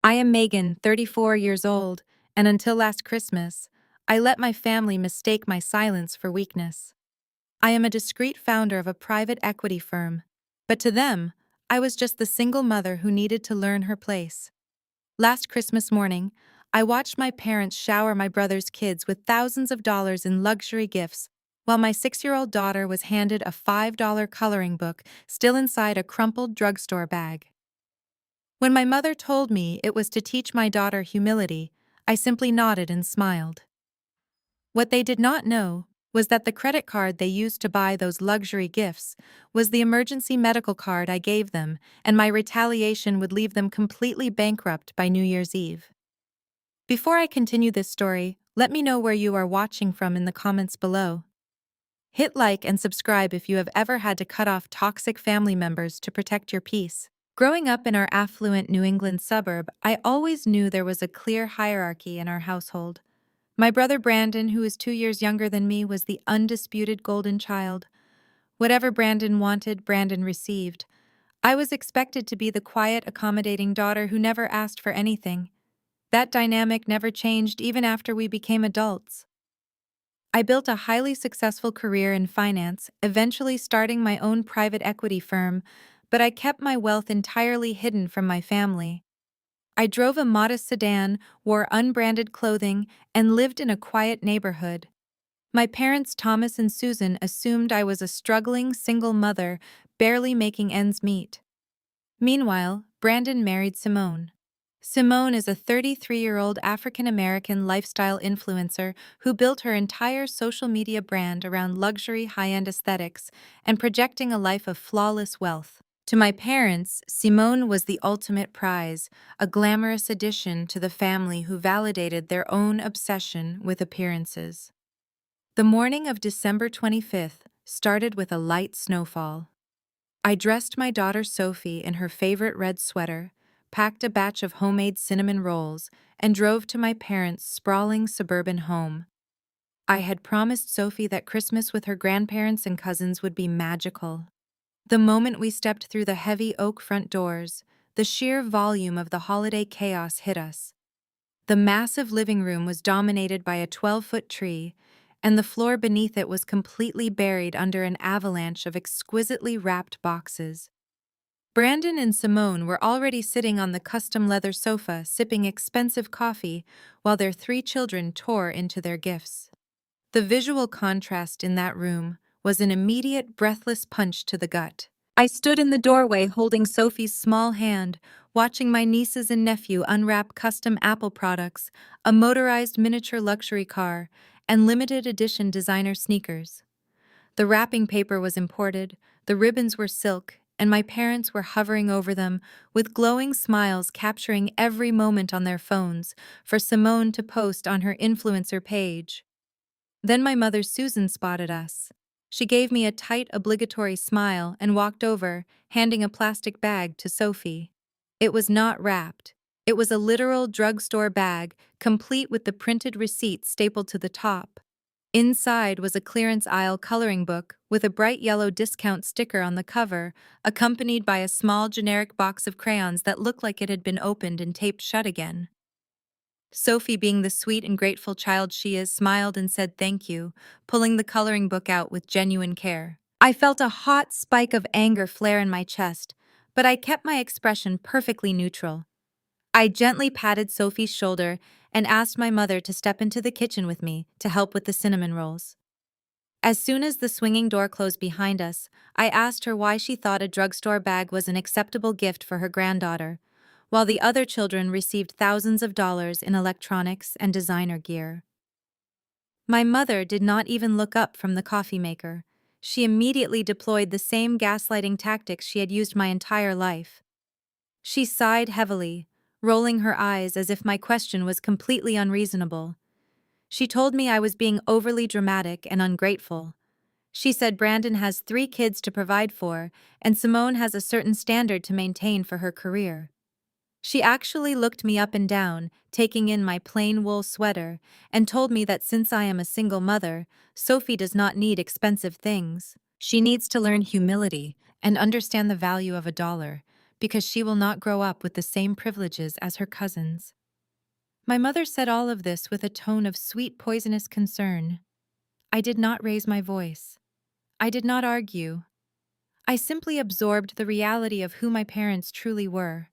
I am Megan, 34 years old, and until last Christmas, I let my family mistake my silence for weakness. I am a discreet founder of a private equity firm, but to them, I was just the single mother who needed to learn her place. Last Christmas morning, I watched my parents shower my brother's kids with thousands of dollars in luxury gifts, while my 6-year-old daughter was handed a $5 coloring book still inside a crumpled drugstore bag. When my mother told me it was to teach my daughter humility, I simply nodded and smiled. What they did not know was that the credit card they used to buy those luxury gifts was the emergency medical card I gave them, and my retaliation would leave them completely bankrupt by New Year's Eve. Before I continue this story, let me know where you are watching from in the comments below. Hit like and subscribe if you have ever had to cut off toxic family members to protect your peace. Growing up in our affluent New England suburb, I always knew there was a clear hierarchy in our household. My brother Brandon, who is 2 years younger than me, was the undisputed golden child. Whatever Brandon wanted, Brandon received. I was expected to be the quiet, accommodating daughter who never asked for anything. That dynamic never changed even after we became adults. I built a highly successful career in finance, eventually starting my own private equity firm, but I kept my wealth entirely hidden from my family. I drove a modest sedan, wore unbranded clothing, and lived in a quiet neighborhood. My parents, Thomas and Susan, assumed I was a struggling single mother, barely making ends meet. Meanwhile, Brandon married Simone. Simone is a 33-year-old African-American lifestyle influencer who built her entire social media brand around luxury high-end aesthetics and projecting a life of flawless wealth. To my parents, Simone was the ultimate prize, a glamorous addition to the family who validated their own obsession with appearances. The morning of December 25th started with a light snowfall. I dressed my daughter Sophie in her favorite red sweater, packed a batch of homemade cinnamon rolls, and drove to my parents' sprawling suburban home. I had promised Sophie that Christmas with her grandparents and cousins would be magical. The moment we stepped through the heavy oak front doors, the sheer volume of the holiday chaos hit us. The massive living room was dominated by a 12-foot tree, and the floor beneath it was completely buried under an avalanche of exquisitely wrapped boxes. Brandon and Simone were already sitting on the custom leather sofa sipping expensive coffee while their 3 children tore into their gifts. The visual contrast in that room was an immediate, breathless punch to the gut. I stood in the doorway holding Sophie's small hand, watching my nieces and nephew unwrap custom Apple products, a motorized miniature luxury car, and limited edition designer sneakers. The wrapping paper was imported, the ribbons were silk, and my parents were hovering over them, with glowing smiles capturing every moment on their phones for Simone to post on her influencer page. Then my mother Susan spotted us. She gave me a tight, obligatory smile and walked over, handing a plastic bag to Sophie. It was not wrapped. It was a literal drugstore bag, complete with the printed receipt stapled to the top. Inside was a clearance aisle coloring book with a bright yellow discount sticker on the cover, accompanied by a small generic box of crayons that looked like it had been opened and taped shut again. Sophie, being the sweet and grateful child she is, smiled and said thank you, pulling the coloring book out with genuine care. I felt a hot spike of anger flare in my chest, but I kept my expression perfectly neutral. I gently patted Sophie's shoulder and asked my mother to step into the kitchen with me to help with the cinnamon rolls. As soon as the swinging door closed behind us, I asked her why she thought a drugstore bag was an acceptable gift for her granddaughter, while the other children received thousands of dollars in electronics and designer gear. My mother did not even look up from the coffee maker. She immediately deployed the same gaslighting tactics she had used my entire life. She sighed heavily, rolling her eyes as if my question was completely unreasonable. She told me I was being overly dramatic and ungrateful. She said Brandon has 3 kids to provide for, and Simone has a certain standard to maintain for her career. She actually looked me up and down, taking in my plain wool sweater, and told me that since I am a single mother, Sophie does not need expensive things. She needs to learn humility and understand the value of a dollar, because she will not grow up with the same privileges as her cousins. My mother said all of this with a tone of sweet, poisonous concern. I did not raise my voice. I did not argue. I simply absorbed the reality of who my parents truly were.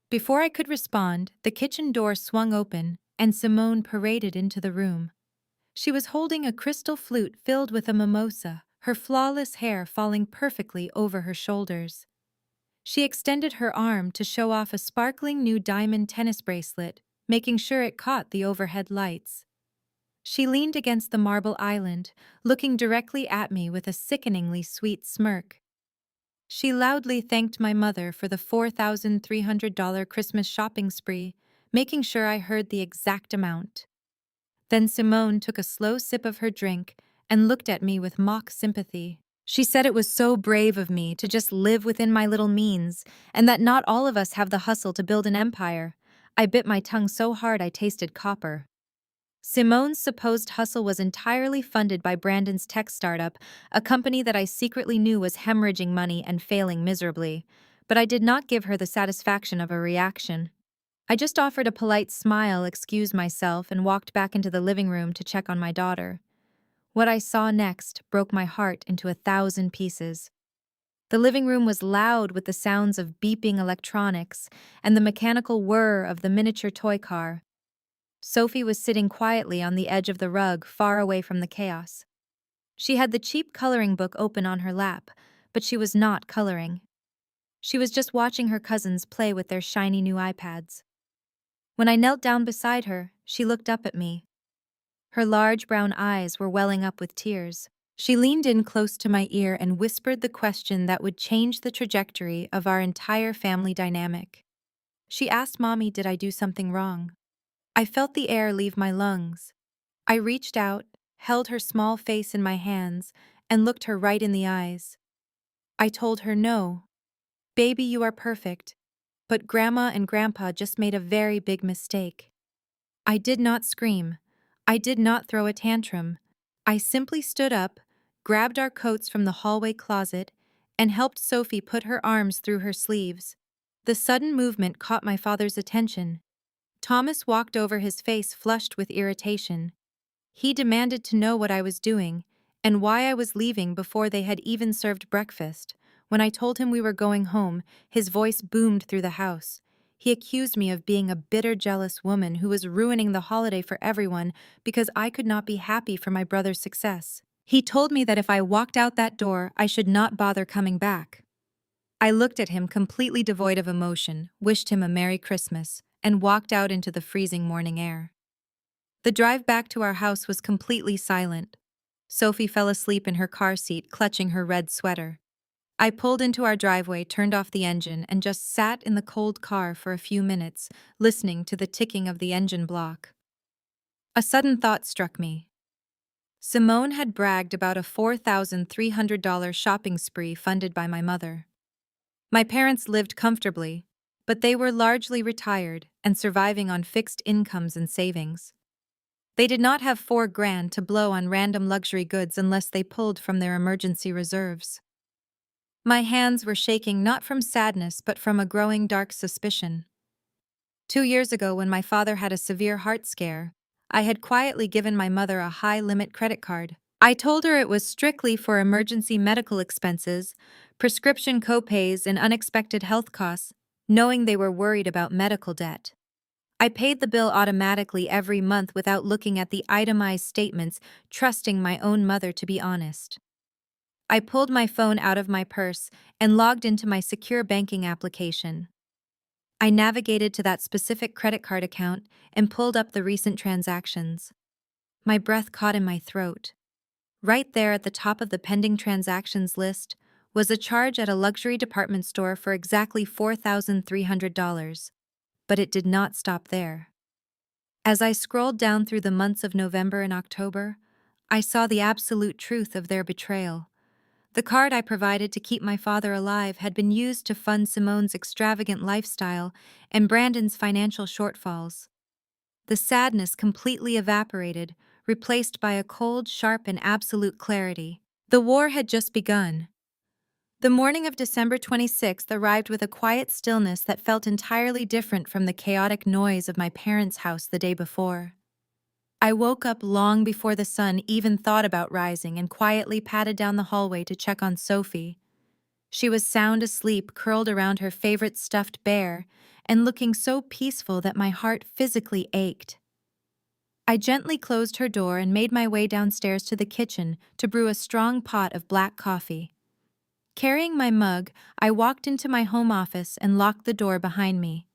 Before I could respond, the kitchen door swung open and Simone paraded into the room. She was holding a crystal flute filled with a mimosa, her flawless hair falling perfectly over her shoulders. She extended her arm to show off a sparkling new diamond tennis bracelet, making sure it caught the overhead lights. She leaned against the marble island, looking directly at me with a sickeningly sweet smirk. She loudly thanked my mother for the $4,300 Christmas shopping spree, making sure I heard the exact amount. Then Simone took a slow sip of her drink and looked at me with mock sympathy. She said it was so brave of me to just live within my little means, and that not all of us have the hustle to build an empire. I bit my tongue so hard I tasted copper. Simone's supposed hustle was entirely funded by Brandon's tech startup, a company that I secretly knew was hemorrhaging money and failing miserably. But I did not give her the satisfaction of a reaction. I just offered a polite smile, excused myself, and walked back into the living room to check on my daughter. What I saw next broke my heart into 1,000 pieces. The living room was loud with the sounds of beeping electronics and the mechanical whir of the miniature toy car. Sophie was sitting quietly on the edge of the rug, far away from the chaos. She had the cheap coloring book open on her lap, but she was not coloring. She was just watching her cousins play with their shiny new iPads. When I knelt down beside her, she looked up at me. Her large brown eyes were welling up with tears. She leaned in close to my ear and whispered the question that would change the trajectory of our entire family dynamic. She asked Mommy, did I do something wrong? I felt the air leave my lungs. I reached out, held her small face in my hands, and looked her right in the eyes. I told her, no. Baby, you are perfect. But Grandma and Grandpa just made a very big mistake. I did not scream. I did not throw a tantrum. I simply stood up, grabbed our coats from the hallway closet, and helped Sophie put her arms through her sleeves. The sudden movement caught my father's attention. Thomas walked over, his face flushed with irritation. He demanded to know what I was doing and why I was leaving before they had even served breakfast. When I told him we were going home, his voice boomed through the house. He accused me of being a bitter, jealous woman who was ruining the holiday for everyone because I could not be happy for my brother's success. He told me that if I walked out that door, I should not bother coming back. I looked at him completely devoid of emotion, wished him a Merry Christmas, and walked out into the freezing morning air. The drive back to our house was completely silent. Sophie fell asleep in her car seat, clutching her red sweater. I pulled into our driveway, turned off the engine, and just sat in the cold car for a few minutes, listening to the ticking of the engine block. A sudden thought struck me. Simone had bragged about a $4,300 shopping spree funded by my mother. My parents lived comfortably, but they were largely retired and surviving on fixed incomes and savings. They did not have $4,000 to blow on random luxury goods unless they pulled from their emergency reserves. My hands were shaking not from sadness but from a growing dark suspicion. 2 years ago, when my father had a severe heart scare, I had quietly given my mother a high-limit credit card. I told her it was strictly for emergency medical expenses, prescription copays, and unexpected health costs, knowing they were worried about medical debt. I paid the bill automatically every month without looking at the itemized statements, trusting my own mother to be honest. I pulled my phone out of my purse and logged into my secure banking application. I navigated to that specific credit card account and pulled up the recent transactions. My breath caught in my throat. Right there at the top of the pending transactions list was a charge at a luxury department store for exactly $4,300. But it did not stop there. As I scrolled down through the months of November and October, I saw the absolute truth of their betrayal. The card I provided to keep my father alive had been used to fund Simone's extravagant lifestyle and Brandon's financial shortfalls. The sadness completely evaporated, replaced by a cold, sharp, and absolute clarity. The war had just begun. The morning of December 26th arrived with a quiet stillness that felt entirely different from the chaotic noise of my parents' house the day before. I woke up long before the sun even thought about rising and quietly padded down the hallway to check on Sophie. She was sound asleep, curled around her favorite stuffed bear, and looking so peaceful that my heart physically ached. I gently closed her door and made my way downstairs to the kitchen to brew a strong pot of black coffee. Carrying my mug, I walked into my home office and locked the door behind me.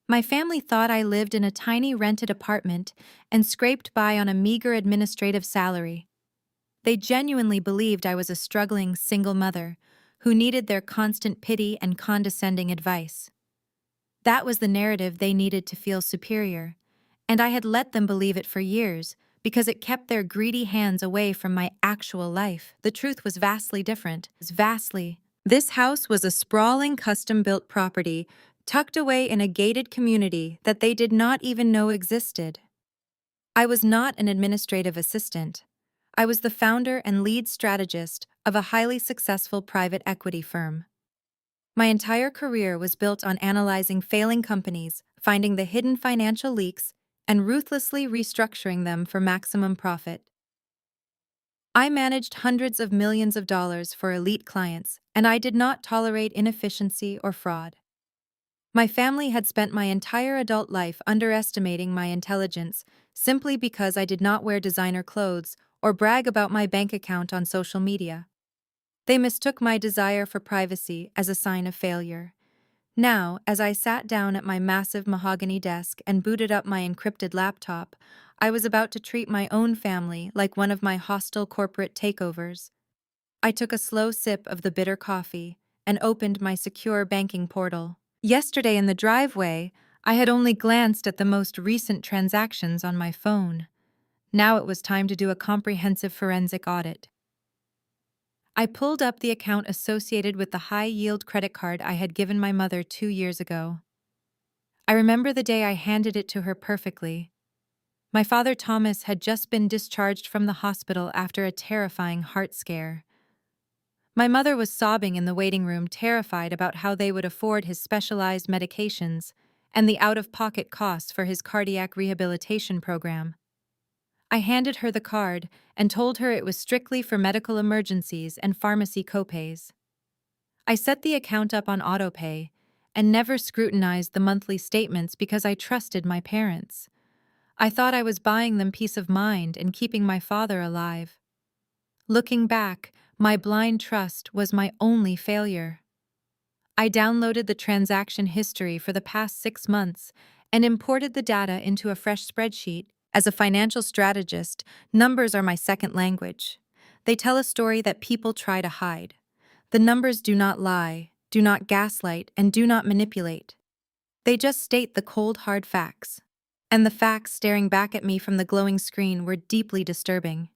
My family thought I lived in a tiny rented apartment and scraped by on a meager administrative salary. They genuinely believed I was a struggling single mother who needed their constant pity and condescending advice. That was the narrative they needed to feel superior, and I had let them believe it for years because it kept their greedy hands away from my actual life. The truth was vastly different. This house was a sprawling custom-built property tucked away in a gated community that they did not even know existed. I was not an administrative assistant. I was the founder and lead strategist of a highly successful private equity firm. My entire career was built on analyzing failing companies, finding the hidden financial leaks, and ruthlessly restructuring them for maximum profit. I managed hundreds of millions of dollars for elite clients, and I did not tolerate inefficiency or fraud. My family had spent my entire adult life underestimating my intelligence simply because I did not wear designer clothes or brag about my bank account on social media. They mistook my desire for privacy as a sign of failure. Now, as I sat down at my massive mahogany desk and booted up my encrypted laptop, I was about to treat my own family like one of my hostile corporate takeovers. I took a slow sip of the bitter coffee and opened my secure banking portal. Yesterday in the driveway, I had only glanced at the most recent transactions on my phone. Now it was time to do a comprehensive forensic audit. I pulled up the account associated with the high-yield credit card I had given my mother 2 years ago. I remember the day I handed it to her perfectly. My father Thomas had just been discharged from the hospital after a terrifying heart scare. My mother was sobbing in the waiting room, terrified about how they would afford his specialized medications and the out-of-pocket costs for his cardiac rehabilitation program. I handed her the card and told her it was strictly for medical emergencies and pharmacy copays. I set the account up on autopay and never scrutinized the monthly statements because I trusted my parents. I thought I was buying them peace of mind and keeping my father alive. Looking back, my blind trust was my only failure. I downloaded the transaction history for the past 6 months and imported the data into a fresh spreadsheet. As a financial strategist, numbers are my second language. They tell a story that people try to hide. The numbers do not lie, do not gaslight, and do not manipulate. They just state the cold, hard facts. And the facts staring back at me from the glowing screen were deeply disturbing.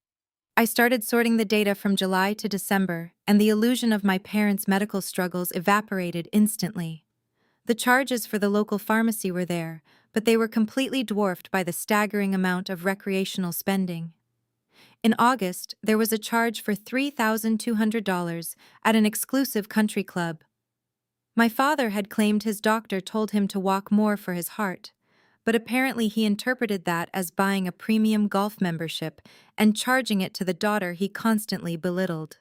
I started sorting the data from July to December, and the illusion of my parents' medical struggles evaporated instantly. The charges for the local pharmacy were there, but they were completely dwarfed by the staggering amount of recreational spending. In August, there was a charge for $3,200 at an exclusive country club. My father had claimed his doctor told him to walk more for his heart, but apparently he interpreted that as buying a premium golf membership and charging it to the daughter he constantly belittled.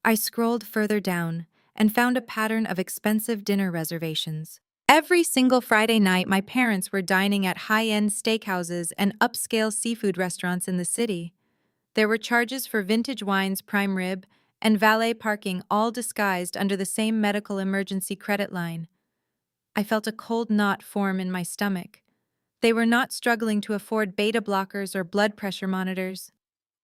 I scrolled further down and found a pattern of expensive dinner reservations. Every single Friday night, my parents were dining at high-end steakhouses and upscale seafood restaurants in the city. There were charges for vintage wines, prime rib, and valet parking, all disguised under the same medical emergency credit line. I felt a cold knot form in my stomach. They were not struggling to afford beta blockers or blood pressure monitors.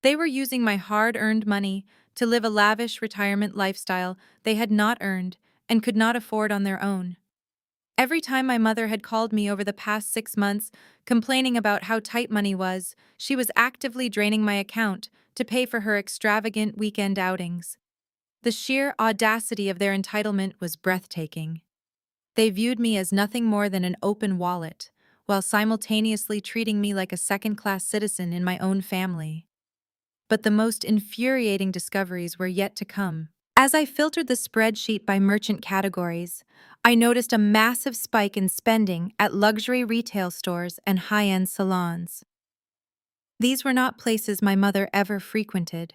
They were using my hard-earned money to live a lavish retirement lifestyle they had not earned and could not afford on their own. Every time my mother had called me over the past 6 months, complaining about how tight money was, she was actively draining my account to pay for her extravagant weekend outings. The sheer audacity of their entitlement was breathtaking. They viewed me as nothing more than an open wallet, while simultaneously treating me like a second-class citizen in my own family. But the most infuriating discoveries were yet to come. As I filtered the spreadsheet by merchant categories, I noticed a massive spike in spending at luxury retail stores and high-end salons. These were not places my mother ever frequented.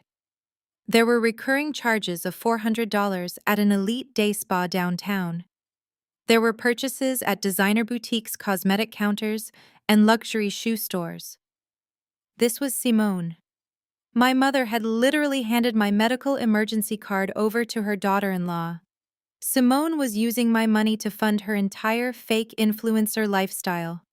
There were recurring charges of $400 at an elite day spa downtown. There were purchases at designer boutiques, cosmetic counters, and luxury shoe stores. This was Simone. My mother had literally handed my medical emergency card over to her daughter-in-law. Simone was using my money to fund her entire fake influencer lifestyle.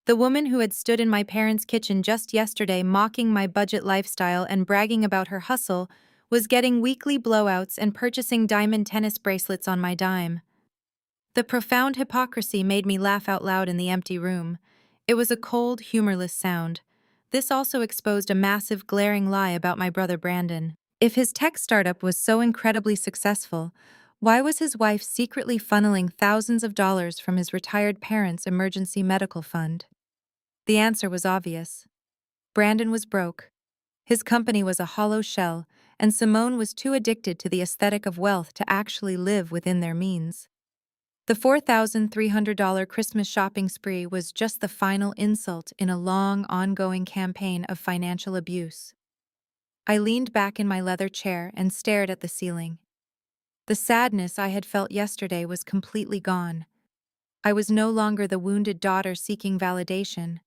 The woman who had stood in my parents' kitchen just yesterday mocking my budget lifestyle and bragging about her hustle was getting weekly blowouts and purchasing diamond tennis bracelets on my dime. The profound hypocrisy made me laugh out loud in the empty room. It was a cold, humorless sound. This also exposed a massive, glaring lie about my brother Brandon. If his tech startup was so incredibly successful, why was his wife secretly funneling thousands of dollars from his retired parents' emergency medical fund? The answer was obvious. Brandon was broke. His company was a hollow shell, and Simone was too addicted to the aesthetic of wealth to actually live within their means. The $4,300 Christmas shopping spree was just the final insult in a long, ongoing campaign of financial abuse. I leaned back in my leather chair and stared at the ceiling. The sadness I had felt yesterday was completely gone. I was no longer the wounded daughter seeking validation.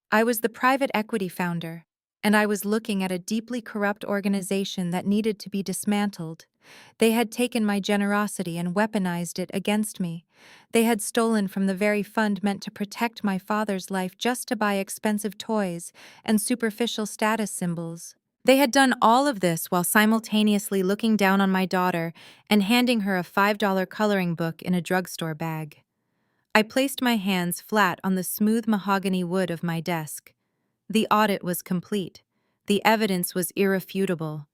I was the private equity founder, and I was looking at a deeply corrupt organization that needed to be dismantled. They had taken my generosity and weaponized it against me. They had stolen from the very fund meant to protect my father's life just to buy expensive toys and superficial status symbols. They had done all of this while simultaneously looking down on my daughter and handing her a $5 coloring book in a drugstore bag. I placed my hands flat on the smooth mahogany wood of my desk. The audit was complete. The evidence was irrefutable.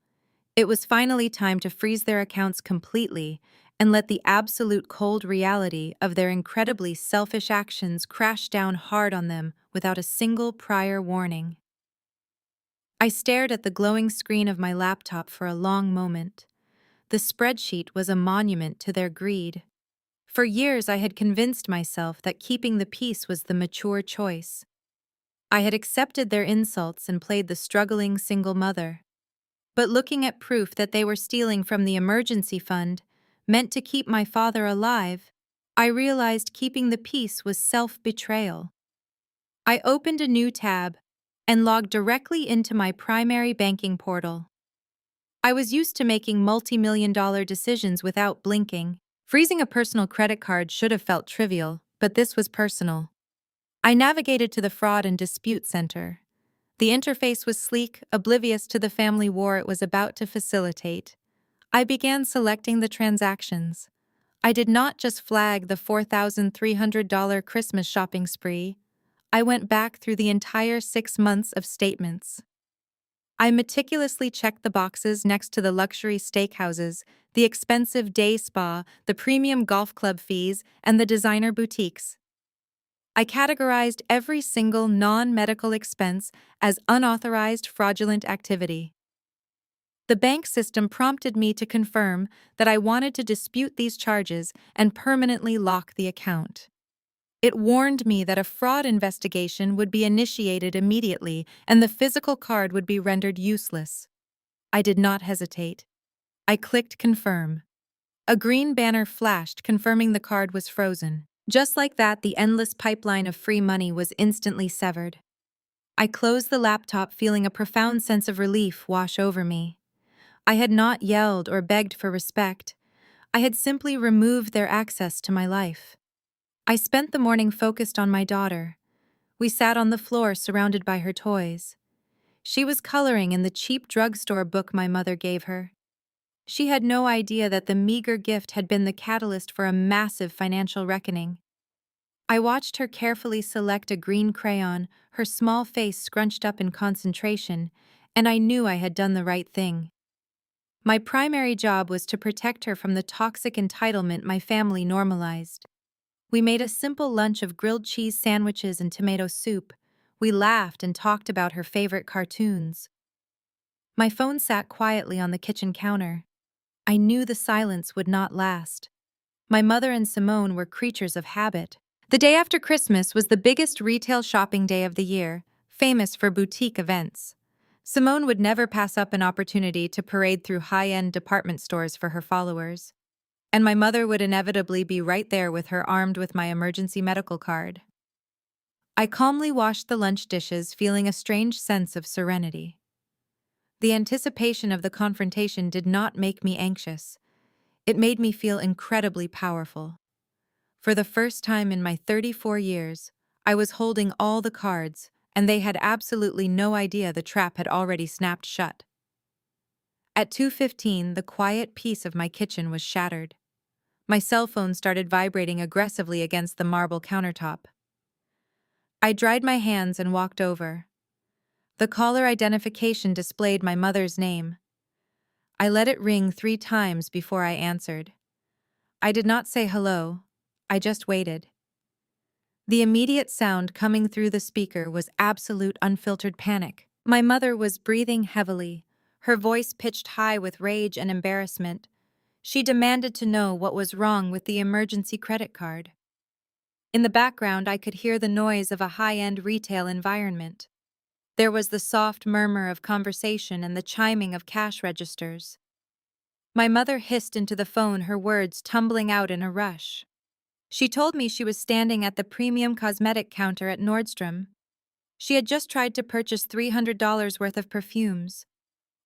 It was finally time to freeze their accounts completely and let the absolute cold reality of their incredibly selfish actions crash down hard on them without a single prior warning. I stared at the glowing screen of my laptop for a long moment. The spreadsheet was a monument to their greed. For years, I had convinced myself that keeping the peace was the mature choice. I had accepted their insults and played the struggling single mother. But looking at proof that they were stealing from the emergency fund, meant to keep my father alive, I realized keeping the peace was self-betrayal. I opened a new tab and logged directly into my primary banking portal. I was used to making multi-million-dollar decisions without blinking. Freezing a personal credit card should have felt trivial, but this was personal. I navigated to the Fraud and Dispute Center. The interface was sleek, oblivious to the family war it was about to facilitate. I began selecting the transactions. I did not just flag the $4,300 Christmas shopping spree. I went back through the entire 6 months of statements. I meticulously checked the boxes next to the luxury steakhouses, the expensive day spa, the premium golf club fees, and the designer boutiques. I categorized every single non-medical expense as unauthorized fraudulent activity. The bank system prompted me to confirm that I wanted to dispute these charges and permanently lock the account. It warned me that a fraud investigation would be initiated immediately and the physical card would be rendered useless. I did not hesitate. I clicked confirm. A green banner flashed confirming the card was frozen. Just like that, the endless pipeline of free money was instantly severed. I closed the laptop, feeling a profound sense of relief wash over me. I had not yelled or begged for respect. I had simply removed their access to my life. I spent the morning focused on my daughter. We sat on the floor surrounded by her toys. She was coloring in the cheap drugstore book my mother gave her. She had no idea that the meager gift had been the catalyst for a massive financial reckoning. I watched her carefully select a green crayon, her small face scrunched up in concentration, and I knew I had done the right thing. My primary job was to protect her from the toxic entitlement my family normalized. We made a simple lunch of grilled cheese sandwiches and tomato soup. We laughed and talked about her favorite cartoons. My phone sat quietly on the kitchen counter. I knew the silence would not last. My mother and Simone were creatures of habit. The day after Christmas was the biggest retail shopping day of the year, famous for boutique events. Simone would never pass up an opportunity to parade through high-end department stores for her followers. And my mother would inevitably be right there with her, armed with my emergency medical card. I calmly washed the lunch dishes, feeling a strange sense of serenity. The anticipation of the confrontation did not make me anxious. It made me feel incredibly powerful. For the first time in my 34 years, I was holding all the cards, and they had absolutely no idea the trap had already snapped shut. At 2:15, the quiet peace of my kitchen was shattered. My cell phone started vibrating aggressively against the marble countertop. I dried my hands and walked over. The caller identification displayed my mother's name. I let it ring 3 times before I answered. I did not say hello, I just waited. The immediate sound coming through the speaker was absolute unfiltered panic. My mother was breathing heavily, her voice pitched high with rage and embarrassment. She demanded to know what was wrong with the emergency credit card. In the background, I could hear the noise of a high-end retail environment. There was the soft murmur of conversation and the chiming of cash registers. My mother hissed into the phone, her words tumbling out in a rush. She told me she was standing at the premium cosmetic counter at Nordstrom. She had just tried to purchase $300 worth of perfumes.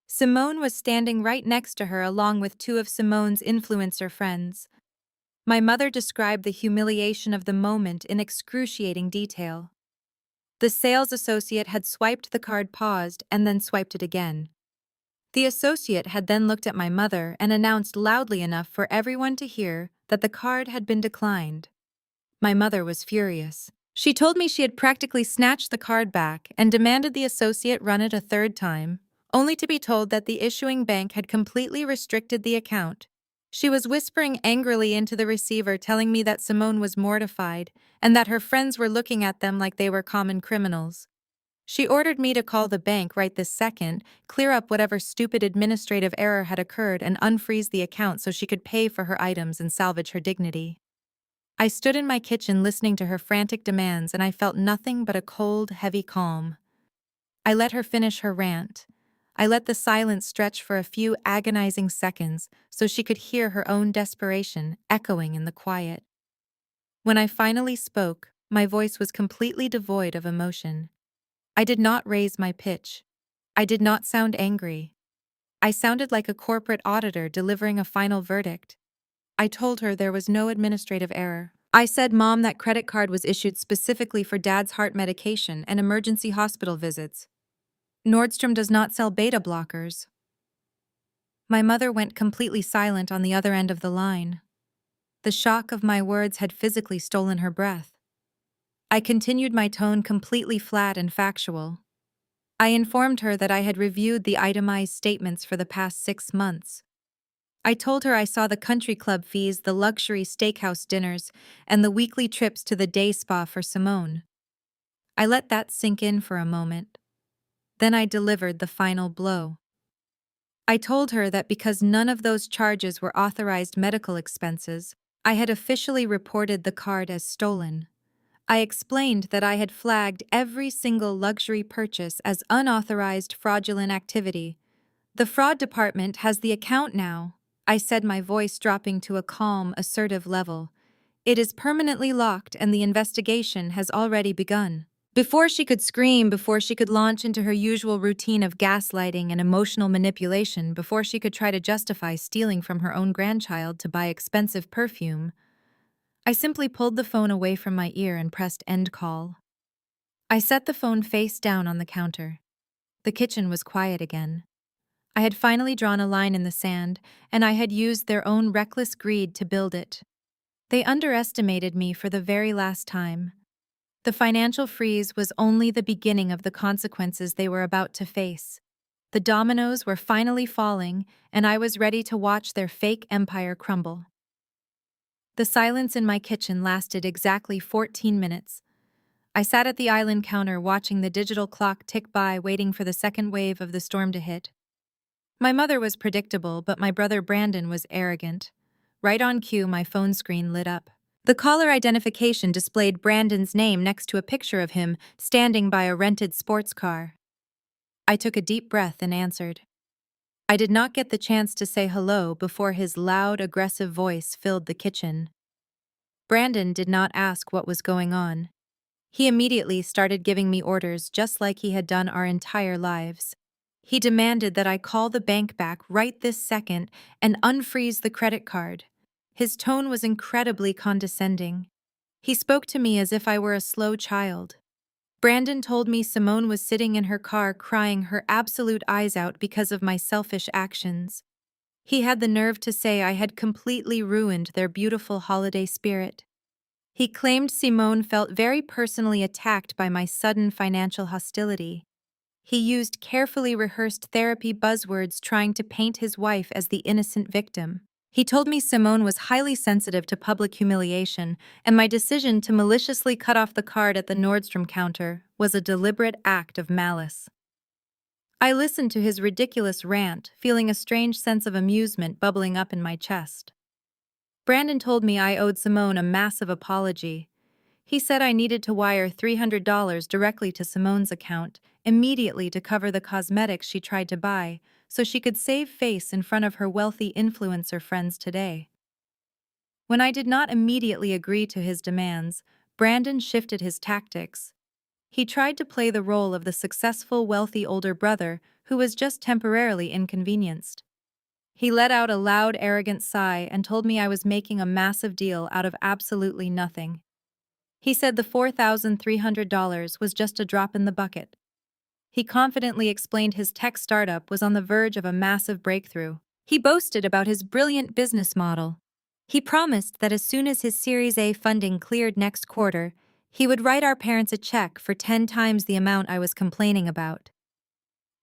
Simone was standing right next to her along with 2 of Simone's influencer friends. My mother described the humiliation of the moment in excruciating detail. The sales associate had swiped the card, paused, and then swiped it again. The associate had then looked at my mother and announced loudly enough for everyone to hear that the card had been declined. My mother was furious. She told me she had practically snatched the card back and demanded the associate run it a 3rd time, only to be told that the issuing bank had completely restricted the account. She was whispering angrily into the receiver, telling me that Simone was mortified and that her friends were looking at them like they were common criminals. She ordered me to call the bank right this second, clear up whatever stupid administrative error had occurred, and unfreeze the account so she could pay for her items and salvage her dignity. I stood in my kitchen listening to her frantic demands, and I felt nothing but a cold, heavy calm. I let her finish her rant. I let the silence stretch for a few agonizing seconds so she could hear her own desperation echoing in the quiet. When I finally spoke, my voice was completely devoid of emotion. I did not raise my pitch. I did not sound angry. I sounded like a corporate auditor delivering a final verdict. I told her there was no administrative error. I said, "Mom, that credit card was issued specifically for Dad's heart medication and emergency hospital visits. Nordstrom does not sell beta blockers." My mother went completely silent on the other end of the line. The shock of my words had physically stolen her breath. I continued, my tone completely flat and factual. I informed her that I had reviewed the itemized statements for the past 6 months. I told her I saw the country club fees, the luxury steakhouse dinners, and the weekly trips to the day spa for Simone. I let that sink in for a moment. Then I delivered the final blow. I told her that because none of those charges were authorized medical expenses, I had officially reported the card as stolen. I explained that I had flagged every single luxury purchase as unauthorized fraudulent activity. "The fraud department has the account now," I said, my voice dropping to a calm, assertive level. "It is permanently locked and the investigation has already begun." Before she could scream, before she could launch into her usual routine of gaslighting and emotional manipulation, before she could try to justify stealing from her own grandchild to buy expensive perfume, I simply pulled the phone away from my ear and pressed end call. I set the phone face down on the counter. The kitchen was quiet again. I had finally drawn a line in the sand, and I had used their own reckless greed to build it. They underestimated me for the very last time. The financial freeze was only the beginning of the consequences they were about to face. The dominoes were finally falling, and I was ready to watch their fake empire crumble. The silence in my kitchen lasted exactly 14 minutes. I sat at the island counter watching the digital clock tick by, waiting for the second wave of the storm to hit. My mother was predictable, but my brother Brandon was arrogant. Right on cue, my phone screen lit up. The caller identification displayed Brandon's name next to a picture of him standing by a rented sports car. I took a deep breath and answered. I did not get the chance to say hello before his loud, aggressive voice filled the kitchen. Brandon did not ask what was going on. He immediately started giving me orders just like he had done our entire lives. He demanded that I call the bank back right this second and unfreeze the credit card. His tone was incredibly condescending. He spoke to me as if I were a slow child. Brandon told me Simone was sitting in her car crying her absolute eyes out because of my selfish actions. He had the nerve to say I had completely ruined their beautiful holiday spirit. He claimed Simone felt very personally attacked by my sudden financial hostility. He used carefully rehearsed therapy buzzwords trying to paint his wife as the innocent victim. He told me Simone was highly sensitive to public humiliation, and my decision to maliciously cut off the card at the Nordstrom counter was a deliberate act of malice. I listened to his ridiculous rant, feeling a strange sense of amusement bubbling up in my chest. Brandon told me I owed Simone a massive apology. He said I needed to wire $300 directly to Simone's account immediately to cover the cosmetics she tried to buy so she could save face in front of her wealthy influencer friends today. When I did not immediately agree to his demands, Brandon shifted his tactics. He tried to play the role of the successful, wealthy older brother who was just temporarily inconvenienced. He let out a loud, arrogant sigh and told me I was making a massive deal out of absolutely nothing. He said the $4,300 was just a drop in the bucket. He confidently explained his tech startup was on the verge of a massive breakthrough. He boasted about his brilliant business model. He promised that as soon as his Series A funding cleared next quarter, he would write our parents a check for 10 times the amount I was complaining about.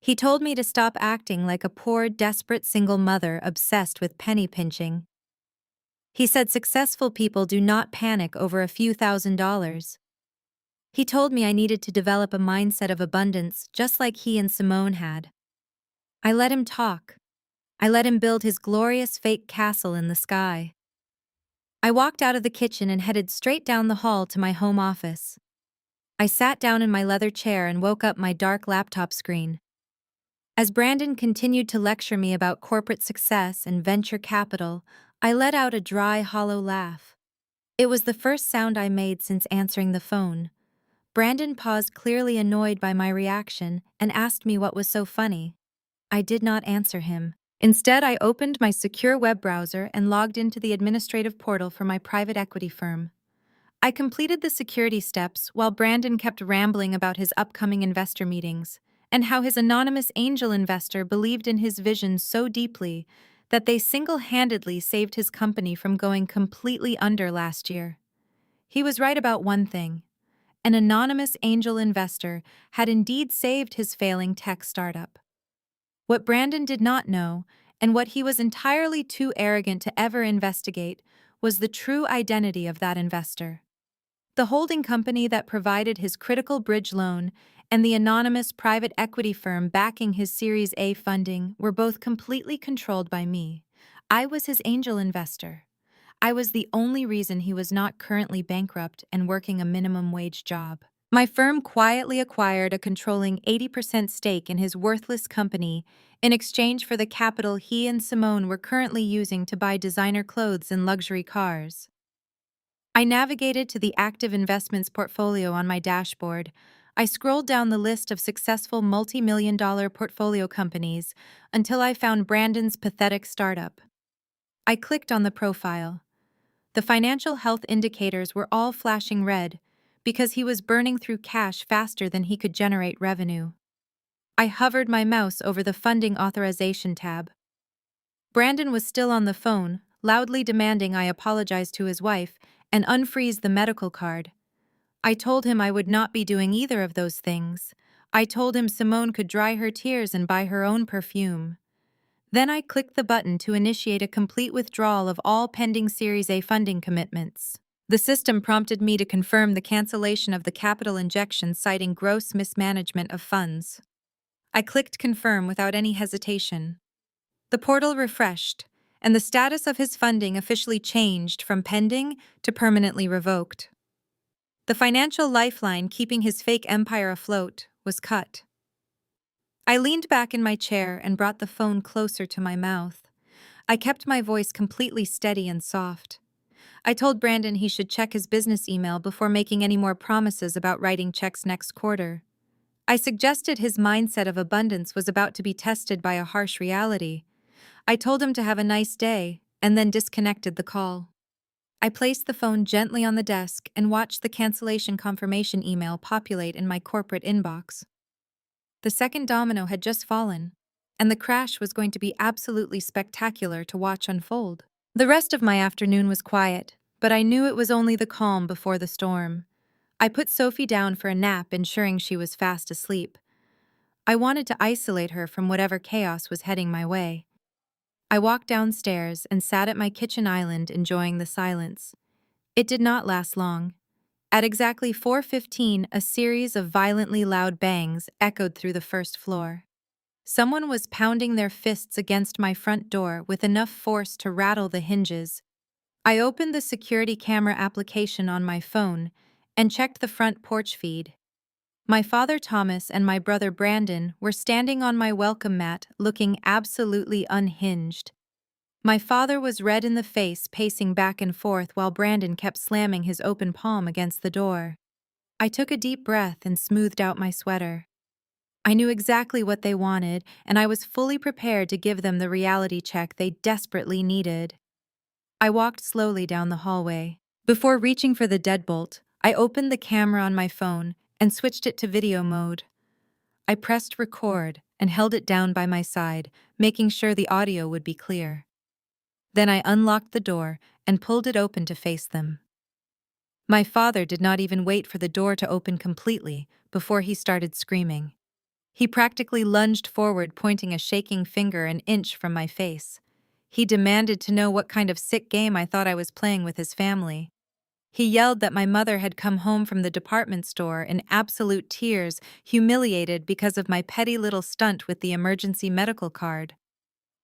He told me to stop acting like a poor, desperate single mother obsessed with penny pinching. He said successful people do not panic over a few $1,000s. He told me I needed to develop a mindset of abundance just like he and Simone had. I let him talk. I let him build his glorious fake castle in the sky. I walked out of the kitchen and headed straight down the hall to my home office. I sat down in my leather chair and woke up my dark laptop screen. As Brandon continued to lecture me about corporate success and venture capital, I let out a dry, hollow laugh. It was the first sound I made since answering the phone. Brandon paused, clearly annoyed by my reaction, and asked me what was so funny. I did not answer him. Instead, I opened my secure web browser and logged into the administrative portal for my private equity firm. I completed the security steps while Brandon kept rambling about his upcoming investor meetings and how his anonymous angel investor believed in his vision so deeply that they single-handedly saved his company from going completely under last year. He was right about one thing. An anonymous angel investor had indeed saved his failing tech startup. What Brandon did not know, and what he was entirely too arrogant to ever investigate, was the true identity of that investor. The holding company that provided his critical bridge loan and the anonymous private equity firm backing his Series A funding were both completely controlled by me. I was his angel investor. I was the only reason he was not currently bankrupt and working a minimum wage job. My firm quietly acquired a controlling 80% stake in his worthless company in exchange for the capital he and Simone were currently using to buy designer clothes and luxury cars. I navigated to the active investments portfolio on my dashboard. I scrolled down the list of successful multi-million-dollar portfolio companies until I found Brandon's pathetic startup. I clicked on the profile. The financial health indicators were all flashing red because he was burning through cash faster than he could generate revenue. I hovered my mouse over the funding authorization tab. Brandon was still on the phone, loudly demanding I apologize to his wife and unfreeze the medical card. I told him I would not be doing either of those things. I told him Simone could dry her tears and buy her own perfume. Then I clicked the button to initiate a complete withdrawal of all pending Series A funding commitments. The system prompted me to confirm the cancellation of the capital injection, citing gross mismanagement of funds. I clicked confirm without any hesitation. The portal refreshed, and the status of his funding officially changed from pending to permanently revoked. The financial lifeline keeping his fake empire afloat was cut. I leaned back in my chair and brought the phone closer to my mouth. I kept my voice completely steady and soft. I told Brandon he should check his business email before making any more promises about writing checks next quarter. I suggested his mindset of abundance was about to be tested by a harsh reality. I told him to have a nice day, and then disconnected the call. I placed the phone gently on the desk and watched the cancellation confirmation email populate in my corporate inbox. The second domino had just fallen, and the crash was going to be absolutely spectacular to watch unfold. The rest of my afternoon was quiet, but I knew it was only the calm before the storm. I put Sophie down for a nap, ensuring she was fast asleep. I wanted to isolate her from whatever chaos was heading my way. I walked downstairs and sat at my kitchen island, enjoying the silence. It did not last long. At exactly 4:15, a series of violently loud bangs echoed through the first floor. Someone was pounding their fists against my front door with enough force to rattle the hinges. I opened the security camera application on my phone and checked the front porch feed. My father Thomas and my brother Brandon were standing on my welcome mat, looking absolutely unhinged. My father was red in the face, pacing back and forth while Brandon kept slamming his open palm against the door. I took a deep breath and smoothed out my sweater. I knew exactly what they wanted, and I was fully prepared to give them the reality check they desperately needed. I walked slowly down the hallway. Before reaching for the deadbolt, I opened the camera on my phone and switched it to video mode. I pressed record and held it down by my side, making sure the audio would be clear. Then I unlocked the door and pulled it open to face them. My father did not even wait for the door to open completely before he started screaming. He practically lunged forward, pointing a shaking finger an inch from my face. He demanded to know what kind of sick game I thought I was playing with his family. He yelled that my mother had come home from the department store in absolute tears, humiliated because of my petty little stunt with the emergency medical card.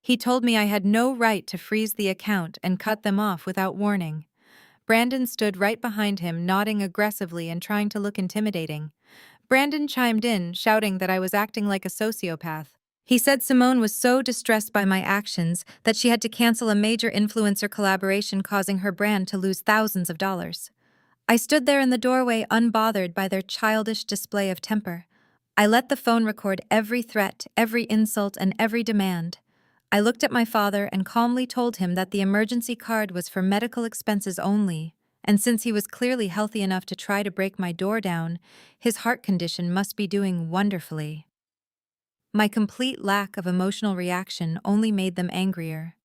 He told me I had no right to freeze the account and cut them off without warning. Brandon stood right behind him, nodding aggressively and trying to look intimidating. Brandon chimed in, shouting that I was acting like a sociopath. He said Simone was so distressed by my actions that she had to cancel a major influencer collaboration, causing her brand to lose thousands of dollars. I stood there in the doorway, unbothered by their childish display of temper. I let the phone record every threat, every insult, and every demand. I looked at my father and calmly told him that the emergency card was for medical expenses only, and since he was clearly healthy enough to try to break my door down, his heart condition must be doing wonderfully. My complete lack of emotional reaction only made them angrier.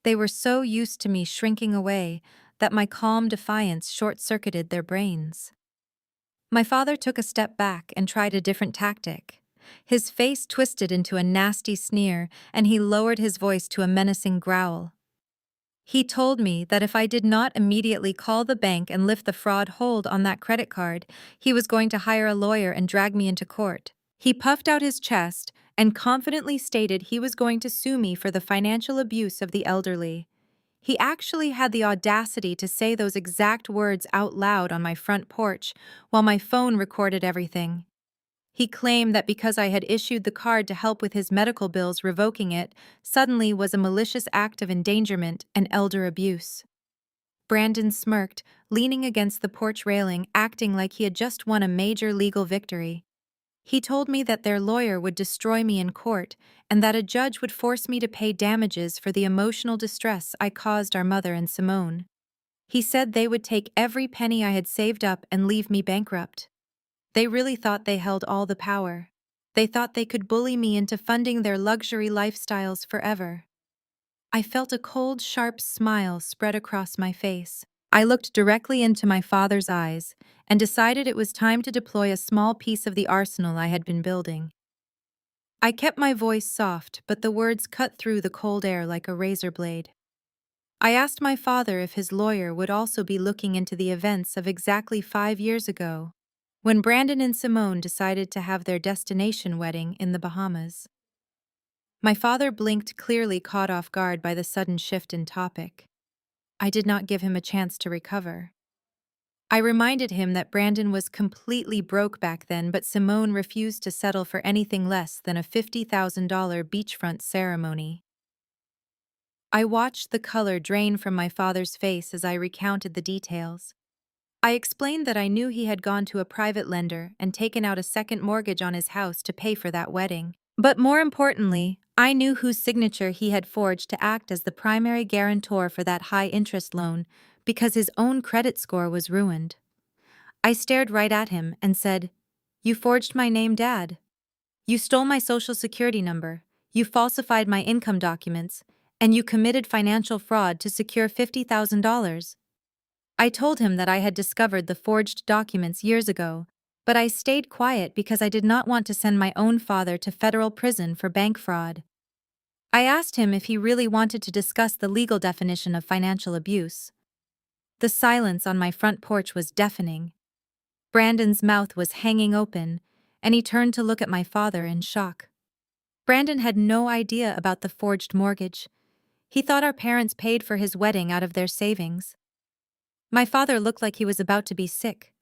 They were so used to me shrinking away that my calm defiance short-circuited their brains. My father took a step back and tried a different tactic. His face twisted into a nasty sneer, and he lowered his voice to a menacing growl. He told me that if I did not immediately call the bank and lift the fraud hold on that credit card, he was going to hire a lawyer and drag me into court. He puffed out his chest and confidently stated he was going to sue me for the financial abuse of the elderly. He actually had the audacity to say those exact words out loud on my front porch while my phone recorded everything. He claimed that because I had issued the card to help with his medical bills, revoking it suddenly was a malicious act of endangerment and elder abuse. Brandon smirked, leaning against the porch railing, acting like he had just won a major legal victory. He told me that their lawyer would destroy me in court and that a judge would force me to pay damages for the emotional distress I caused our mother and Simone. He said they would take every penny I had saved up and leave me bankrupt. They really thought they held all the power. They thought they could bully me into funding their luxury lifestyles forever. I felt a cold, sharp smile spread across my face. I looked directly into my father's eyes and decided it was time to deploy a small piece of the arsenal I had been building. I kept my voice soft, but the words cut through the cold air like a razor blade. I asked my father if his lawyer would also be looking into the events of exactly 5 years ago, when Brandon and Simone decided to have their destination wedding in the Bahamas. My father blinked, clearly caught off guard by the sudden shift in topic. I did not give him a chance to recover. I reminded him that Brandon was completely broke back then, but Simone refused to settle for anything less than a $50,000 beachfront ceremony. I watched the color drain from my father's face as I recounted the details. I explained that I knew he had gone to a private lender and taken out a second mortgage on his house to pay for that wedding. But more importantly, I knew whose signature he had forged to act as the primary guarantor for that high-interest loan because his own credit score was ruined. I stared right at him and said, "You forged my name, Dad. You stole my social security number, you falsified my income documents, and you committed financial fraud to secure $50,000. I told him that I had discovered the forged documents years ago, but I stayed quiet because I did not want to send my own father to federal prison for bank fraud. I asked him if he really wanted to discuss the legal definition of financial abuse. The silence on my front porch was deafening. Brandon's mouth was hanging open, and he turned to look at my father in shock. Brandon had no idea about the forged mortgage. He thought our parents paid for his wedding out of their savings. My father looked like he was about to be sick.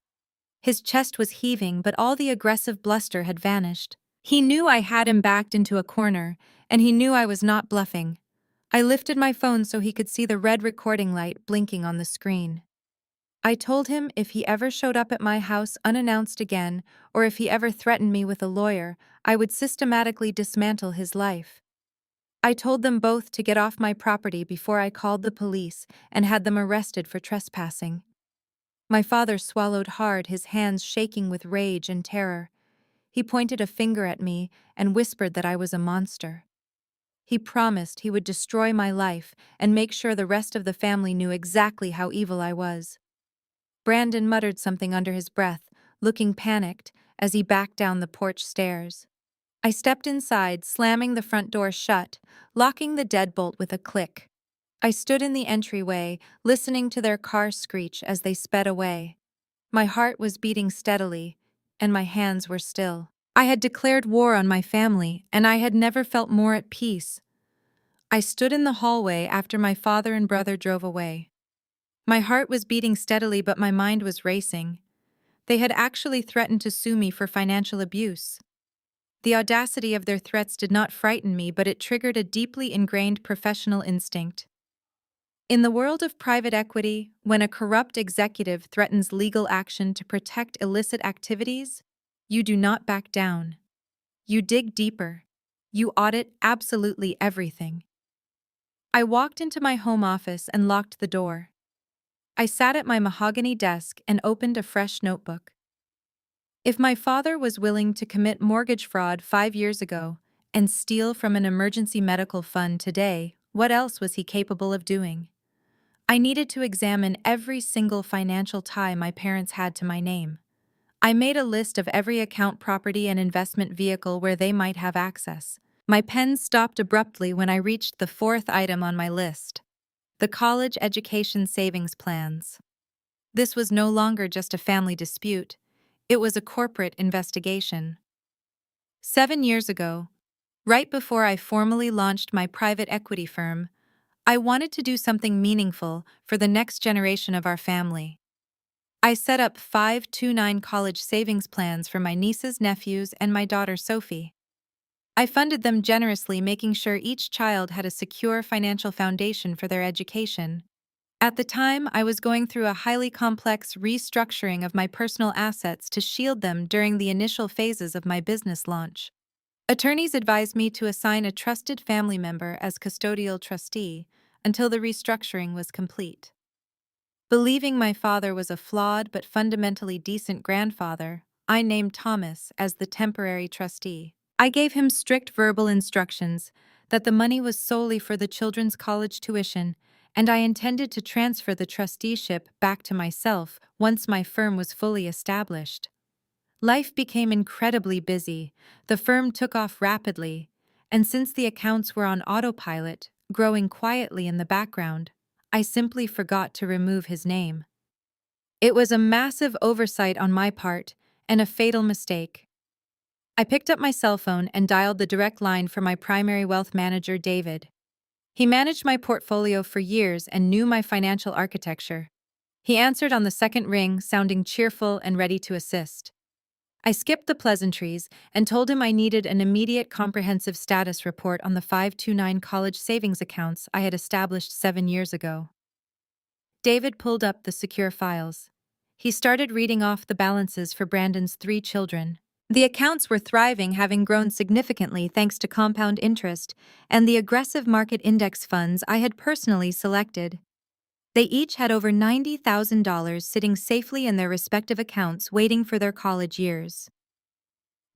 His chest was heaving, but all the aggressive bluster had vanished. He knew I had him backed into a corner, and he knew I was not bluffing. I lifted my phone so he could see the red recording light blinking on the screen. I told him if he ever showed up at my house unannounced again, or if he ever threatened me with a lawyer, I would systematically dismantle his life. I told them both to get off my property before I called the police and had them arrested for trespassing. My father swallowed hard, his hands shaking with rage and terror. He pointed a finger at me and whispered that I was a monster. He promised he would destroy my life and make sure the rest of the family knew exactly how evil I was. Brandon muttered something under his breath, looking panicked as he backed down the porch stairs. I stepped inside, slamming the front door shut, locking the deadbolt with a click. I stood in the entryway, listening to their car screech as they sped away. My heart was beating steadily, and my hands were still. I had declared war on my family, and I had never felt more at peace. I stood in the hallway after my father and brother drove away. My heart was beating steadily, but my mind was racing. They had actually threatened to sue me for financial abuse. The audacity of their threats did not frighten me, but it triggered a deeply ingrained professional instinct. In the world of private equity, when a corrupt executive threatens legal action to protect illicit activities, you do not back down. You dig deeper. You audit absolutely everything. I walked into my home office and locked the door. I sat at my mahogany desk and opened a fresh notebook. If my father was willing to commit mortgage fraud 5 years ago and steal from an emergency medical fund today, what else was he capable of doing? I needed to examine every single financial tie my parents had to my name. I made a list of every account, property, and investment vehicle where they might have access. My pen stopped abruptly when I reached the fourth item on my list: the college education savings plans. This was no longer just a family dispute. It was a corporate investigation. 7 years ago, right before I formally launched my private equity firm, I wanted to do something meaningful for the next generation of our family. I set up 529 college savings plans for my nieces, nephews, and my daughter Sophie. I funded them generously, making sure each child had a secure financial foundation for their education. At the time, I was going through a highly complex restructuring of my personal assets to shield them during the initial phases of my business launch. Attorneys advised me to assign a trusted family member as custodial trustee until the restructuring was complete. Believing my father was a flawed but fundamentally decent grandfather, I named Thomas as the temporary trustee. I gave him strict verbal instructions that the money was solely for the children's college tuition, and I intended to transfer the trusteeship back to myself once my firm was fully established. Life became incredibly busy, the firm took off rapidly, and since the accounts were on autopilot, growing quietly in the background, I simply forgot to remove his name. It was a massive oversight on my part, and a fatal mistake. I picked up my cell phone and dialed the direct line for my primary wealth manager, David. He managed my portfolio for years and knew my financial architecture. He answered on the second ring, sounding cheerful and ready to assist. I skipped the pleasantries and told him I needed an immediate comprehensive status report on the 529 college savings accounts I had established 7 years ago. David pulled up the secure files. He started reading off the balances for Brandon's 3 children. The accounts were thriving, having grown significantly thanks to compound interest and the aggressive market index funds I had personally selected. They each had over $90,000 sitting safely in their respective accounts waiting for their college years.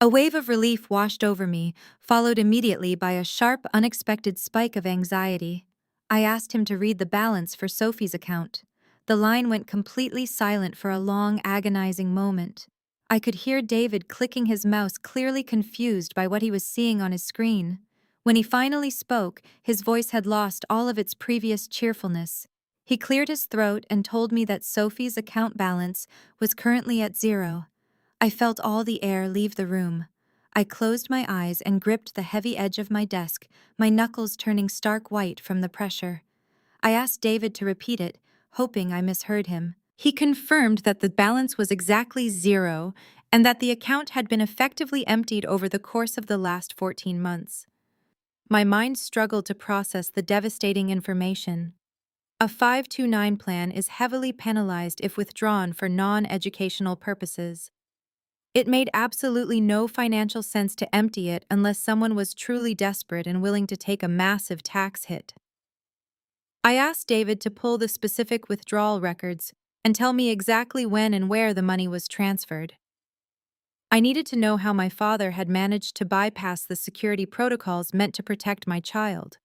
A wave of relief washed over me, followed immediately by a sharp, unexpected spike of anxiety. I asked him to read the balance for Sophie's account. The line went completely silent for a long, agonizing moment. I could hear David clicking his mouse, clearly confused by what he was seeing on his screen. When he finally spoke, his voice had lost all of its previous cheerfulness. He cleared his throat and told me that Sophie's account balance was currently at 0. I felt all the air leave the room. I closed my eyes and gripped the heavy edge of my desk, my knuckles turning stark white from the pressure. I asked David to repeat it, hoping I misheard him. He confirmed that the balance was exactly 0 and that the account had been effectively emptied over the course of the last 14 months. My mind struggled to process the devastating information. A 529 plan is heavily penalized if withdrawn for non-educational purposes. It made absolutely no financial sense to empty it unless someone was truly desperate and willing to take a massive tax hit. I asked David to pull the specific withdrawal records and tell me exactly when and where the money was transferred. I needed to know how my father had managed to bypass the security protocols meant to protect my child.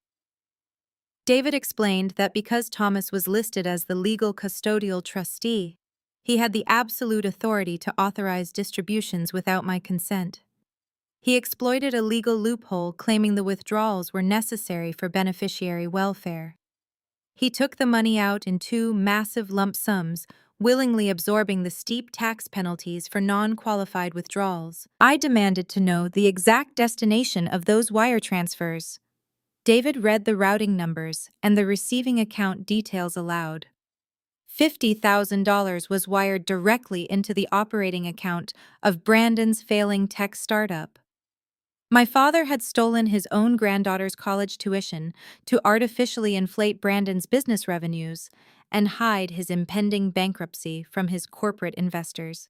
David explained that because Thomas was listed as the legal custodial trustee, he had the absolute authority to authorize distributions without my consent. He exploited a legal loophole, claiming the withdrawals were necessary for beneficiary welfare. He took the money out in 2 massive lump sums, willingly absorbing the steep tax penalties for non-qualified withdrawals. I demanded to know the exact destination of those wire transfers. David read the routing numbers and the receiving account details aloud. $50,000 was wired directly into the operating account of Brandon's failing tech startup. My father had stolen his own granddaughter's college tuition to artificially inflate Brandon's business revenues and hide his impending bankruptcy from his corporate investors.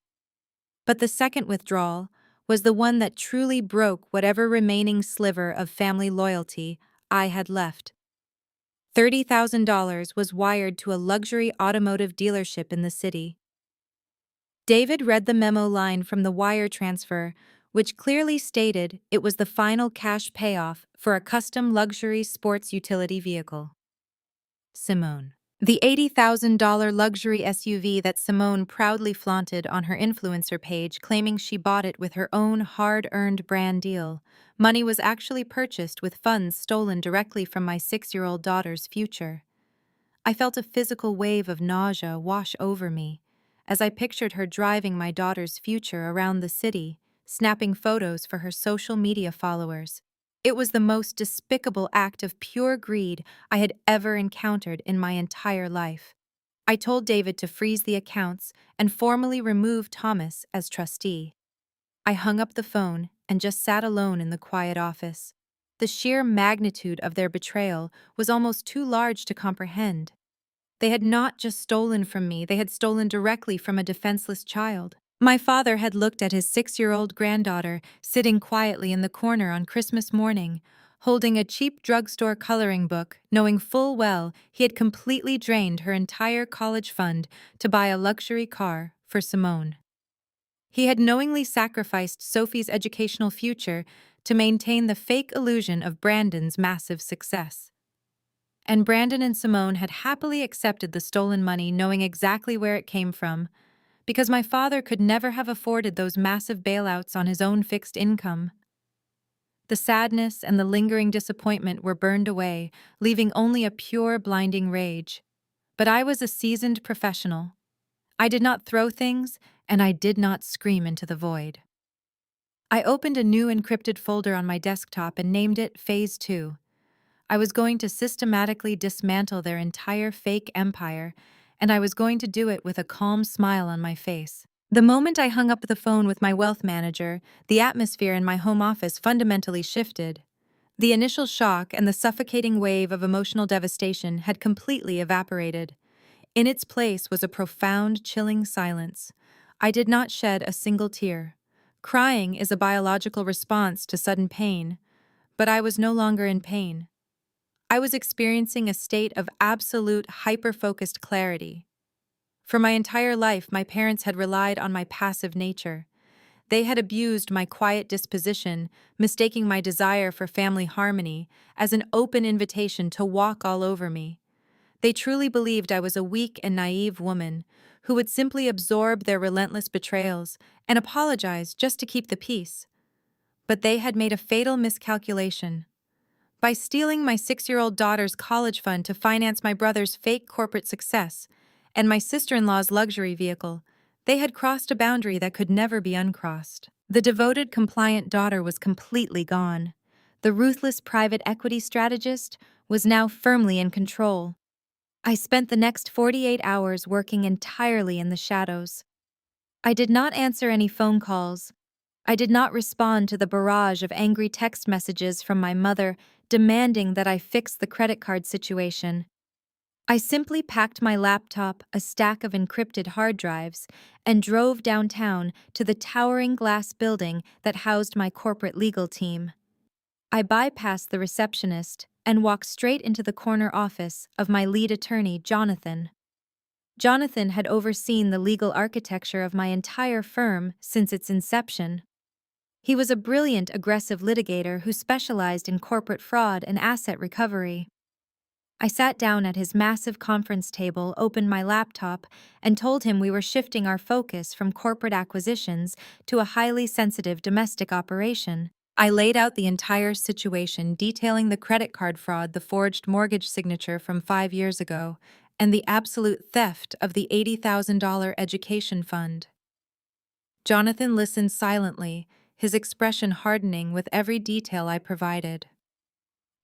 But the second withdrawal was the one that truly broke whatever remaining sliver of family loyalty I had left. $30,000 was wired to a luxury automotive dealership in the city. David read the memo line from the wire transfer, which clearly stated it was the final cash payoff for a custom luxury sports utility vehicle. Simone. The $80,000 luxury SUV that Simone proudly flaunted on her influencer page, claiming she bought it with her own hard-earned brand deal. Money was actually purchased with funds stolen directly from my 6-year-old daughter's future. I felt a physical wave of nausea wash over me as I pictured her driving my daughter's future around the city, snapping photos for her social media followers. It was the most despicable act of pure greed I had ever encountered in my entire life. I told David to freeze the accounts and formally remove Thomas as trustee. I hung up the phone and just sat alone in the quiet office. The sheer magnitude of their betrayal was almost too large to comprehend. They had not just stolen from me, they had stolen directly from a defenseless child. My father had looked at his 6-year-old granddaughter sitting quietly in the corner on Christmas morning, holding a cheap drugstore coloring book, knowing full well he had completely drained her entire college fund to buy a luxury car for Simone. He had knowingly sacrificed Sophie's educational future to maintain the fake illusion of Brandon's massive success. And Brandon and Simone had happily accepted the stolen money, knowing exactly where it came from, because my father could never have afforded those massive bailouts on his own fixed income. The sadness and the lingering disappointment were burned away, leaving only a pure, blinding rage. But I was a seasoned professional. I did not throw things, and I did not scream into the void. I opened a new encrypted folder on my desktop and named it Phase 2. I was going to systematically dismantle their entire fake empire, and I was going to do it with a calm smile on my face. The moment I hung up the phone with my wealth manager, the atmosphere in my home office fundamentally shifted. The initial shock and the suffocating wave of emotional devastation had completely evaporated. In its place was a profound, chilling silence. I did not shed a single tear. Crying is a biological response to sudden pain, but I was no longer in pain. I was experiencing a state of absolute hyper-focused clarity. For my entire life, my parents had relied on my passive nature. They had abused my quiet disposition, mistaking my desire for family harmony as an open invitation to walk all over me. They truly believed I was a weak and naive woman who would simply absorb their relentless betrayals and apologize just to keep the peace. But they had made a fatal miscalculation. By stealing my 6-year-old daughter's college fund to finance my brother's fake corporate success and my sister-in-law's luxury vehicle, they had crossed a boundary that could never be uncrossed. The devoted, compliant daughter was completely gone. The ruthless private equity strategist was now firmly in control. I spent the next 48 hours working entirely in the shadows. I did not answer any phone calls. I did not respond to the barrage of angry text messages from my mother demanding that I fix the credit card situation. I simply packed my laptop, a stack of encrypted hard drives, and drove downtown to the towering glass building that housed my corporate legal team. I bypassed the receptionist and walked straight into the corner office of my lead attorney, Jonathan. Jonathan had overseen the legal architecture of my entire firm since its inception. He was a brilliant, aggressive litigator who specialized in corporate fraud and asset recovery. I sat down at his massive conference table, opened my laptop, and told him we were shifting our focus from corporate acquisitions to a highly sensitive domestic operation. I laid out the entire situation, detailing the credit card fraud, the forged mortgage signature from 5 years ago, and the absolute theft of the $80,000 education fund. Jonathan listened silently, his expression hardening with every detail I provided.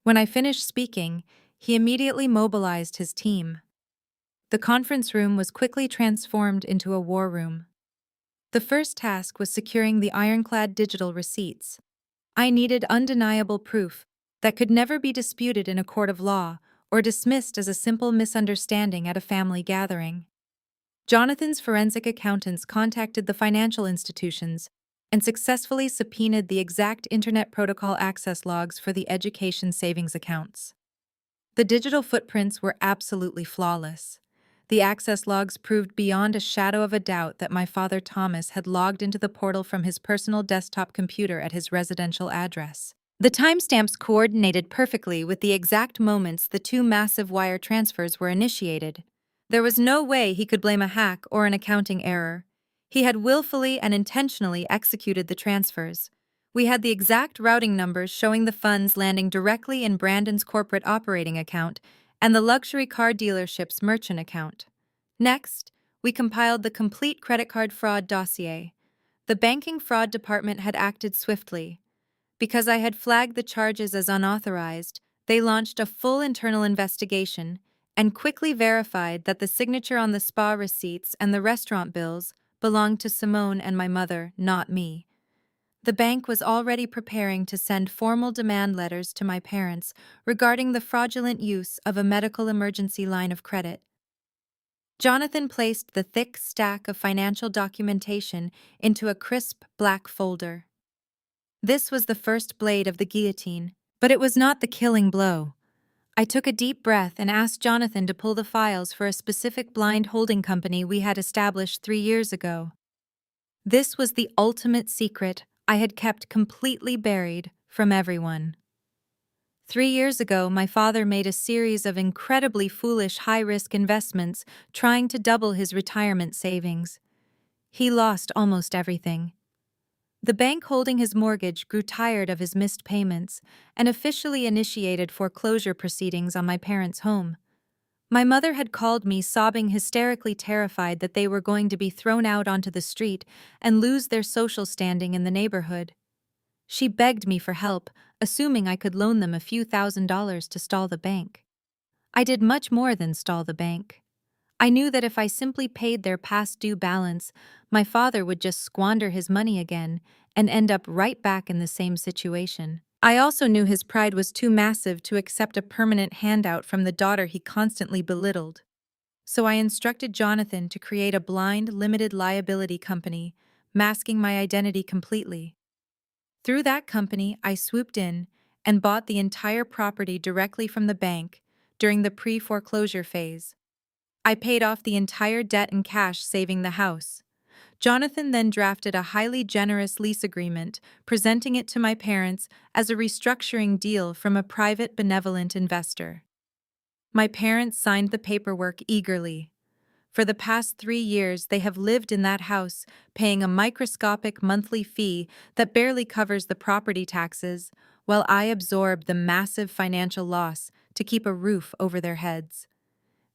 When I finished speaking, he immediately mobilized his team. The conference room was quickly transformed into a war room. The first task was securing the ironclad digital receipts. I needed undeniable proof that could never be disputed in a court of law or dismissed as a simple misunderstanding at a family gathering. Jonathan's forensic accountants contacted the financial institutions and successfully subpoenaed the exact Internet Protocol access logs for the education savings accounts. The digital footprints were absolutely flawless. The access logs proved beyond a shadow of a doubt that my father Thomas had logged into the portal from his personal desktop computer at his residential address. The timestamps coordinated perfectly with the exact moments the two massive wire transfers were initiated. There was no way he could blame a hack or an accounting error. He had willfully and intentionally executed the transfers. We had the exact routing numbers showing the funds landing directly in Brandon's corporate operating account and the luxury car dealership's merchant account. Next, we compiled the complete credit card fraud dossier. The banking fraud department had acted swiftly. Because I had flagged the charges as unauthorized, they launched a full internal investigation and quickly verified that the signature on the spa receipts and the restaurant bills belonged to Simone and my mother, not me. The bank was already preparing to send formal demand letters to my parents regarding the fraudulent use of a medical emergency line of credit. Jonathan placed the thick stack of financial documentation into a crisp black folder. This was the first blade of the guillotine, but it was not the killing blow. I took a deep breath and asked Jonathan to pull the files for a specific blind holding company we had established 3 years ago. This was the ultimate secret I had kept completely buried from everyone. 3 years ago, my father made a series of incredibly foolish high-risk investments trying to double his retirement savings. He lost almost everything. The bank holding his mortgage grew tired of his missed payments and officially initiated foreclosure proceedings on my parents' home. My mother had called me sobbing, hysterically terrified that they were going to be thrown out onto the street and lose their social standing in the neighborhood. She begged me for help, assuming I could loan them a few $1,000s to stall the bank. I did much more than stall the bank. I knew that if I simply paid their past due balance, my father would just squander his money again and end up right back in the same situation. I also knew his pride was too massive to accept a permanent handout from the daughter he constantly belittled. So I instructed Jonathan to create a blind, limited liability company, masking my identity completely. Through that company, I swooped in and bought the entire property directly from the bank during the pre-foreclosure phase. I paid off the entire debt in cash, saving the house. Jonathan then drafted a highly generous lease agreement, presenting it to my parents as a restructuring deal from a private benevolent investor. My parents signed the paperwork eagerly. For the past 3 years, they have lived in that house, paying a microscopic monthly fee that barely covers the property taxes, while I absorb the massive financial loss to keep a roof over their heads.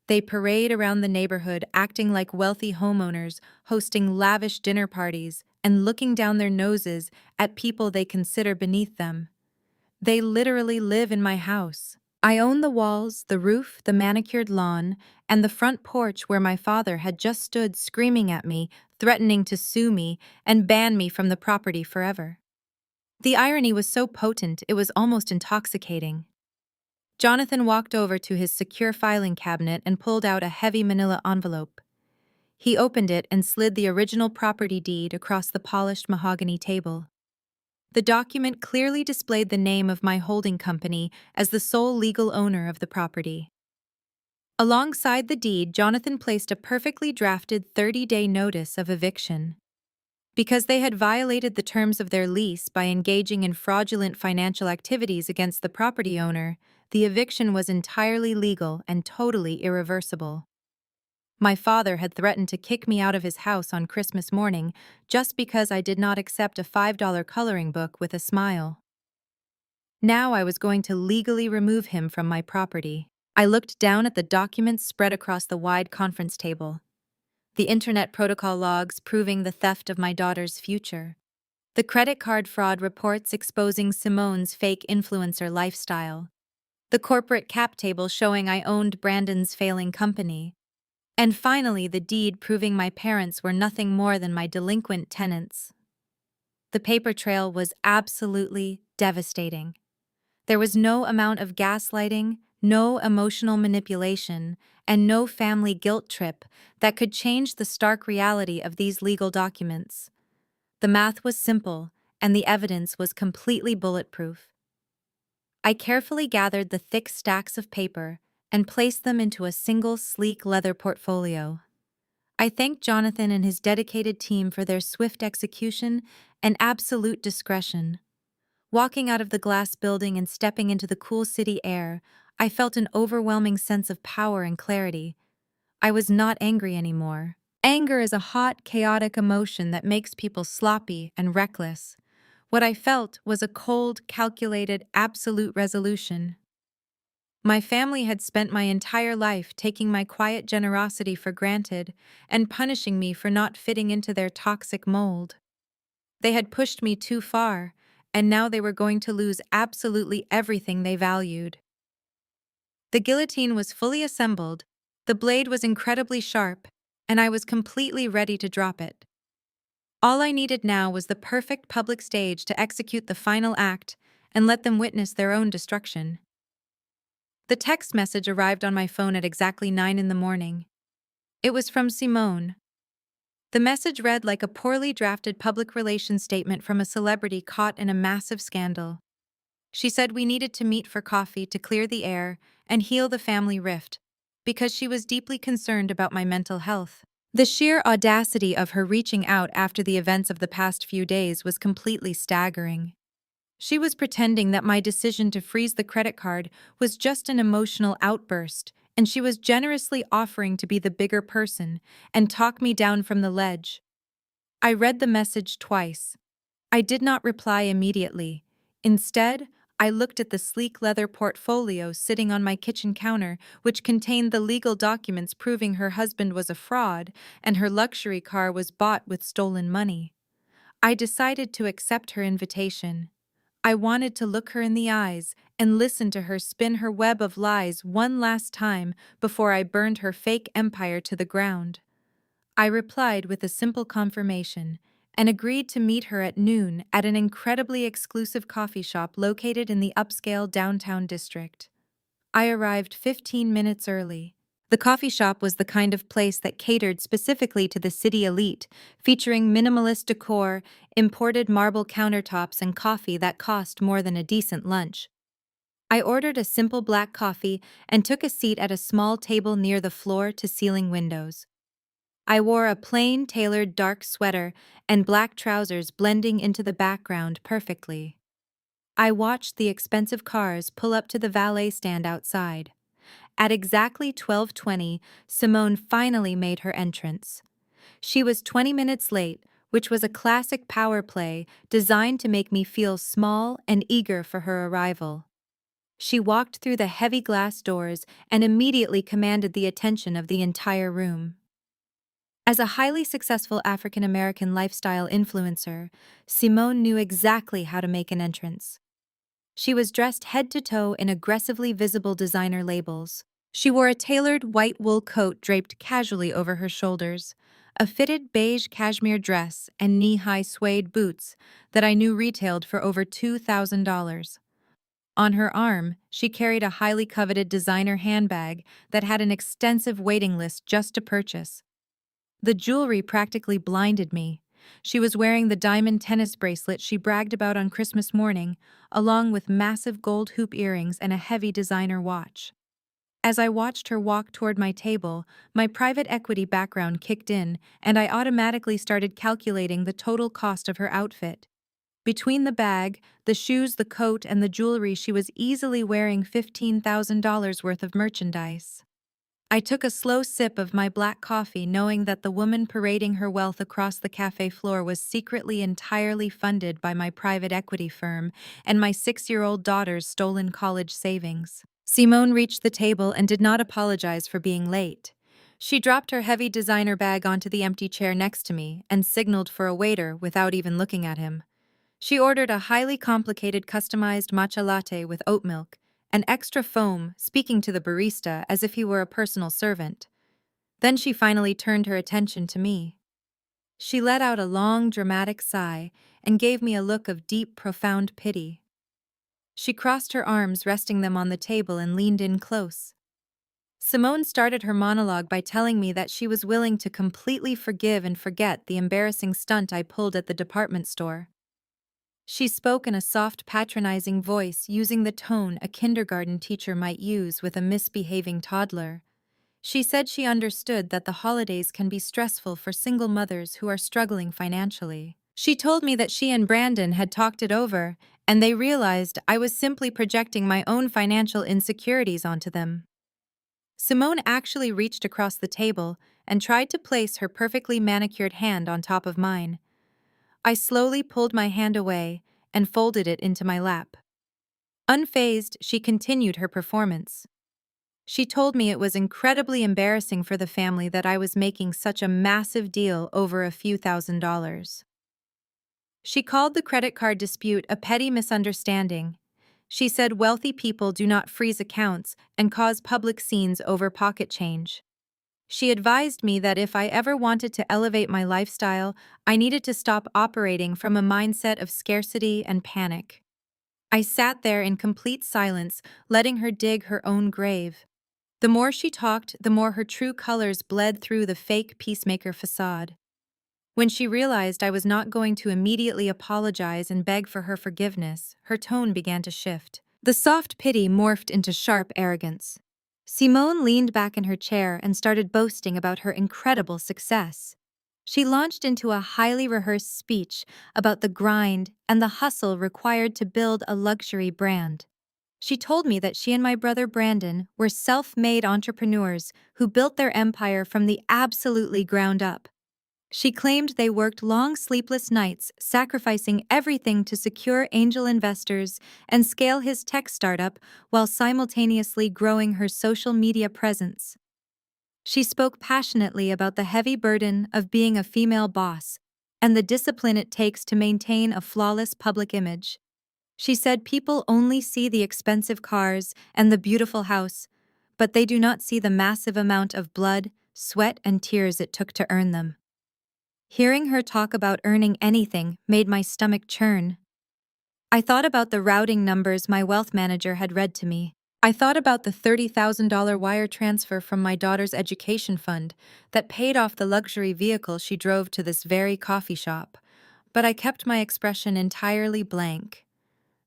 They parade around the neighborhood acting like wealthy homeowners, hosting lavish dinner parties, and looking down their noses at people they consider beneath them. They literally live in my house. I own the walls, the roof, the manicured lawn, and the front porch where my father had just stood screaming at me, threatening to sue me and ban me from the property forever. The irony was so potent it was almost intoxicating. Jonathan walked over to his secure filing cabinet and pulled out a heavy manila envelope. He opened it and slid the original property deed across the polished mahogany table. The document clearly displayed the name of my holding company as the sole legal owner of the property. Alongside the deed, Jonathan placed a perfectly drafted 30-day notice of eviction. Because they had violated the terms of their lease by engaging in fraudulent financial activities against the property owner, the eviction was entirely legal and totally irreversible. My father had threatened to kick me out of his house on Christmas morning just because I did not accept a $5 coloring book with a smile. Now I was going to legally remove him from my property. I looked down at the documents spread across the wide conference table. The internet protocol logs proving the theft of my daughter's future. The credit card fraud reports exposing Simone's fake influencer lifestyle. The corporate cap table showing I owned Brandon's failing company. And finally, the deed proving my parents were nothing more than my delinquent tenants. The paper trail was absolutely devastating. There was no amount of gaslighting, no emotional manipulation, and no family guilt trip that could change the stark reality of these legal documents. The math was simple, and the evidence was completely bulletproof. I carefully gathered the thick stacks of paper and placed them into a single sleek leather portfolio. I thanked Jonathan and his dedicated team for their swift execution and absolute discretion. Walking out of the glass building and stepping into the cool city air, I felt an overwhelming sense of power and clarity. I was not angry anymore. Anger is a hot, chaotic emotion that makes people sloppy and reckless. What I felt was a cold, calculated, absolute resolution. My family had spent my entire life taking my quiet generosity for granted and punishing me for not fitting into their toxic mold. They had pushed me too far, and now they were going to lose absolutely everything they valued. The guillotine was fully assembled, the blade was incredibly sharp, and I was completely ready to drop it. All I needed now was the perfect public stage to execute the final act and let them witness their own destruction. The text message arrived on my phone at exactly 9 in the morning. It was from Simone. The message read like a poorly drafted public relations statement from a celebrity caught in a massive scandal. She said we needed to meet for coffee to clear the air and heal the family rift, because she was deeply concerned about my mental health. The sheer audacity of her reaching out after the events of the past few days was completely staggering. She was pretending that my decision to freeze the credit card was just an emotional outburst, and she was generously offering to be the bigger person and talk me down from the ledge. I read the message twice. I did not reply immediately. Instead, I looked at the sleek leather portfolio sitting on my kitchen counter, which contained the legal documents proving her husband was a fraud and her luxury car was bought with stolen money. I decided to accept her invitation. I wanted to look her in the eyes and listen to her spin her web of lies one last time before I burned her fake empire to the ground. I replied with a simple confirmation and agreed to meet her at noon at an incredibly exclusive coffee shop located in the upscale downtown district. I arrived 15 minutes early. The coffee shop was the kind of place that catered specifically to the city elite, featuring minimalist decor, imported marble countertops, and coffee that cost more than a decent lunch. I ordered a simple black coffee and took a seat at a small table near the floor-to-ceiling windows. I wore a plain, tailored dark sweater and black trousers blending into the background perfectly. I watched the expensive cars pull up to the valet stand outside. At exactly 12:20, Simone finally made her entrance. She was 20 minutes late, which was a classic power play designed to make me feel small and eager for her arrival. She walked through the heavy glass doors and immediately commanded the attention of the entire room. As a highly successful African American lifestyle influencer, Simone knew exactly how to make an entrance. She was dressed head to toe in aggressively visible designer labels. She wore a tailored white wool coat draped casually over her shoulders, a fitted beige cashmere dress, and knee-high suede boots that I knew retailed for over $2,000. On her arm, she carried a highly coveted designer handbag that had an extensive waiting list just to purchase. The jewelry practically blinded me. She was wearing the diamond tennis bracelet she bragged about on Christmas morning, along with massive gold hoop earrings and a heavy designer watch. As I watched her walk toward my table, my private equity background kicked in, and I automatically started calculating the total cost of her outfit. Between the bag, the shoes, the coat, and the jewelry, she was easily wearing $15,000 worth of merchandise. I took a slow sip of my black coffee, knowing that the woman parading her wealth across the cafe floor was secretly entirely funded by my private equity firm and my 6-year-old daughter's stolen college savings. Simone reached the table and did not apologize for being late. She dropped her heavy designer bag onto the empty chair next to me and signaled for a waiter without even looking at him. She ordered a highly complicated customized matcha latte with oat milk and extra foam, speaking to the barista as if he were a personal servant. Then she finally turned her attention to me. She let out a long, dramatic sigh and gave me a look of deep, profound pity. She crossed her arms, resting them on the table, and leaned in close. Simone started her monologue by telling me that she was willing to completely forgive and forget the embarrassing stunt I pulled at the department store. She spoke in a soft, patronizing voice, using the tone a kindergarten teacher might use with a misbehaving toddler. She said she understood that the holidays can be stressful for single mothers who are struggling financially. She told me that she and Brandon had talked it over, and they realized I was simply projecting my own financial insecurities onto them. Simone actually reached across the table and tried to place her perfectly manicured hand on top of mine. I slowly pulled my hand away and folded it into my lap. Unfazed, she continued her performance. She told me it was incredibly embarrassing for the family that I was making such a massive deal over a few $1,000s. She called the credit card dispute a petty misunderstanding. She said wealthy people do not freeze accounts and cause public scenes over pocket change. She advised me that if I ever wanted to elevate my lifestyle, I needed to stop operating from a mindset of scarcity and panic. I sat there in complete silence, letting her dig her own grave. The more she talked, the more her true colors bled through the fake peacemaker facade. When she realized I was not going to immediately apologize and beg for her forgiveness, her tone began to shift. The soft pity morphed into sharp arrogance. Simone leaned back in her chair and started boasting about her incredible success. She launched into a highly rehearsed speech about the grind and the hustle required to build a luxury brand. She told me that she and my brother Brandon were self-made entrepreneurs who built their empire from the absolutely ground up. She claimed they worked long sleepless nights, sacrificing everything to secure angel investors and scale his tech startup while simultaneously growing her social media presence. She spoke passionately about the heavy burden of being a female boss and the discipline it takes to maintain a flawless public image. She said people only see the expensive cars and the beautiful house, but they do not see the massive amount of blood, sweat, and tears it took to earn them. Hearing her talk about earning anything made my stomach churn. I thought about the routing numbers my wealth manager had read to me. I thought about the $30,000 wire transfer from my daughter's education fund that paid off the luxury vehicle she drove to this very coffee shop, but I kept my expression entirely blank.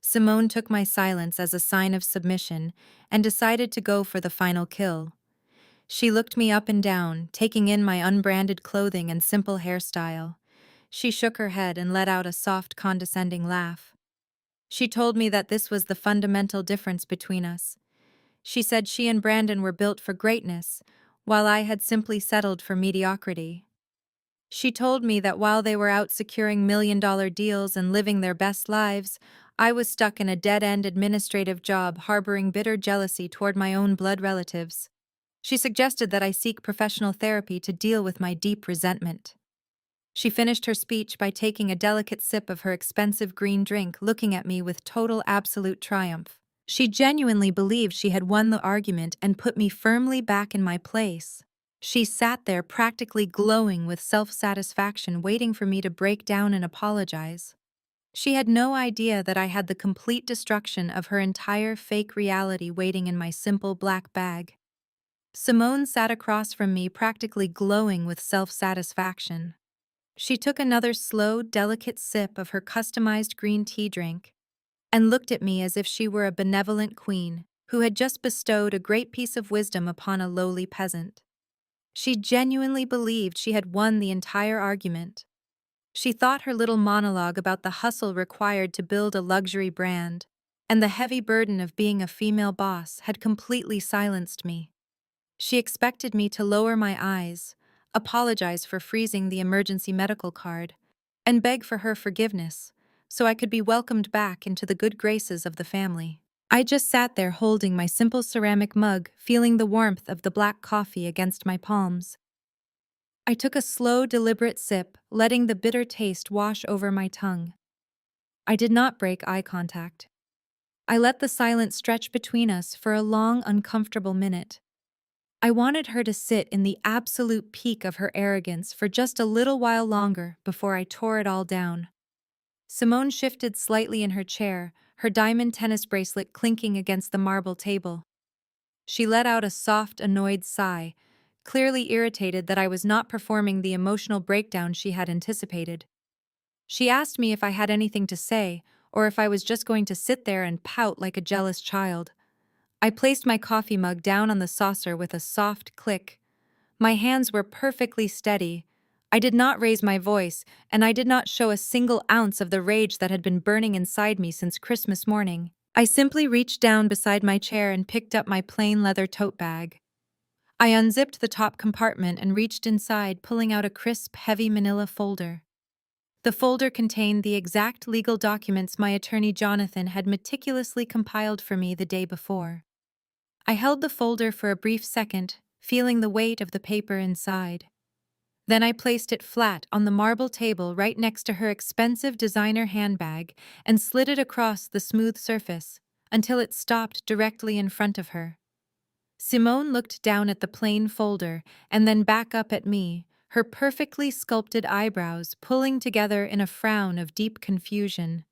Simone took my silence as a sign of submission and decided to go for the final kill. She looked me up and down, taking in my unbranded clothing and simple hairstyle. She shook her head and let out a soft, condescending laugh. She told me that this was the fundamental difference between us. She said she and Brandon were built for greatness, while I had simply settled for mediocrity. She told me that while they were out securing million-dollar deals and living their best lives, I was stuck in a dead-end administrative job harboring bitter jealousy toward my own blood relatives. She suggested that I seek professional therapy to deal with my deep resentment. She finished her speech by taking a delicate sip of her expensive green drink, looking at me with total absolute triumph. She genuinely believed she had won the argument and put me firmly back in my place. She sat there practically glowing with self-satisfaction, waiting for me to break down and apologize. She had no idea that I had the complete destruction of her entire fake reality waiting in my simple black bag. Simone sat across from me, practically glowing with self-satisfaction. She took another slow, delicate sip of her customized green tea drink and looked at me as if she were a benevolent queen who had just bestowed a great piece of wisdom upon a lowly peasant. She genuinely believed she had won the entire argument. She thought her little monologue about the hustle required to build a luxury brand and the heavy burden of being a female boss had completely silenced me. She expected me to lower my eyes, apologize for freezing the emergency medical card, and beg for her forgiveness, so I could be welcomed back into the good graces of the family. I just sat there holding my simple ceramic mug, feeling the warmth of the black coffee against my palms. I took a slow, deliberate sip, letting the bitter taste wash over my tongue. I did not break eye contact. I let the silence stretch between us for a long, uncomfortable minute. I wanted her to sit in the absolute peak of her arrogance for just a little while longer before I tore it all down. Simone shifted slightly in her chair, her diamond tennis bracelet clinking against the marble table. She let out a soft, annoyed sigh, clearly irritated that I was not performing the emotional breakdown she had anticipated. She asked me if I had anything to say, or if I was just going to sit there and pout like a jealous child. I placed my coffee mug down on the saucer with a soft click. My hands were perfectly steady. I did not raise my voice, and I did not show a single ounce of the rage that had been burning inside me since Christmas morning. I simply reached down beside my chair and picked up my plain leather tote bag. I unzipped the top compartment and reached inside, pulling out a crisp, heavy manila folder. The folder contained the exact legal documents my attorney Jonathan had meticulously compiled for me the day before. I held the folder for a brief second, feeling the weight of the paper inside. Then I placed it flat on the marble table right next to her expensive designer handbag and slid it across the smooth surface until it stopped directly in front of her. Simone looked down at the plain folder and then back up at me, her perfectly sculpted eyebrows pulling together in a frown of deep confusion.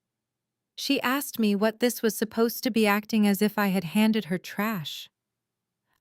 She asked me what this was supposed to be, acting as if I had handed her trash.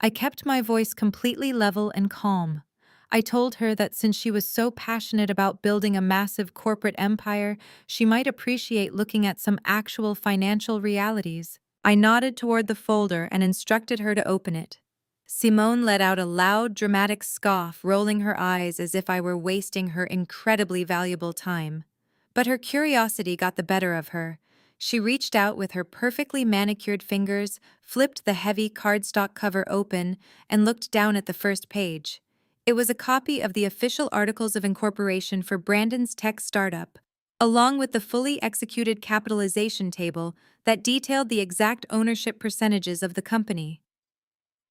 I kept my voice completely level and calm. I told her that since she was so passionate about building a massive corporate empire, she might appreciate looking at some actual financial realities. I nodded toward the folder and instructed her to open it. Simone let out a loud, dramatic scoff, rolling her eyes as if I were wasting her incredibly valuable time. But her curiosity got the better of her. She reached out with her perfectly manicured fingers, flipped the heavy cardstock cover open, and looked down at the first page. It was a copy of the official articles of incorporation for Brandon's tech startup, along with the fully executed capitalization table that detailed the exact ownership percentages of the company.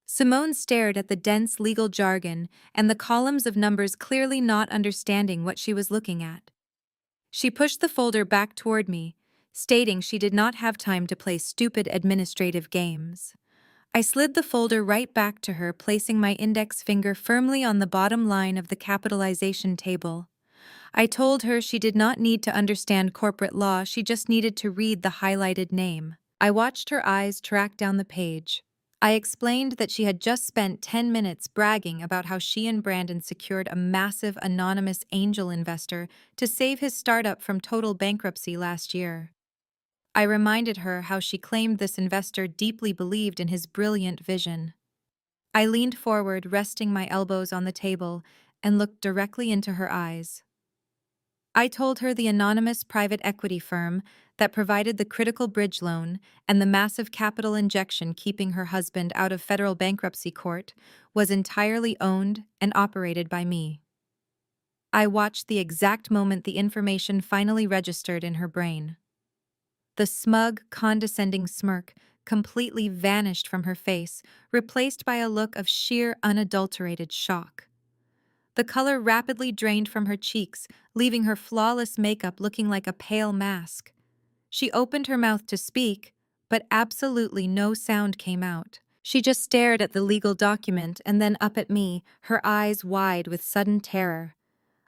Simone stared at the dense legal jargon and the columns of numbers, clearly not understanding what she was looking at. She pushed the folder back toward me, stating she did not have time to play stupid administrative games. I slid the folder right back to her, placing my index finger firmly on the bottom line of the capitalization table. I told her she did not need to understand corporate law, she just needed to read the highlighted name. I watched her eyes track down the page. I explained that she had just spent 10 minutes bragging about how she and Brandon secured a massive anonymous angel investor to save his startup from total bankruptcy last year. I reminded her how she claimed this investor deeply believed in his brilliant vision. I leaned forward, resting my elbows on the table, and looked directly into her eyes. I told her the anonymous private equity firm that provided the critical bridge loan and the massive capital injection keeping her husband out of federal bankruptcy court was entirely owned and operated by me. I watched the exact moment the information finally registered in her brain. The smug, condescending smirk completely vanished from her face, replaced by a look of sheer, unadulterated shock. The color rapidly drained from her cheeks, leaving her flawless makeup looking like a pale mask. She opened her mouth to speak, but absolutely no sound came out. She just stared at the legal document and then up at me, her eyes wide with sudden terror.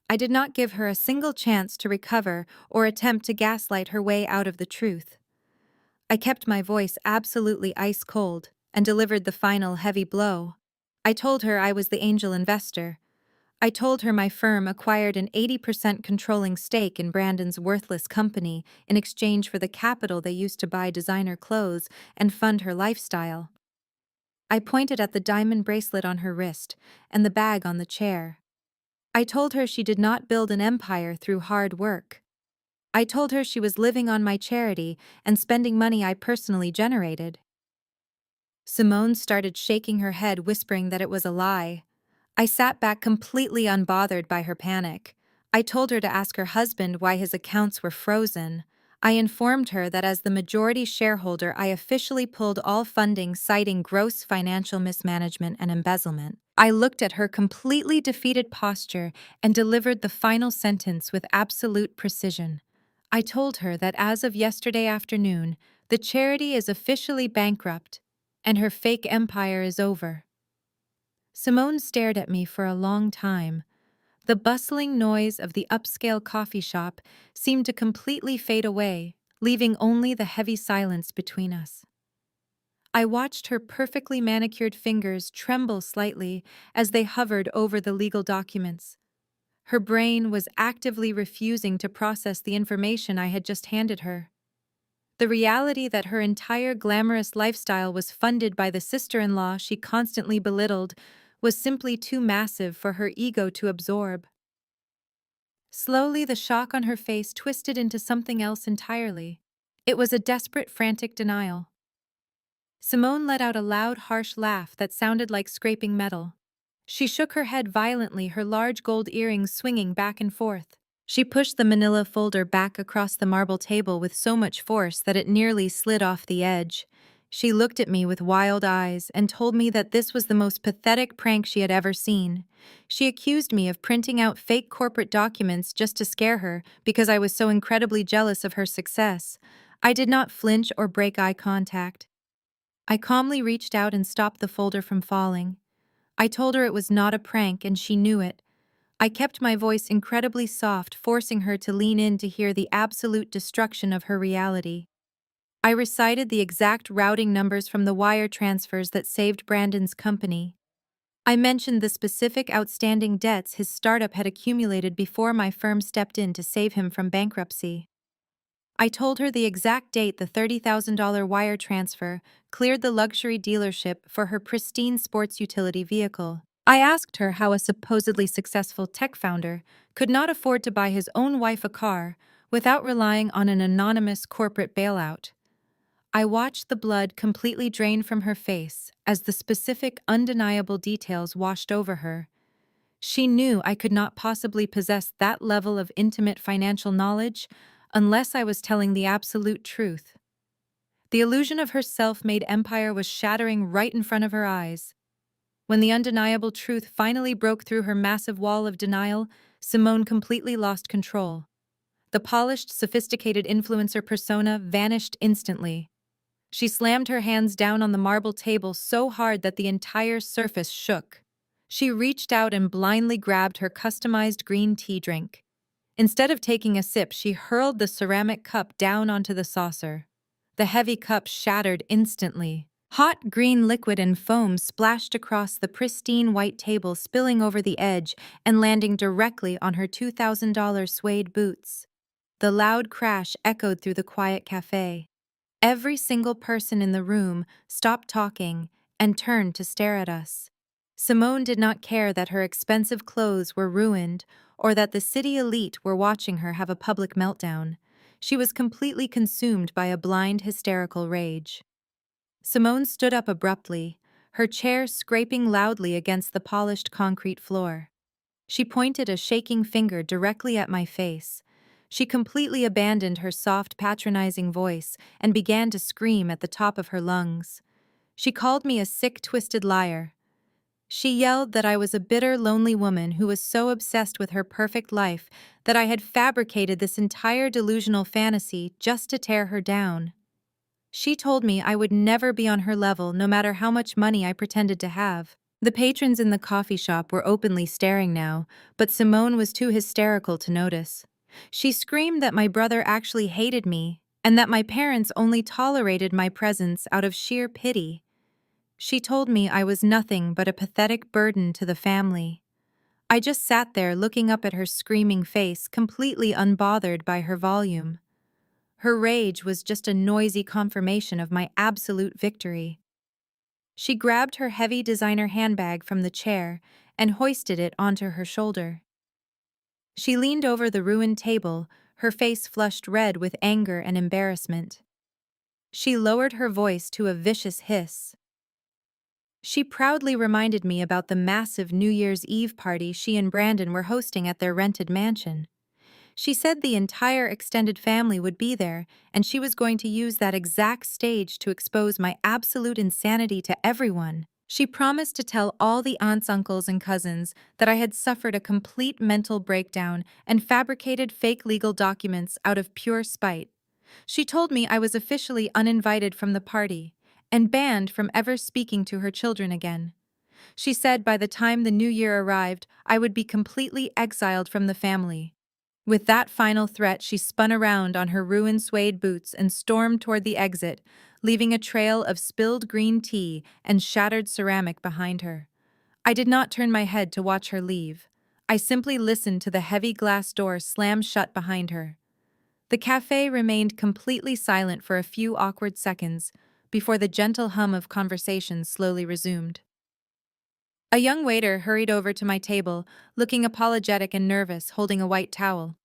I did not give her a single chance to recover or attempt to gaslight her way out of the truth. I kept my voice absolutely ice cold and delivered the final heavy blow. I told her I was the angel investor. I told her my firm acquired an 80% controlling stake in Brandon's worthless company in exchange for the capital they used to buy designer clothes and fund her lifestyle. I pointed at the diamond bracelet on her wrist and the bag on the chair. I told her she did not build an empire through hard work. I told her she was living on my charity and spending money I personally generated. Simone started shaking her head, whispering that it was a lie. I sat back completely unbothered by her panic. I told her to ask her husband why his accounts were frozen. I informed her that as the majority shareholder, I officially pulled all funding, citing gross financial mismanagement and embezzlement. I looked at her completely defeated posture and delivered the final sentence with absolute precision. I told her that as of yesterday afternoon, the charity is officially bankrupt and her fake empire is over. Simone stared at me for a long time. The bustling noise of the upscale coffee shop seemed to completely fade away, leaving only the heavy silence between us. I watched her perfectly manicured fingers tremble slightly as they hovered over the legal documents. Her brain was actively refusing to process the information I had just handed her. The reality that her entire glamorous lifestyle was funded by the sister-in-law she constantly belittled was simply too massive for her ego to absorb. Slowly, the shock on her face twisted into something else entirely. It was a desperate, frantic denial. Simone let out a loud, harsh laugh that sounded like scraping metal. She shook her head violently, her large gold earrings swinging back and forth. She pushed the manila folder back across the marble table with so much force that it nearly slid off the edge. She looked at me with wild eyes and told me that this was the most pathetic prank she had ever seen. She accused me of printing out fake corporate documents just to scare her because I was so incredibly jealous of her success. I did not flinch or break eye contact. I calmly reached out and stopped the folder from falling. I told her it was not a prank and she knew it. I kept my voice incredibly soft, forcing her to lean in to hear the absolute destruction of her reality. I recited the exact routing numbers from the wire transfers that saved Brandon's company. I mentioned the specific outstanding debts his startup had accumulated before my firm stepped in to save him from bankruptcy. I told her the exact date the $30,000 wire transfer cleared the luxury dealership for her pristine sports utility vehicle. I asked her how a supposedly successful tech founder could not afford to buy his own wife a car without relying on an anonymous corporate bailout. I watched the blood completely drain from her face as the specific, undeniable details washed over her. She knew I could not possibly possess that level of intimate financial knowledge unless I was telling the absolute truth. The illusion of her self-made empire was shattering right in front of her eyes. When the undeniable truth finally broke through her massive wall of denial, Simone completely lost control. The polished, sophisticated influencer persona vanished instantly. She slammed her hands down on the marble table so hard that the entire surface shook. She reached out and blindly grabbed her customized green tea drink. Instead of taking a sip, she hurled the ceramic cup down onto the saucer. The heavy cup shattered instantly. Hot green liquid and foam splashed across the pristine white table, spilling over the edge and landing directly on her $2,000 suede boots. The loud crash echoed through the quiet cafe. Every single person in the room stopped talking and turned to stare at us. Simone did not care that her expensive clothes were ruined or that the city elite were watching her have a public meltdown. She was completely consumed by a blind, hysterical rage. Simone stood up abruptly, her chair scraping loudly against the polished concrete floor. She pointed a shaking finger directly at my face. She completely abandoned her soft, patronizing voice and began to scream at the top of her lungs. She called me a sick, twisted liar. She yelled that I was a bitter, lonely woman who was so obsessed with her perfect life that I had fabricated this entire delusional fantasy just to tear her down. She told me I would never be on her level no matter how much money I pretended to have. The patrons in the coffee shop were openly staring now, but Simone was too hysterical to notice. She screamed that my brother actually hated me and that my parents only tolerated my presence out of sheer pity. She told me I was nothing but a pathetic burden to the family. I just sat there looking up at her screaming face, completely unbothered by her volume. Her rage was just a noisy confirmation of my absolute victory. She grabbed her heavy designer handbag from the chair and hoisted it onto her shoulder. She leaned over the ruined table, her face flushed red with anger and embarrassment. She lowered her voice to a vicious hiss. She proudly reminded me about the massive New Year's Eve party she and Brandon were hosting at their rented mansion. She said the entire extended family would be there, and she was going to use that exact stage to expose my absolute insanity to everyone. She promised to tell all the aunts, uncles, and cousins that I had suffered a complete mental breakdown and fabricated fake legal documents out of pure spite. She told me I was officially uninvited from the party and banned from ever speaking to her children again. She said by the time the new year arrived, I would be completely exiled from the family. With that final threat, she spun around on her ruined suede boots and stormed toward the exit, leaving a trail of spilled green tea and shattered ceramic behind her. I did not turn my head to watch her leave. I simply listened to the heavy glass door slam shut behind her. The cafe remained completely silent for a few awkward seconds before the gentle hum of conversation slowly resumed. A young waiter hurried over to my table, looking apologetic and nervous, holding a white towel.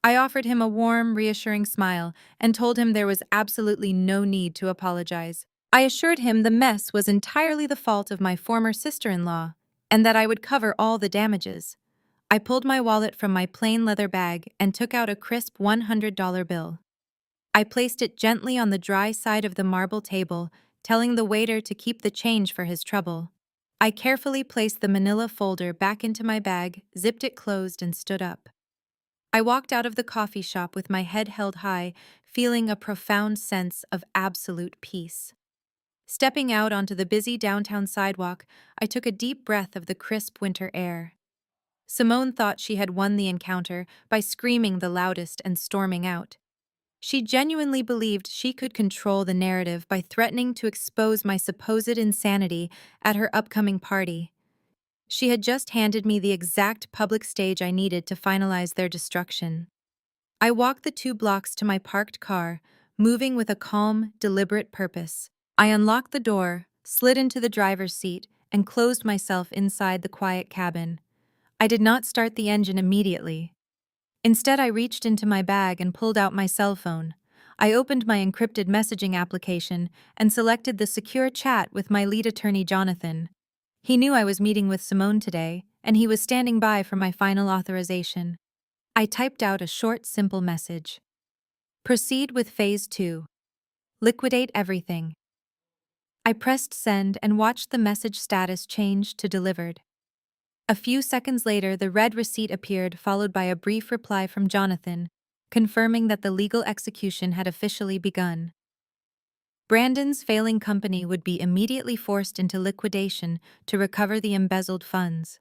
I offered him a warm, reassuring smile and told him there was absolutely no need to apologize. I assured him the mess was entirely the fault of my former sister-in-law and that I would cover all the damages. I pulled my wallet from my plain leather bag and took out a crisp $100 bill. I placed it gently on the dry side of the marble table, telling the waiter to keep the change for his trouble. I carefully placed the manila folder back into my bag, zipped it closed, and stood up. I walked out of the coffee shop with my head held high, feeling a profound sense of absolute peace. Stepping out onto the busy downtown sidewalk, I took a deep breath of the crisp winter air. Simone thought she had won the encounter by screaming the loudest and storming out. She genuinely believed she could control the narrative by threatening to expose my supposed insanity at her upcoming party. She had just handed me the exact public stage I needed to finalize their destruction. I walked the 2 blocks to my parked car, moving with a calm, deliberate purpose. I unlocked the door, slid into the driver's seat, and closed myself inside the quiet cabin. I did not start the engine immediately. Instead, I reached into my bag and pulled out my cell phone. I opened my encrypted messaging application and selected the secure chat with my lead attorney, Jonathan. He knew I was meeting with Simone today, and he was standing by for my final authorization. I typed out a short, simple message. Proceed with Phase 2. Liquidate everything. I pressed send and watched the message status change to delivered. A few seconds later, the red receipt appeared, followed by a brief reply from Jonathan, confirming that the legal execution had officially begun. Brandon's failing company would be immediately forced into liquidation to recover the embezzled funds.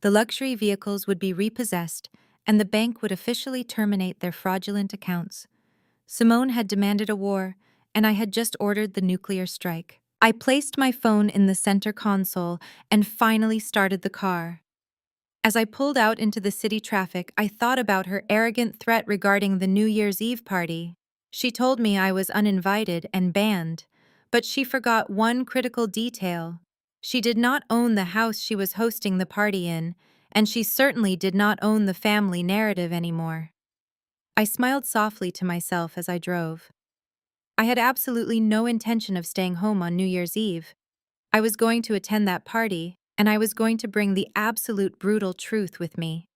The luxury vehicles would be repossessed, and the bank would officially terminate their fraudulent accounts. Simone had demanded a war, and I had just ordered the nuclear strike. I placed my phone in the center console and finally started the car. As I pulled out into the city traffic, I thought about her arrogant threat regarding the New Year's Eve party. She told me I was uninvited and banned, but she forgot one critical detail. She did not own the house she was hosting the party in, and she certainly did not own the family narrative anymore. I smiled softly to myself as I drove. I had absolutely no intention of staying home on New Year's Eve. I was going to attend that party, and I was going to bring the absolute brutal truth with me.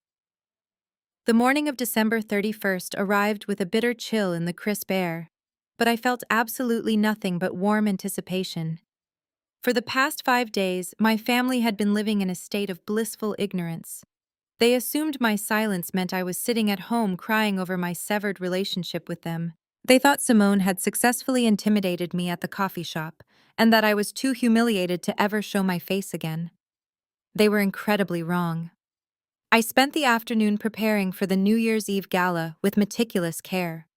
The morning of December 31st arrived with a bitter chill in the crisp air, but I felt absolutely nothing but warm anticipation. For the past 5 days, my family had been living in a state of blissful ignorance. They assumed my silence meant I was sitting at home crying over my severed relationship with them. They thought Simone had successfully intimidated me at the coffee shop, and that I was too humiliated to ever show my face again. They were incredibly wrong. I spent the afternoon preparing for the New Year's Eve gala with meticulous care.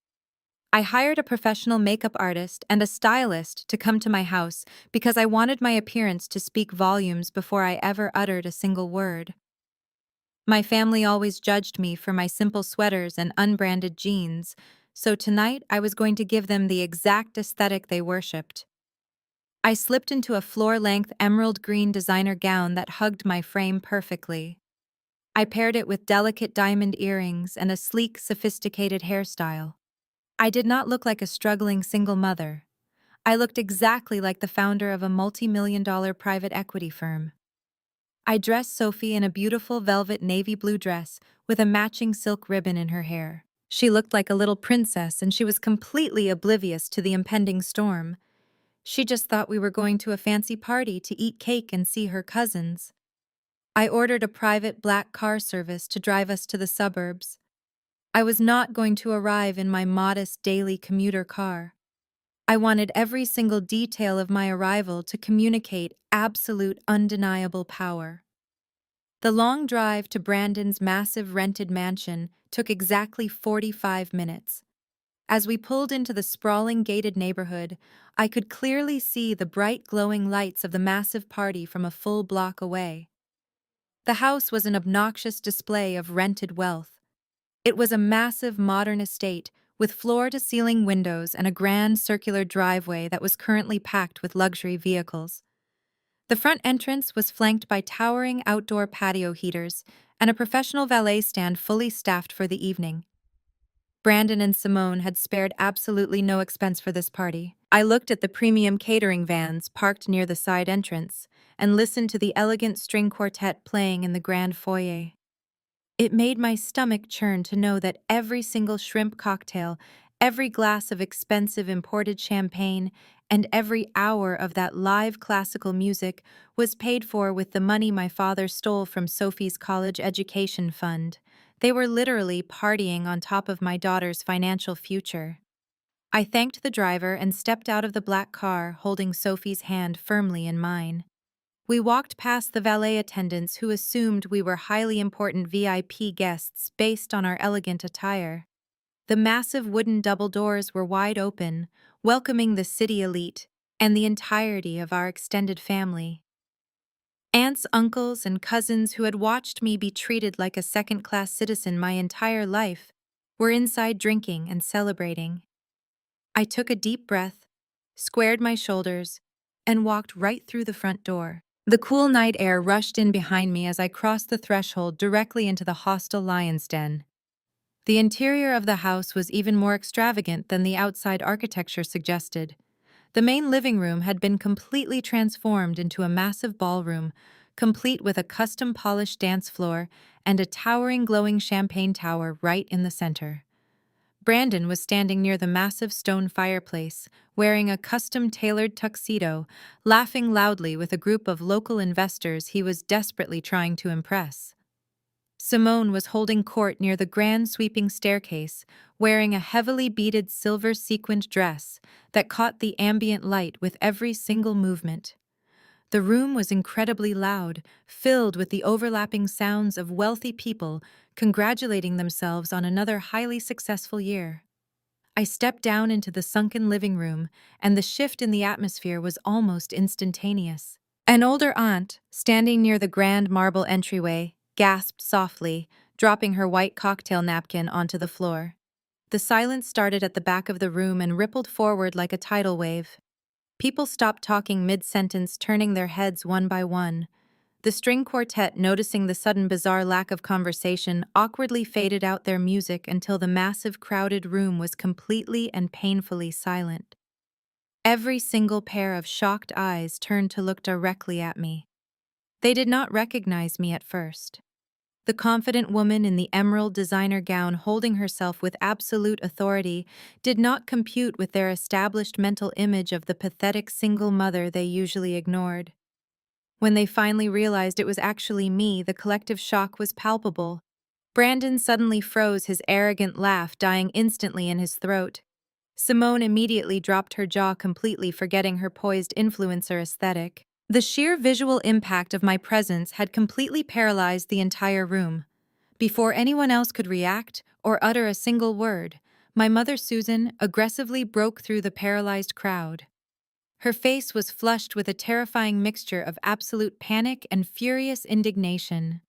I hired a professional makeup artist and a stylist to come to my house because I wanted my appearance to speak volumes before I ever uttered a single word. My family always judged me for my simple sweaters and unbranded jeans, so tonight I was going to give them the exact aesthetic they worshipped. I slipped into a floor-length emerald green designer gown that hugged my frame perfectly. I paired it with delicate diamond earrings and a sleek, sophisticated hairstyle. I did not look like a struggling single mother. I looked exactly like the founder of a multi-million-dollar private equity firm. I dressed Sophie in a beautiful velvet navy blue dress with a matching silk ribbon in her hair. She looked like a little princess, and she was completely oblivious to the impending storm. She just thought we were going to a fancy party to eat cake and see her cousins. I ordered a private black car service to drive us to the suburbs. I was not going to arrive in my modest daily commuter car. I wanted every single detail of my arrival to communicate absolute, undeniable power. The long drive to Brandon's massive rented mansion took exactly 45 minutes. As we pulled into the sprawling gated neighborhood, I could clearly see the bright glowing lights of the massive party from a full block away. The house was an obnoxious display of rented wealth. It was a massive modern estate with floor-to-ceiling windows and a grand circular driveway that was currently packed with luxury vehicles. The front entrance was flanked by towering outdoor patio heaters and a professional valet stand fully staffed for the evening. Brandon and Simone had spared absolutely no expense for this party. I looked at the premium catering vans parked near the side entrance and listened to the elegant string quartet playing in the grand foyer. It made my stomach churn to know that every single shrimp cocktail, every glass of expensive imported champagne, and every hour of that live classical music was paid for with the money my father stole from Sophie's college education fund. They were literally partying on top of my daughter's financial future. I thanked the driver and stepped out of the black car, holding Sophie's hand firmly in mine. We walked past the valet attendants who assumed we were highly important VIP guests based on our elegant attire. The massive wooden double doors were wide open, welcoming the city elite and the entirety of our extended family. Aunts, uncles, and cousins who had watched me be treated like a second-class citizen my entire life were inside drinking and celebrating. I took a deep breath, squared my shoulders, and walked right through the front door. The cool night air rushed in behind me as I crossed the threshold directly into the hostile lion's den. The interior of the house was even more extravagant than the outside architecture suggested. The main living room had been completely transformed into a massive ballroom, complete with a custom-polished dance floor and a towering glowing champagne tower right in the center. Brandon was standing near the massive stone fireplace, wearing a custom-tailored tuxedo, laughing loudly with a group of local investors he was desperately trying to impress. Simone was holding court near the grand sweeping staircase, wearing a heavily beaded silver sequined dress that caught the ambient light with every single movement. The room was incredibly loud, filled with the overlapping sounds of wealthy people congratulating themselves on another highly successful year. I stepped down into the sunken living room, and the shift in the atmosphere was almost instantaneous. An older aunt, standing near the grand marble entryway, gasped softly, dropping her white cocktail napkin onto the floor. The silence started at the back of the room and rippled forward like a tidal wave. People stopped talking mid-sentence, turning their heads one by one. The string quartet, noticing the sudden bizarre lack of conversation, awkwardly faded out their music until the massive crowded room was completely and painfully silent. Every single pair of shocked eyes turned to look directly at me. They did not recognize me at first. The confident woman in the emerald designer gown holding herself with absolute authority did not compute with their established mental image of the pathetic single mother they usually ignored. When they finally realized it was actually me, the collective shock was palpable. Brandon suddenly froze, his arrogant laugh dying instantly in his throat. Simone immediately dropped her jaw, completely forgetting her poised influencer aesthetic. The sheer visual impact of my presence had completely paralyzed the entire room. Before anyone else could react or utter a single word, my mother Susan aggressively broke through the paralyzed crowd. Her face was flushed with a terrifying mixture of absolute panic and furious indignation.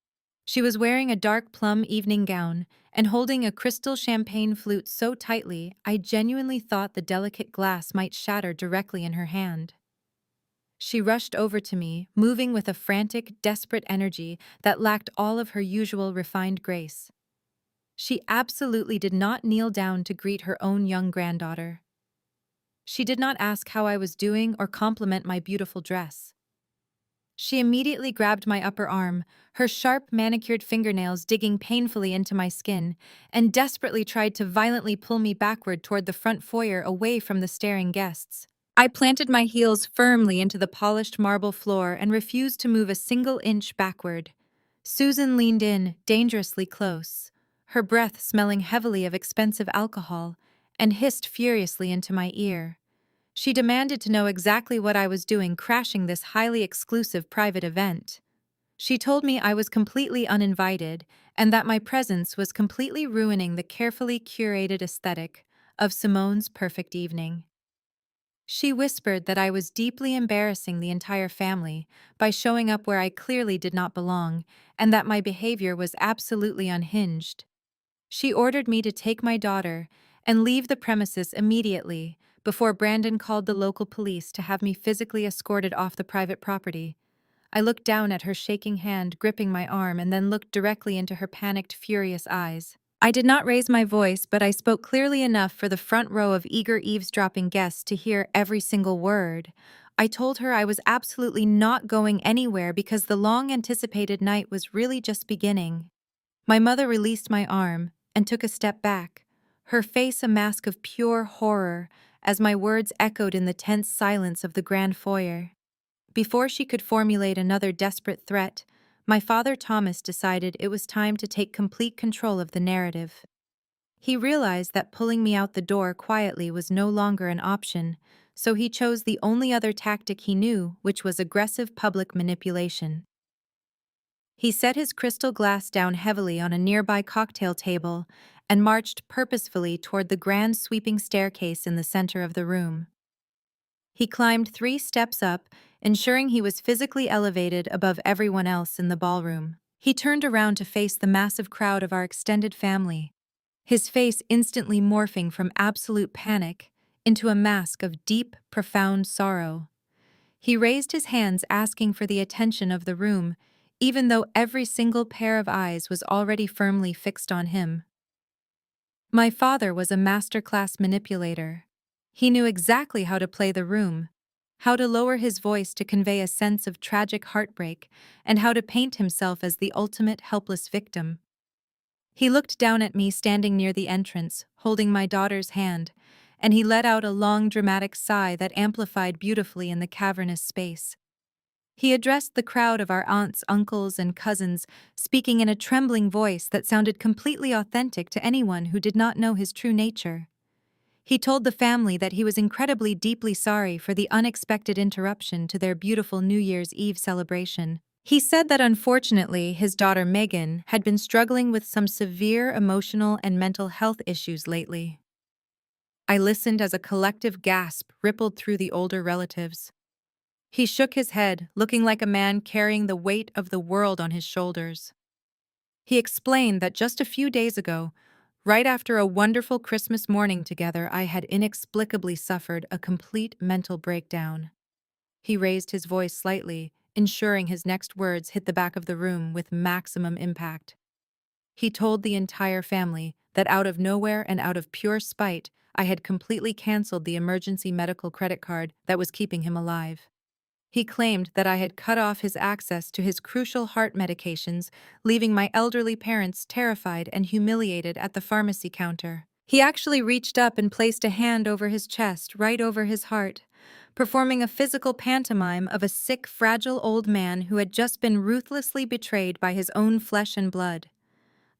She was wearing a dark plum evening gown and holding a crystal champagne flute so tightly I genuinely thought the delicate glass might shatter directly in her hand. She rushed over to me, moving with a frantic, desperate energy that lacked all of her usual refined grace. She absolutely did not kneel down to greet her own young granddaughter. She did not ask how I was doing or compliment my beautiful dress. She immediately grabbed my upper arm, her sharp, manicured fingernails digging painfully into my skin, and desperately tried to violently pull me backward toward the front foyer away from the staring guests. I planted my heels firmly into the polished marble floor and refused to move a single inch backward. Susan leaned in, dangerously close, her breath smelling heavily of expensive alcohol, and hissed furiously into my ear. She demanded to know exactly what I was doing crashing this highly exclusive private event. She told me I was completely uninvited and that my presence was completely ruining the carefully curated aesthetic of Simone's perfect evening. She whispered that I was deeply embarrassing the entire family by showing up where I clearly did not belong and that my behavior was absolutely unhinged. She ordered me to take my daughter and leave the premises immediately before Brandon called the local police to have me physically escorted off the private property. I looked down at her shaking hand gripping my arm and then looked directly into her panicked, furious eyes. I did not raise my voice, but I spoke clearly enough for the front row of eager eavesdropping guests to hear every single word. I told her I was absolutely not going anywhere because the long-anticipated night was really just beginning. My mother released my arm and took a step back, her face a mask of pure horror as my words echoed in the tense silence of the grand foyer. Before she could formulate another desperate threat, my father Thomas decided it was time to take complete control of the narrative. He realized that pulling me out the door quietly was no longer an option, so he chose the only other tactic he knew, which was aggressive public manipulation. He set his crystal glass down heavily on a nearby cocktail table and marched purposefully toward the grand sweeping staircase in the center of the room. He climbed 3 steps up, ensuring he was physically elevated above everyone else in the ballroom. He turned around to face the massive crowd of our extended family, his face instantly morphing from absolute panic into a mask of deep, profound sorrow. He raised his hands asking for the attention of the room, even though every single pair of eyes was already firmly fixed on him. My father was a masterclass manipulator. He knew exactly how to play the room, how to lower his voice to convey a sense of tragic heartbreak, and how to paint himself as the ultimate helpless victim. He looked down at me standing near the entrance, holding my daughter's hand, and he let out a long dramatic sigh that amplified beautifully in the cavernous space. He addressed the crowd of our aunts, uncles, and cousins, speaking in a trembling voice that sounded completely authentic to anyone who did not know his true nature. He told the family that he was incredibly deeply sorry for the unexpected interruption to their beautiful New Year's Eve celebration. He said that unfortunately his daughter Megan had been struggling with some severe emotional and mental health issues lately. I listened as a collective gasp rippled through the older relatives. He shook his head, looking like a man carrying the weight of the world on his shoulders. He explained that just a few days ago, right after a wonderful Christmas morning together, I had inexplicably suffered a complete mental breakdown. He raised his voice slightly, ensuring his next words hit the back of the room with maximum impact. He told the entire family that out of nowhere and out of pure spite, I had completely canceled the emergency medical credit card that was keeping him alive. He claimed that I had cut off his access to his crucial heart medications, leaving my elderly parents terrified and humiliated at the pharmacy counter. He actually reached up and placed a hand over his chest, right over his heart, performing a physical pantomime of a sick, fragile old man who had just been ruthlessly betrayed by his own flesh and blood.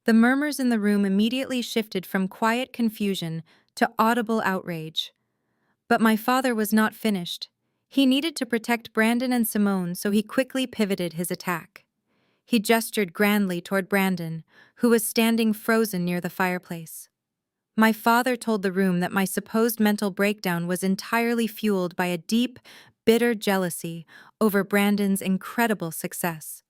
The murmurs in the room immediately shifted from quiet confusion to audible outrage. But my father was not finished. He needed to protect Brandon and Simone, so he quickly pivoted his attack. He gestured grandly toward Brandon, who was standing frozen near the fireplace. My father told the room that my supposed mental breakdown was entirely fueled by a deep, bitter jealousy over Brandon's incredible success.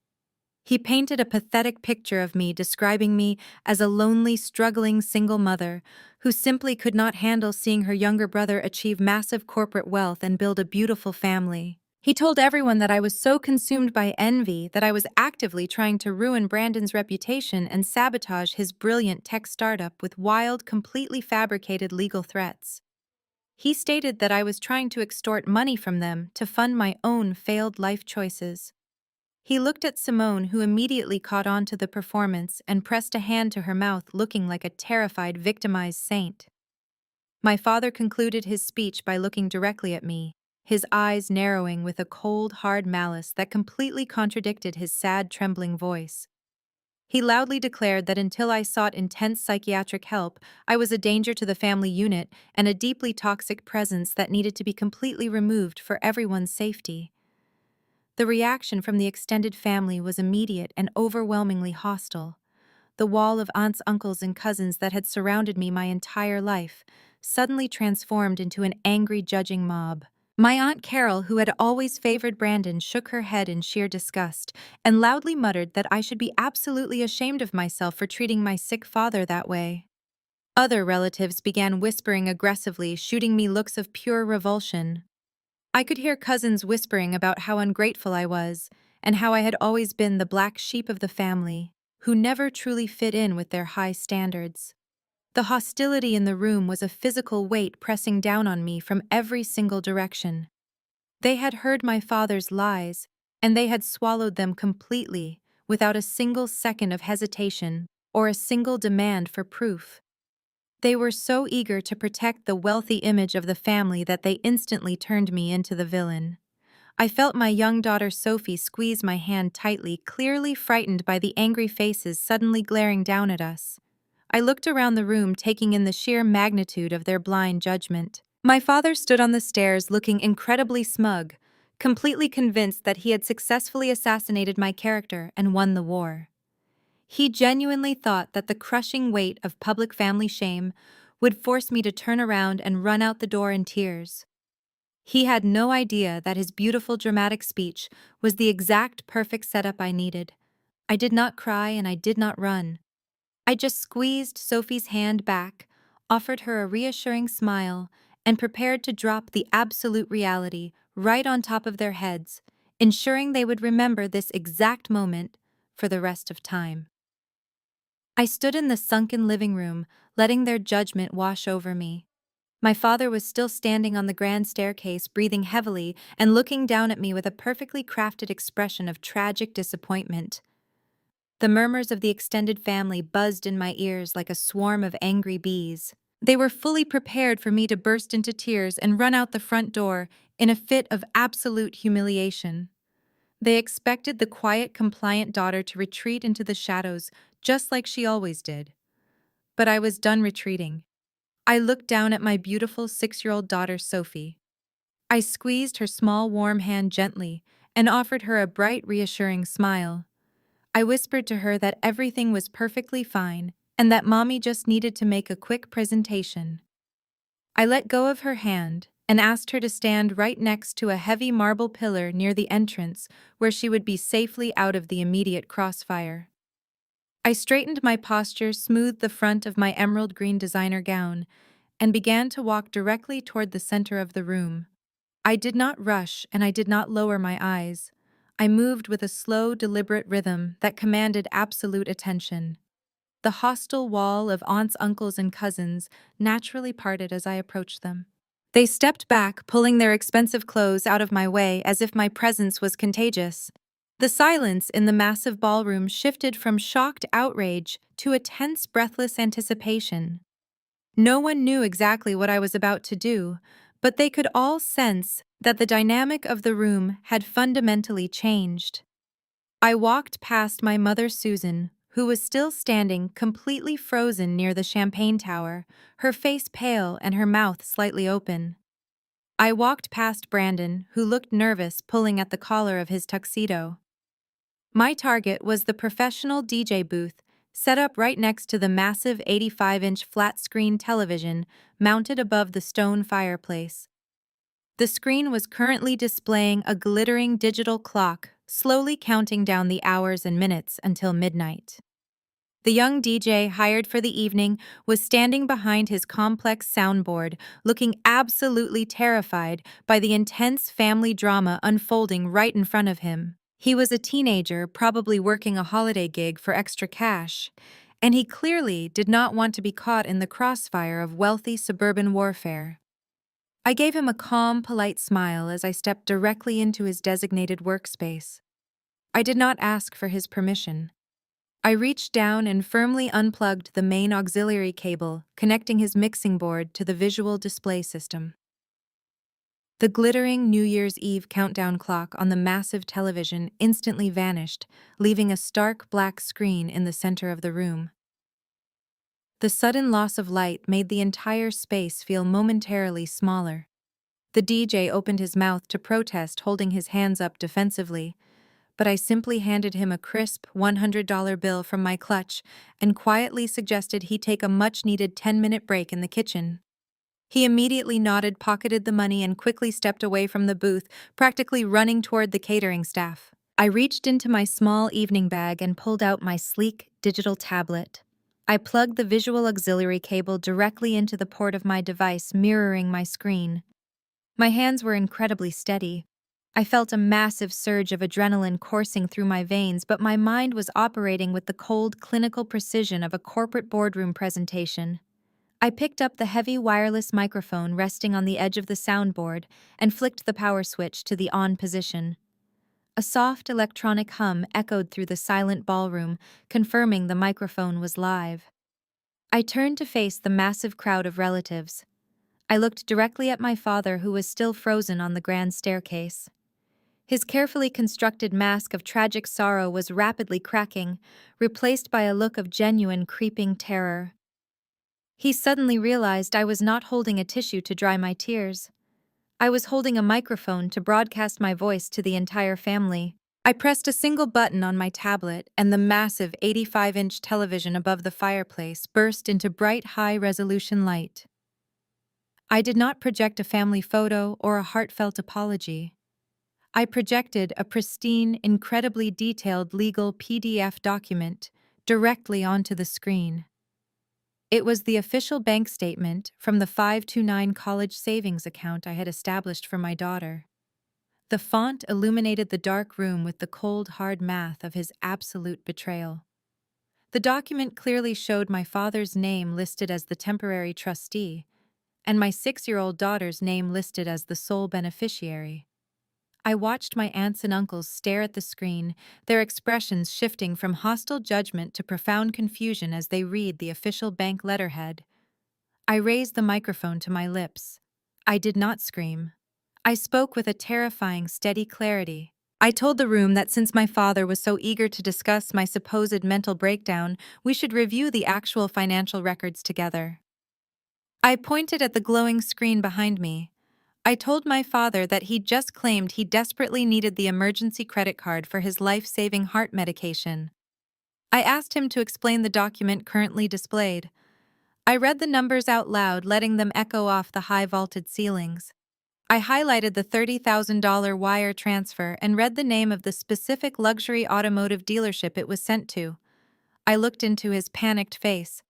He painted a pathetic picture of me, describing me as a lonely, struggling single mother who simply could not handle seeing her younger brother achieve massive corporate wealth and build a beautiful family. He told everyone that I was so consumed by envy that I was actively trying to ruin Brandon's reputation and sabotage his brilliant tech startup with wild, completely fabricated legal threats. He stated that I was trying to extort money from them to fund my own failed life choices. He looked at Simone, who immediately caught on to the performance and pressed a hand to her mouth, looking like a terrified, victimized saint. My father concluded his speech by looking directly at me, his eyes narrowing with a cold, hard malice that completely contradicted his sad, trembling voice. He loudly declared that until I sought intense psychiatric help, I was a danger to the family unit and a deeply toxic presence that needed to be completely removed for everyone's safety. The reaction from the extended family was immediate and overwhelmingly hostile. The wall of aunts, uncles, and cousins that had surrounded me my entire life suddenly transformed into an angry, judging mob. My Aunt Carol, who had always favored Brandon, shook her head in sheer disgust and loudly muttered that I should be absolutely ashamed of myself for treating my sick father that way. Other relatives began whispering aggressively, shooting me looks of pure revulsion. I could hear cousins whispering about how ungrateful I was, and how I had always been the black sheep of the family, who never truly fit in with their high standards. The hostility in the room was a physical weight pressing down on me from every single direction. They had heard my father's lies, and they had swallowed them completely, without a single second of hesitation or a single demand for proof. They were so eager to protect the wealthy image of the family that they instantly turned me into the villain. I felt my young daughter Sophie squeeze my hand tightly, clearly frightened by the angry faces suddenly glaring down at us. I looked around the room, taking in the sheer magnitude of their blind judgment. My father stood on the stairs looking incredibly smug, completely convinced that he had successfully assassinated my character and won the war. He genuinely thought that the crushing weight of public family shame would force me to turn around and run out the door in tears. He had no idea that his beautiful dramatic speech was the exact perfect setup I needed. I did not cry and I did not run. I just squeezed Sophie's hand back, offered her a reassuring smile, and prepared to drop the absolute reality right on top of their heads, ensuring they would remember this exact moment for the rest of time. I stood in the sunken living room, letting their judgment wash over me. My father was still standing on the grand staircase, breathing heavily and looking down at me with a perfectly crafted expression of tragic disappointment. The murmurs of the extended family buzzed in my ears like a swarm of angry bees. They were fully prepared for me to burst into tears and run out the front door in a fit of absolute humiliation. They expected the quiet, compliant daughter to retreat into the shadows just like she always did. But I was done retreating. I looked down at my beautiful 6-year-old daughter, Sophie. I squeezed her small, warm hand gently and offered her a bright, reassuring smile. I whispered to her that everything was perfectly fine and that Mommy just needed to make a quick presentation. I let go of her hand and asked her to stand right next to a heavy marble pillar near the entrance where she would be safely out of the immediate crossfire. I straightened my posture, smoothed the front of my emerald green designer gown, and began to walk directly toward the center of the room. I did not rush and I did not lower my eyes. I moved with a slow, deliberate rhythm that commanded absolute attention. The hostile wall of aunts, uncles, and cousins naturally parted as I approached them. They stepped back, pulling their expensive clothes out of my way as if my presence was contagious. The silence in the massive ballroom shifted from shocked outrage to a tense, breathless anticipation. No one knew exactly what I was about to do, but they could all sense that the dynamic of the room had fundamentally changed. I walked past my mother, Susan, who was still standing completely frozen near the champagne tower, her face pale and her mouth slightly open. I walked past Brandon, who looked nervous, pulling at the collar of his tuxedo. My target was the professional DJ booth, set up right next to the massive 85-inch flat-screen television mounted above the stone fireplace. The screen was currently displaying a glittering digital clock, slowly counting down the hours and minutes until midnight. The young DJ hired for the evening was standing behind his complex soundboard, looking absolutely terrified by the intense family drama unfolding right in front of him. He was a teenager, probably working a holiday gig for extra cash, and he clearly did not want to be caught in the crossfire of wealthy suburban warfare. I gave him a calm, polite smile as I stepped directly into his designated workspace. I did not ask for his permission. I reached down and firmly unplugged the main auxiliary cable, connecting his mixing board to the visual display system. The glittering New Year's Eve countdown clock on the massive television instantly vanished, leaving a stark black screen in the center of the room. The sudden loss of light made the entire space feel momentarily smaller. The DJ opened his mouth to protest, holding his hands up defensively, but I simply handed him a crisp $100 bill from my clutch and quietly suggested he take a much-needed 10-minute break in the kitchen. He immediately nodded, pocketed the money, and quickly stepped away from the booth, practically running toward the catering staff. I reached into my small evening bag and pulled out my sleek digital tablet. I plugged the visual auxiliary cable directly into the port of my device, mirroring my screen. My hands were incredibly steady. I felt a massive surge of adrenaline coursing through my veins, but my mind was operating with the cold, clinical precision of a corporate boardroom presentation. I picked up the heavy wireless microphone resting on the edge of the soundboard and flicked the power switch to the on position. A soft electronic hum echoed through the silent ballroom, confirming the microphone was live. I turned to face the massive crowd of relatives. I looked directly at my father, who was still frozen on the grand staircase. His carefully constructed mask of tragic sorrow was rapidly cracking, replaced by a look of genuine, creeping terror. He suddenly realized I was not holding a tissue to dry my tears. I was holding a microphone to broadcast my voice to the entire family. I pressed a single button on my tablet, and the massive 85-inch television above the fireplace burst into bright, high-resolution light. I did not project a family photo or a heartfelt apology. I projected a pristine, incredibly detailed legal PDF document directly onto the screen. It was the official bank statement from the 529 college savings account I had established for my daughter. The font illuminated the dark room with the cold, hard math of his absolute betrayal. The document clearly showed my father's name listed as the temporary trustee, and my 6-year-old daughter's name listed as the sole beneficiary. I watched my aunts and uncles stare at the screen, their expressions shifting from hostile judgment to profound confusion as they read the official bank letterhead. I raised the microphone to my lips. I did not scream. I spoke with a terrifying, steady clarity. I told the room that since my father was so eager to discuss my supposed mental breakdown, we should review the actual financial records together. I pointed at the glowing screen behind me. I told my father that he'd just claimed he desperately needed the emergency credit card for his life-saving heart medication. I asked him to explain the document currently displayed. I read the numbers out loud, letting them echo off the high vaulted ceilings. I highlighted the $30,000 wire transfer and read the name of the specific luxury automotive dealership it was sent to. I looked into his panicked face.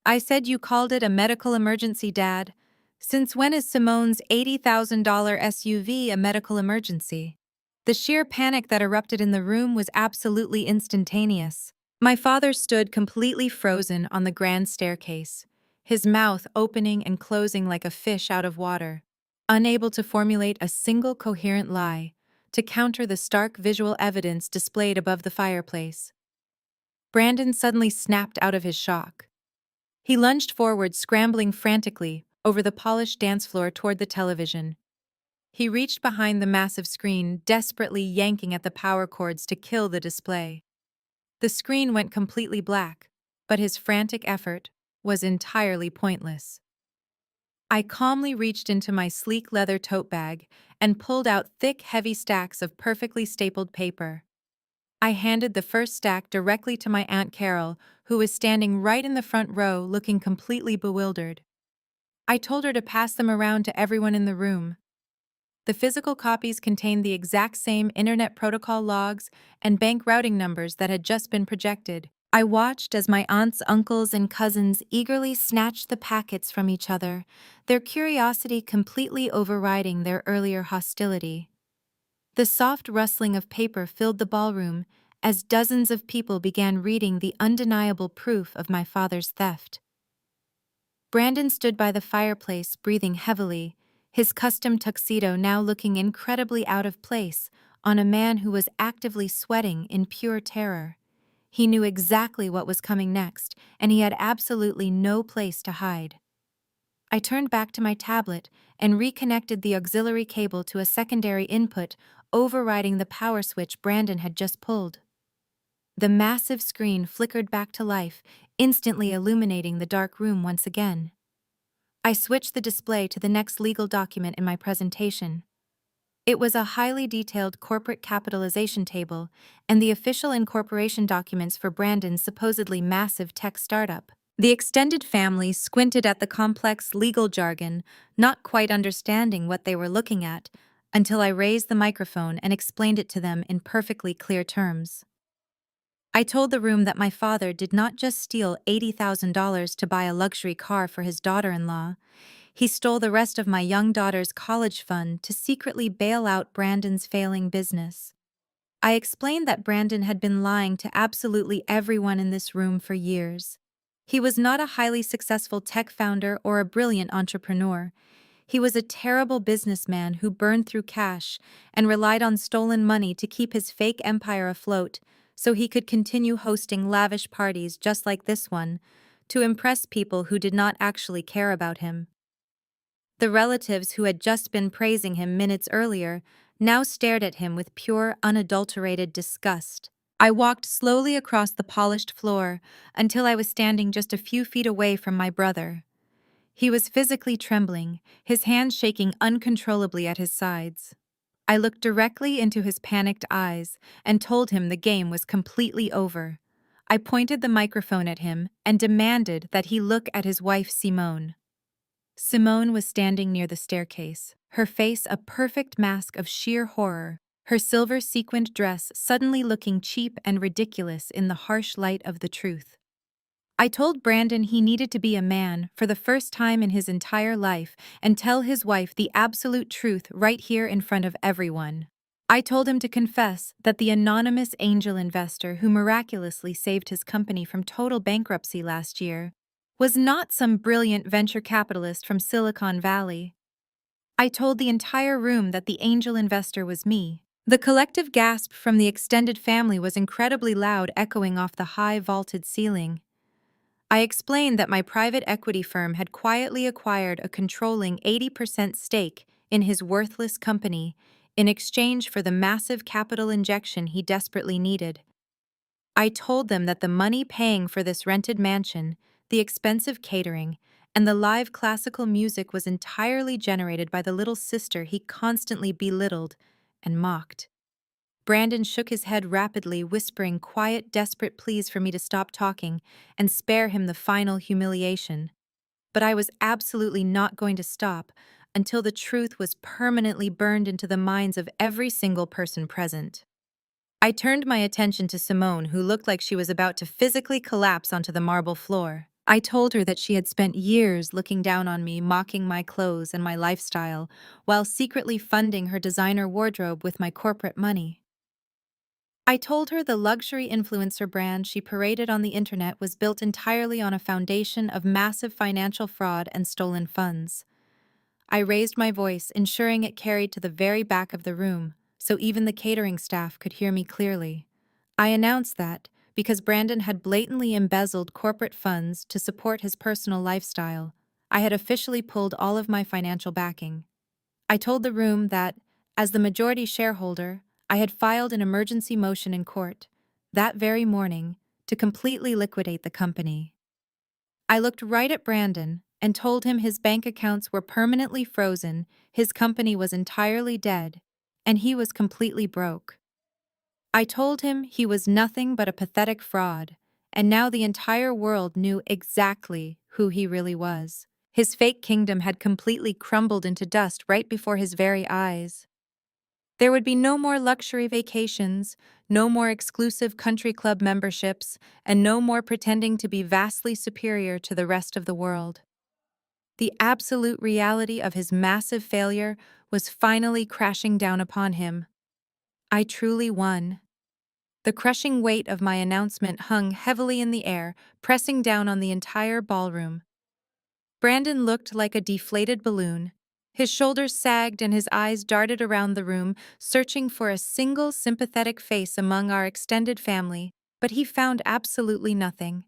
I said, "You called it a medical emergency, Dad. Since when is Simone's $80,000 SUV a medical emergency?" The sheer panic that erupted in the room was absolutely instantaneous. My father stood completely frozen on the grand staircase, his mouth opening and closing like a fish out of water, unable to formulate a single coherent lie to counter the stark visual evidence displayed above the fireplace. Brandon suddenly snapped out of his shock. He lunged forward, scrambling frantically over the polished dance floor toward the television. He reached behind the massive screen, desperately yanking at the power cords to kill the display. The screen went completely black, but his frantic effort was entirely pointless. I calmly reached into my sleek leather tote bag and pulled out thick, heavy stacks of perfectly stapled paper. I handed the first stack directly to my Aunt Carol, who was standing right in the front row looking completely bewildered. I told her to pass them around to everyone in the room. The physical copies contained the exact same internet protocol logs and bank routing numbers that had just been projected. I watched as my aunts, uncles, and cousins eagerly snatched the packets from each other, their curiosity completely overriding their earlier hostility. The soft rustling of paper filled the ballroom as dozens of people began reading the undeniable proof of my father's theft. Brandon stood by the fireplace, breathing heavily, his custom tuxedo now looking incredibly out of place on a man who was actively sweating in pure terror. He knew exactly what was coming next, and he had absolutely no place to hide. I turned back to my tablet and reconnected the auxiliary cable to a secondary input, overriding the power switch Brandon had just pulled. The massive screen flickered back to life, instantly illuminating the dark room once again. I switched the display to the next legal document in my presentation. It was a highly detailed corporate capitalization table and the official incorporation documents for Brandon's supposedly massive tech startup. The extended family squinted at the complex legal jargon, not quite understanding what they were looking at, until I raised the microphone and explained it to them in perfectly clear terms. I told the room that my father did not just steal $80,000 to buy a luxury car for his daughter-in-law. He stole the rest of my young daughter's college fund to secretly bail out Brandon's failing business. I explained that Brandon had been lying to absolutely everyone in this room for years. He was not a highly successful tech founder or a brilliant entrepreneur. He was a terrible businessman who burned through cash and relied on stolen money to keep his fake empire afloat so he could continue hosting lavish parties just like this one to impress people who did not actually care about him. The relatives who had just been praising him minutes earlier now stared at him with pure, unadulterated disgust. I walked slowly across the polished floor until I was standing just a few feet away from my brother. He was physically trembling, his hands shaking uncontrollably at his sides. I looked directly into his panicked eyes and told him the game was completely over. I pointed the microphone at him and demanded that he look at his wife, Simone. Simone was standing near the staircase, her face a perfect mask of sheer horror, her silver sequined dress suddenly looking cheap and ridiculous in the harsh light of the truth. I told Brandon he needed to be a man for the first time in his entire life and tell his wife the absolute truth right here in front of everyone. I told him to confess that the anonymous angel investor who miraculously saved his company from total bankruptcy last year was not some brilliant venture capitalist from Silicon Valley. I told the entire room that the angel investor was me. The collective gasp from the extended family was incredibly loud, echoing off the high vaulted ceiling. I explained that my private equity firm had quietly acquired a controlling 80% stake in his worthless company in exchange for the massive capital injection he desperately needed. I told them that the money paying for this rented mansion, the expensive catering, and the live classical music was entirely generated by the little sister he constantly belittled and mocked. Brandon shook his head rapidly, whispering quiet, desperate pleas for me to stop talking and spare him the final humiliation. But I was absolutely not going to stop until the truth was permanently burned into the minds of every single person present. I turned my attention to Simone, who looked like she was about to physically collapse onto the marble floor. I told her that she had spent years looking down on me, mocking my clothes and my lifestyle, while secretly funding her designer wardrobe with my corporate money. I told her the luxury influencer brand she paraded on the internet was built entirely on a foundation of massive financial fraud and stolen funds. I raised my voice, ensuring it carried to the very back of the room, so even the catering staff could hear me clearly. I announced that, because Brandon had blatantly embezzled corporate funds to support his personal lifestyle, I had officially pulled all of my financial backing. I told the room that, as the majority shareholder, I had filed an emergency motion in court, that very morning, to completely liquidate the company. I looked right at Brandon and told him his bank accounts were permanently frozen, his company was entirely dead, and he was completely broke. I told him he was nothing but a pathetic fraud, and now the entire world knew exactly who he really was. His fake kingdom had completely crumbled into dust right before his very eyes. There would be no more luxury vacations, no more exclusive country club memberships, and no more pretending to be vastly superior to the rest of the world. The absolute reality of his massive failure was finally crashing down upon him. I truly won. The crushing weight of my announcement hung heavily in the air, pressing down on the entire ballroom. Brandon looked like a deflated balloon. His shoulders sagged and his eyes darted around the room, searching for a single sympathetic face among our extended family, but he found absolutely nothing.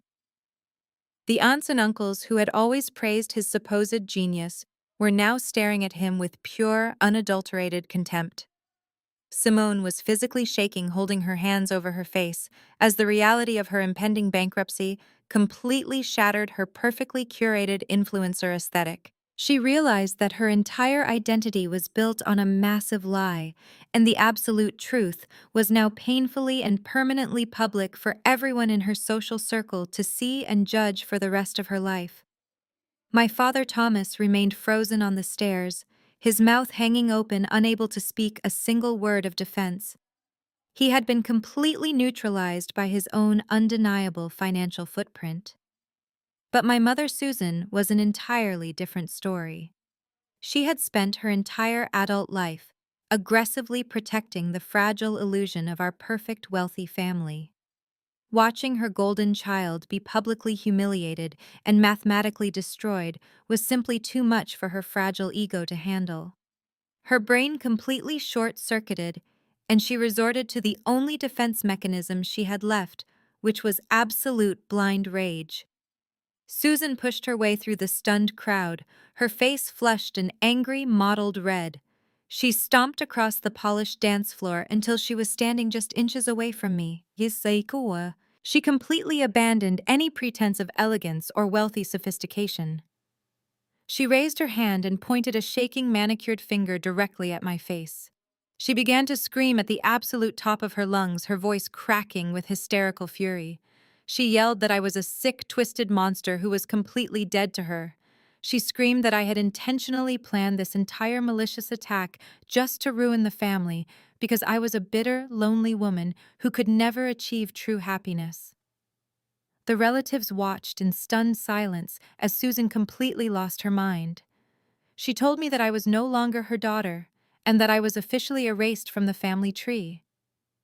The aunts and uncles who had always praised his supposed genius were now staring at him with pure, unadulterated contempt. Simone was physically shaking, holding her hands over her face, as the reality of her impending bankruptcy completely shattered her perfectly curated influencer aesthetic. She realized that her entire identity was built on a massive lie, and the absolute truth was now painfully and permanently public for everyone in her social circle to see and judge for the rest of her life. My father Thomas remained frozen on the stairs, his mouth hanging open, unable to speak a single word of defense. He had been completely neutralized by his own undeniable financial footprint. But my mother Susan was an entirely different story. She had spent her entire adult life aggressively protecting the fragile illusion of our perfect wealthy family. Watching her golden child be publicly humiliated and mathematically destroyed was simply too much for her fragile ego to handle. Her brain completely short-circuited, and she resorted to the only defense mechanism she had left, which was absolute blind rage. Susan pushed her way through the stunned crowd, her face flushed an angry, mottled red. She stomped across the polished dance floor until she was standing just inches away from me. She completely abandoned any pretense of elegance or wealthy sophistication. She raised her hand and pointed a shaking manicured finger directly at my face. She began to scream at the absolute top of her lungs, her voice cracking with hysterical fury. She yelled that I was a sick, twisted monster who was completely dead to her. She screamed that I had intentionally planned this entire malicious attack just to ruin the family because I was a bitter, lonely woman who could never achieve true happiness. The relatives watched in stunned silence as Susan completely lost her mind. She told me that I was no longer her daughter and that I was officially erased from the family tree.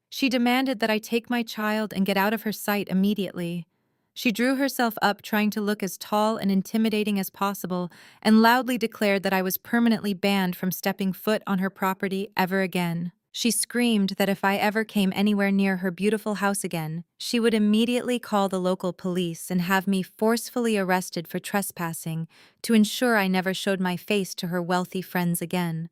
She demanded that I take my child and get out of her sight immediately. She drew herself up, trying to look as tall and intimidating as possible, and loudly declared that I was permanently banned from stepping foot on her property ever again. She screamed that if I ever came anywhere near her beautiful house again, she would immediately call the local police and have me forcefully arrested for trespassing to ensure I never showed my face to her wealthy friends again.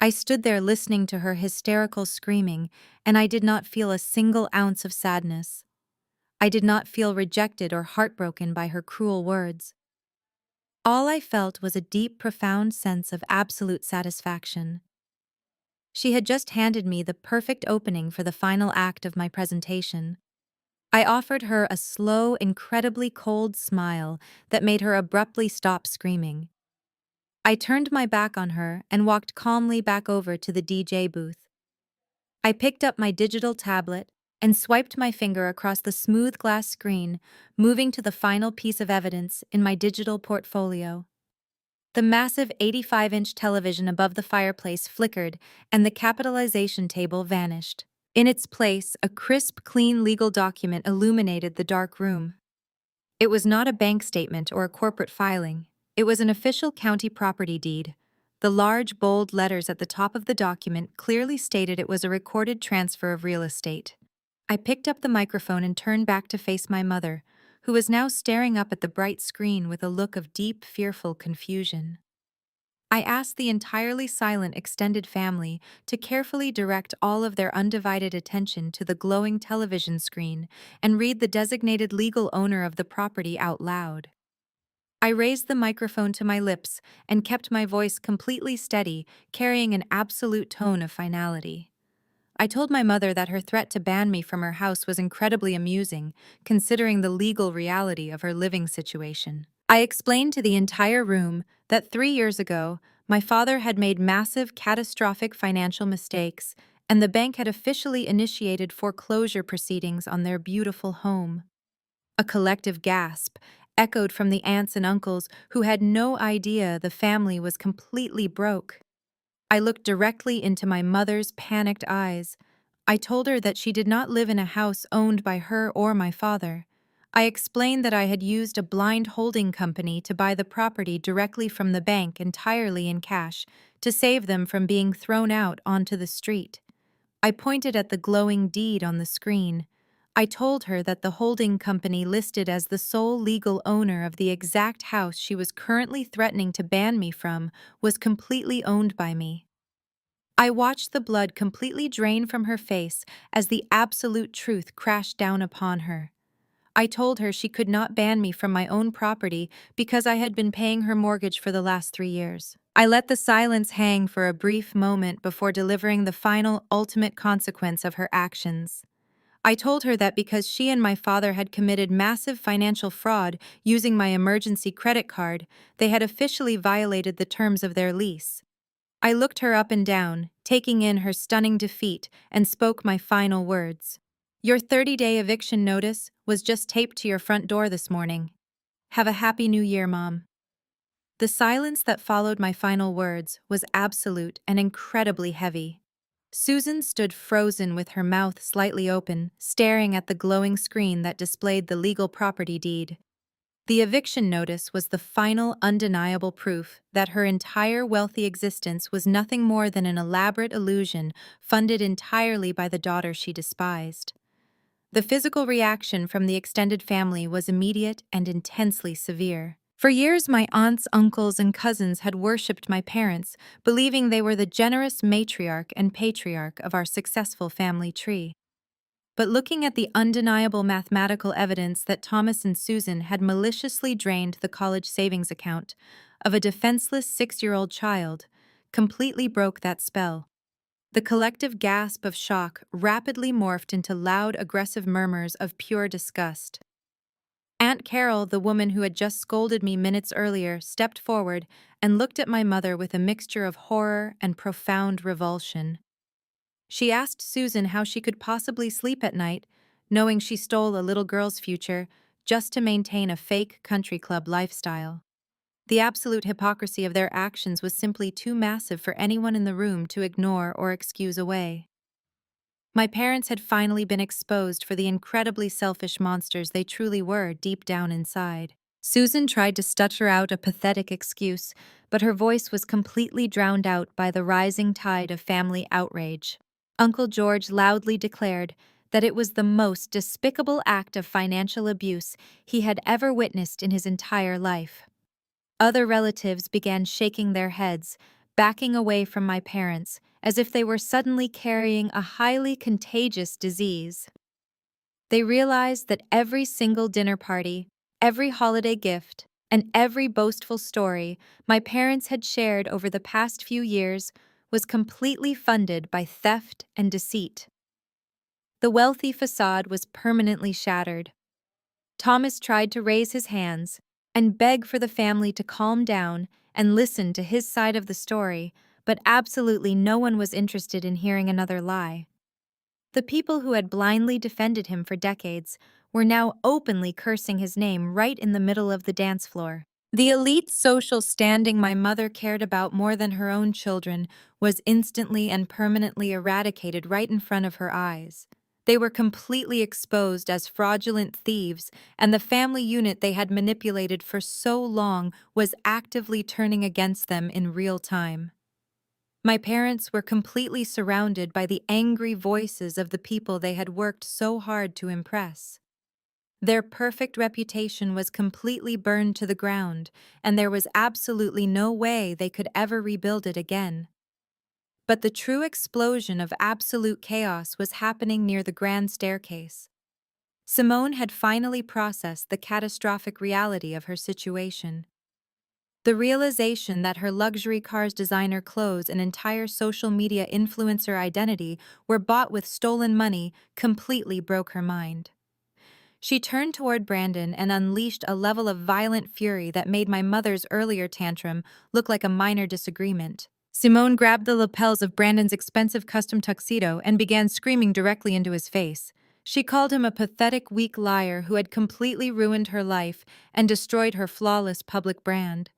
I stood there listening to her hysterical screaming, and I did not feel a single ounce of sadness. I did not feel rejected or heartbroken by her cruel words. All I felt was a deep, profound sense of absolute satisfaction. She had just handed me the perfect opening for the final act of my presentation. I offered her a slow, incredibly cold smile that made her abruptly stop screaming. I turned my back on her and walked calmly back over to the DJ booth. I picked up my digital tablet and swiped my finger across the smooth glass screen, moving to the final piece of evidence in my digital portfolio. The massive 85-inch television above the fireplace flickered, and the capitalization table vanished. In its place, a crisp, clean legal document illuminated the dark room. It was not a bank statement or a corporate filing. It was an official county property deed. The large, bold letters at the top of the document clearly stated it was a recorded transfer of real estate. I picked up the microphone and turned back to face my mother, who was now staring up at the bright screen with a look of deep, fearful confusion. I asked the entirely silent extended family to carefully direct all of their undivided attention to the glowing television screen and read the designated legal owner of the property out loud. I raised the microphone to my lips and kept my voice completely steady, carrying an absolute tone of finality. I told my mother that her threat to ban me from her house was incredibly amusing, considering the legal reality of her living situation. I explained to the entire room that 3 years ago, my father had made massive, catastrophic financial mistakes, and the bank had officially initiated foreclosure proceedings on their beautiful home. A collective gasp echoed from the aunts and uncles who had no idea the family was completely broke. I looked directly into my mother's panicked eyes. I told her that she did not live in a house owned by her or my father. I explained that I had used a blind holding company to buy the property directly from the bank entirely in cash to save them from being thrown out onto the street. I pointed at the glowing deed on the screen. I told her that the holding company listed as the sole legal owner of the exact house she was currently threatening to ban me from was completely owned by me. I watched the blood completely drain from her face as the absolute truth crashed down upon her. I told her she could not ban me from my own property because I had been paying her mortgage for the last 3 years. I let the silence hang for a brief moment before delivering the final, ultimate consequence of her actions. I told her that because she and my father had committed massive financial fraud using my emergency credit card, they had officially violated the terms of their lease. I looked her up and down, taking in her stunning defeat, and spoke my final words. Your 30-day eviction notice was just taped to your front door this morning. Have a happy new year, Mom. The silence that followed my final words was absolute and incredibly heavy. Susan stood frozen with her mouth slightly open, staring at the glowing screen that displayed the legal property deed. The eviction notice was the final, undeniable proof that her entire wealthy existence was nothing more than an elaborate illusion funded entirely by the daughter she despised. The physical reaction from the extended family was immediate and intensely severe. For years, my aunts, uncles, and cousins had worshipped my parents, believing they were the generous matriarch and patriarch of our successful family tree. But looking at the undeniable mathematical evidence that Thomas and Susan had maliciously drained the college savings account of a defenseless 6-year-old child completely broke that spell. The collective gasp of shock rapidly morphed into loud, aggressive murmurs of pure disgust. Aunt Carol, the woman who had just scolded me minutes earlier, stepped forward and looked at my mother with a mixture of horror and profound revulsion. She asked Susan how she could possibly sleep at night, knowing she stole a little girl's future just to maintain a fake country club lifestyle. The absolute hypocrisy of their actions was simply too massive for anyone in the room to ignore or excuse away. My parents had finally been exposed for the incredibly selfish monsters they truly were deep down inside. Susan tried to stutter out a pathetic excuse, but her voice was completely drowned out by the rising tide of family outrage. Uncle George loudly declared that it was the most despicable act of financial abuse he had ever witnessed in his entire life. Other relatives began shaking their heads, backing away from my parents as if they were suddenly carrying a highly contagious disease. They realized that every single dinner party, every holiday gift, and every boastful story my parents had shared over the past few years was completely funded by theft and deceit. The wealthy facade was permanently shattered. Thomas tried to raise his hands and beg for the family to calm down and listen to his side of the story, but absolutely no one was interested in hearing another lie. The people who had blindly defended him for decades were now openly cursing his name right in the middle of the dance floor. The elite social standing my mother cared about more than her own children was instantly and permanently eradicated right in front of her eyes. They were completely exposed as fraudulent thieves, and the family unit they had manipulated for so long was actively turning against them in real time. My parents were completely surrounded by the angry voices of the people they had worked so hard to impress. Their perfect reputation was completely burned to the ground, and there was absolutely no way they could ever rebuild it again. But the true explosion of absolute chaos was happening near the grand staircase. Simone had finally processed the catastrophic reality of her situation. The realization that her luxury car's designer clothes and entire social media influencer identity were bought with stolen money completely broke her mind. She turned toward Brandon and unleashed a level of violent fury that made my mother's earlier tantrum look like a minor disagreement. Simone grabbed the lapels of Brandon's expensive custom tuxedo and began screaming directly into his face. She called him a pathetic, weak liar who had completely ruined her life and destroyed her flawless public brand.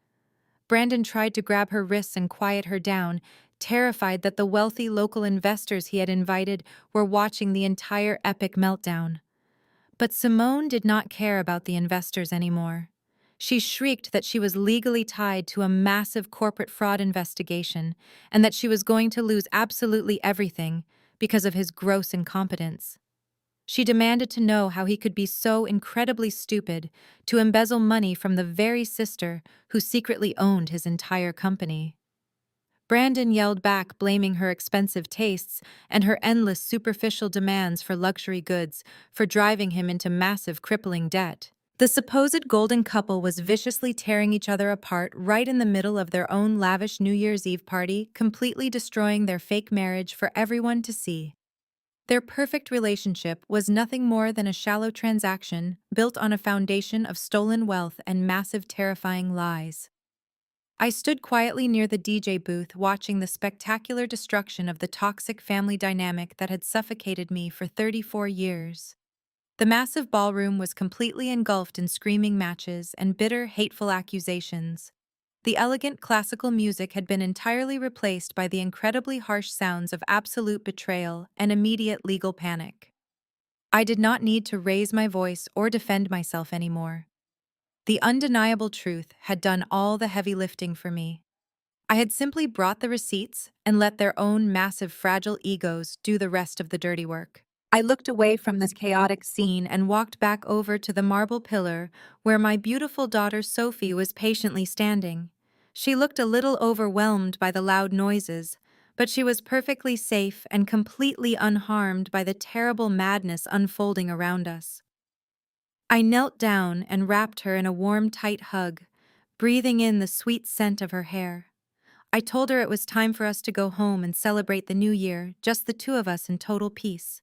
Brandon tried to grab her wrists and quiet her down, terrified that the wealthy local investors he had invited were watching the entire epic meltdown. But Simone did not care about the investors anymore. She shrieked that she was legally tied to a massive corporate fraud investigation and that she was going to lose absolutely everything because of his gross incompetence. She demanded to know how he could be so incredibly stupid to embezzle money from the very sister who secretly owned his entire company. Brandon yelled back, blaming her expensive tastes and her endless superficial demands for luxury goods for driving him into massive crippling debt. The supposed golden couple was viciously tearing each other apart right in the middle of their own lavish New Year's Eve party, completely destroying their fake marriage for everyone to see. Their perfect relationship was nothing more than a shallow transaction built on a foundation of stolen wealth and massive terrifying lies. I stood quietly near the DJ booth watching the spectacular destruction of the toxic family dynamic that had suffocated me for 34 years. The massive ballroom was completely engulfed in screaming matches and bitter, hateful accusations. The elegant classical music had been entirely replaced by the incredibly harsh sounds of absolute betrayal and immediate legal panic. I did not need to raise my voice or defend myself anymore. The undeniable truth had done all the heavy lifting for me. I had simply brought the receipts and let their own massive fragile egos do the rest of the dirty work. I looked away from this chaotic scene and walked back over to the marble pillar where my beautiful daughter Sophie was patiently standing. She looked a little overwhelmed by the loud noises, but she was perfectly safe and completely unharmed by the terrible madness unfolding around us. I knelt down and wrapped her in a warm, tight hug, breathing in the sweet scent of her hair. I told her it was time for us to go home and celebrate the new year, just the two of us in total peace.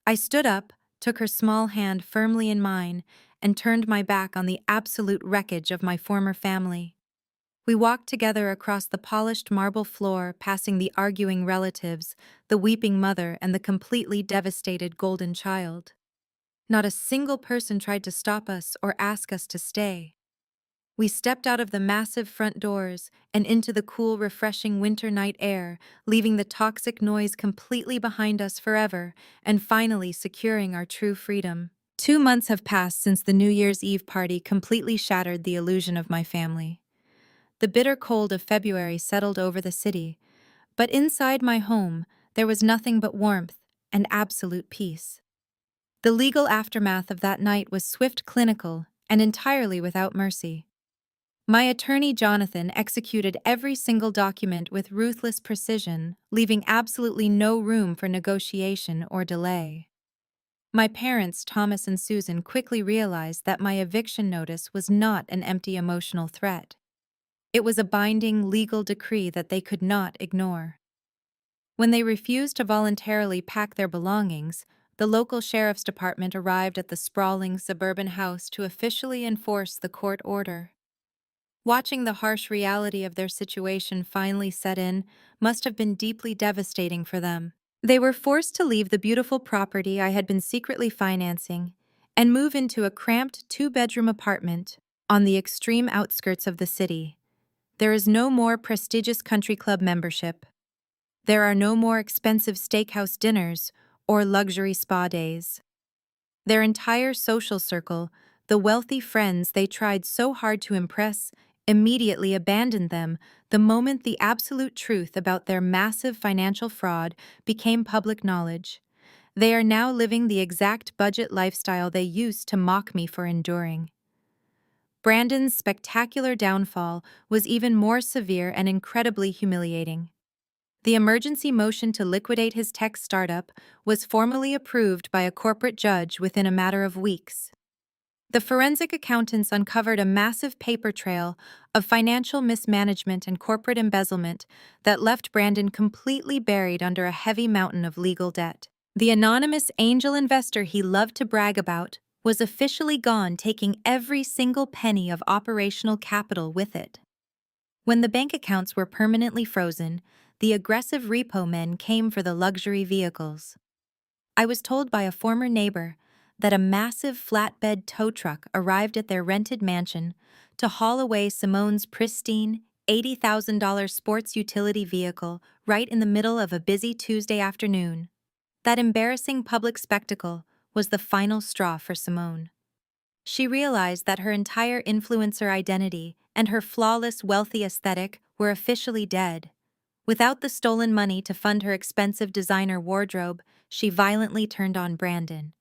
I stood up, took her small hand firmly in mine, and turned my back on the absolute wreckage of my former family. We walked together across the polished marble floor, passing the arguing relatives, the weeping mother, and the completely devastated golden child. Not a single person tried to stop us or ask us to stay. We stepped out of the massive front doors and into the cool, refreshing winter night air, leaving the toxic noise completely behind us forever and finally securing our true freedom. 2 months have passed since the New Year's Eve party completely shattered the illusion of my family. The bitter cold of February settled over the city, but inside my home, there was nothing but warmth and absolute peace. The legal aftermath of that night was swift, clinical, and entirely without mercy. My attorney Jonathan executed every single document with ruthless precision, leaving absolutely no room for negotiation or delay. My parents, Thomas and Susan, quickly realized that my eviction notice was not an empty emotional threat. It was a binding legal decree that they could not ignore. When they refused to voluntarily pack their belongings, the local sheriff's department arrived at the sprawling suburban house to officially enforce the court order. Watching the harsh reality of their situation finally set in must have been deeply devastating for them. They were forced to leave the beautiful property I had been secretly financing and move into a cramped two-bedroom apartment on the extreme outskirts of the city. There is no more prestigious country club membership. There are no more expensive steakhouse dinners or luxury spa days. Their entire social circle, the wealthy friends they tried so hard to impress, immediately abandoned them the moment the absolute truth about their massive financial fraud became public knowledge. They are now living the exact budget lifestyle they used to mock me for enduring. Brandon's spectacular downfall was even more severe and incredibly humiliating. The emergency motion to liquidate his tech startup was formally approved by a corporate judge within a matter of weeks. The forensic accountants uncovered a massive paper trail of financial mismanagement and corporate embezzlement that left Brandon completely buried under a heavy mountain of legal debt. The anonymous angel investor he loved to brag about was officially gone, taking every single penny of operational capital with it. When the bank accounts were permanently frozen, the aggressive repo men came for the luxury vehicles. I was told by a former neighbor that a massive flatbed tow truck arrived at their rented mansion to haul away Simone's pristine, $80,000 sports utility vehicle right in the middle of a busy Tuesday afternoon. That embarrassing public spectacle was the final straw for Simone. She realized that her entire influencer identity and her flawless, wealthy aesthetic were officially dead. Without the stolen money to fund her expensive designer wardrobe, she violently turned on Brandon.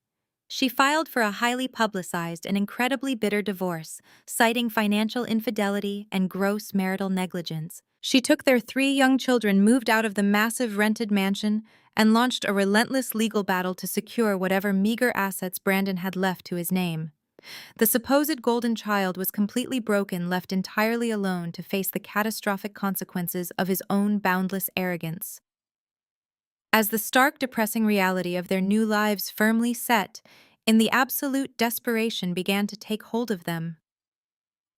She filed for a highly publicized and incredibly bitter divorce, citing financial infidelity and gross marital negligence. She took their 3 young children, moved out of the massive rented mansion, and launched a relentless legal battle to secure whatever meager assets Brandon had left to his name. The supposed golden child was completely broken, left entirely alone to face the catastrophic consequences of his own boundless arrogance. As the stark, depressing reality of their new lives firmly set in, the absolute desperation began to take hold of them.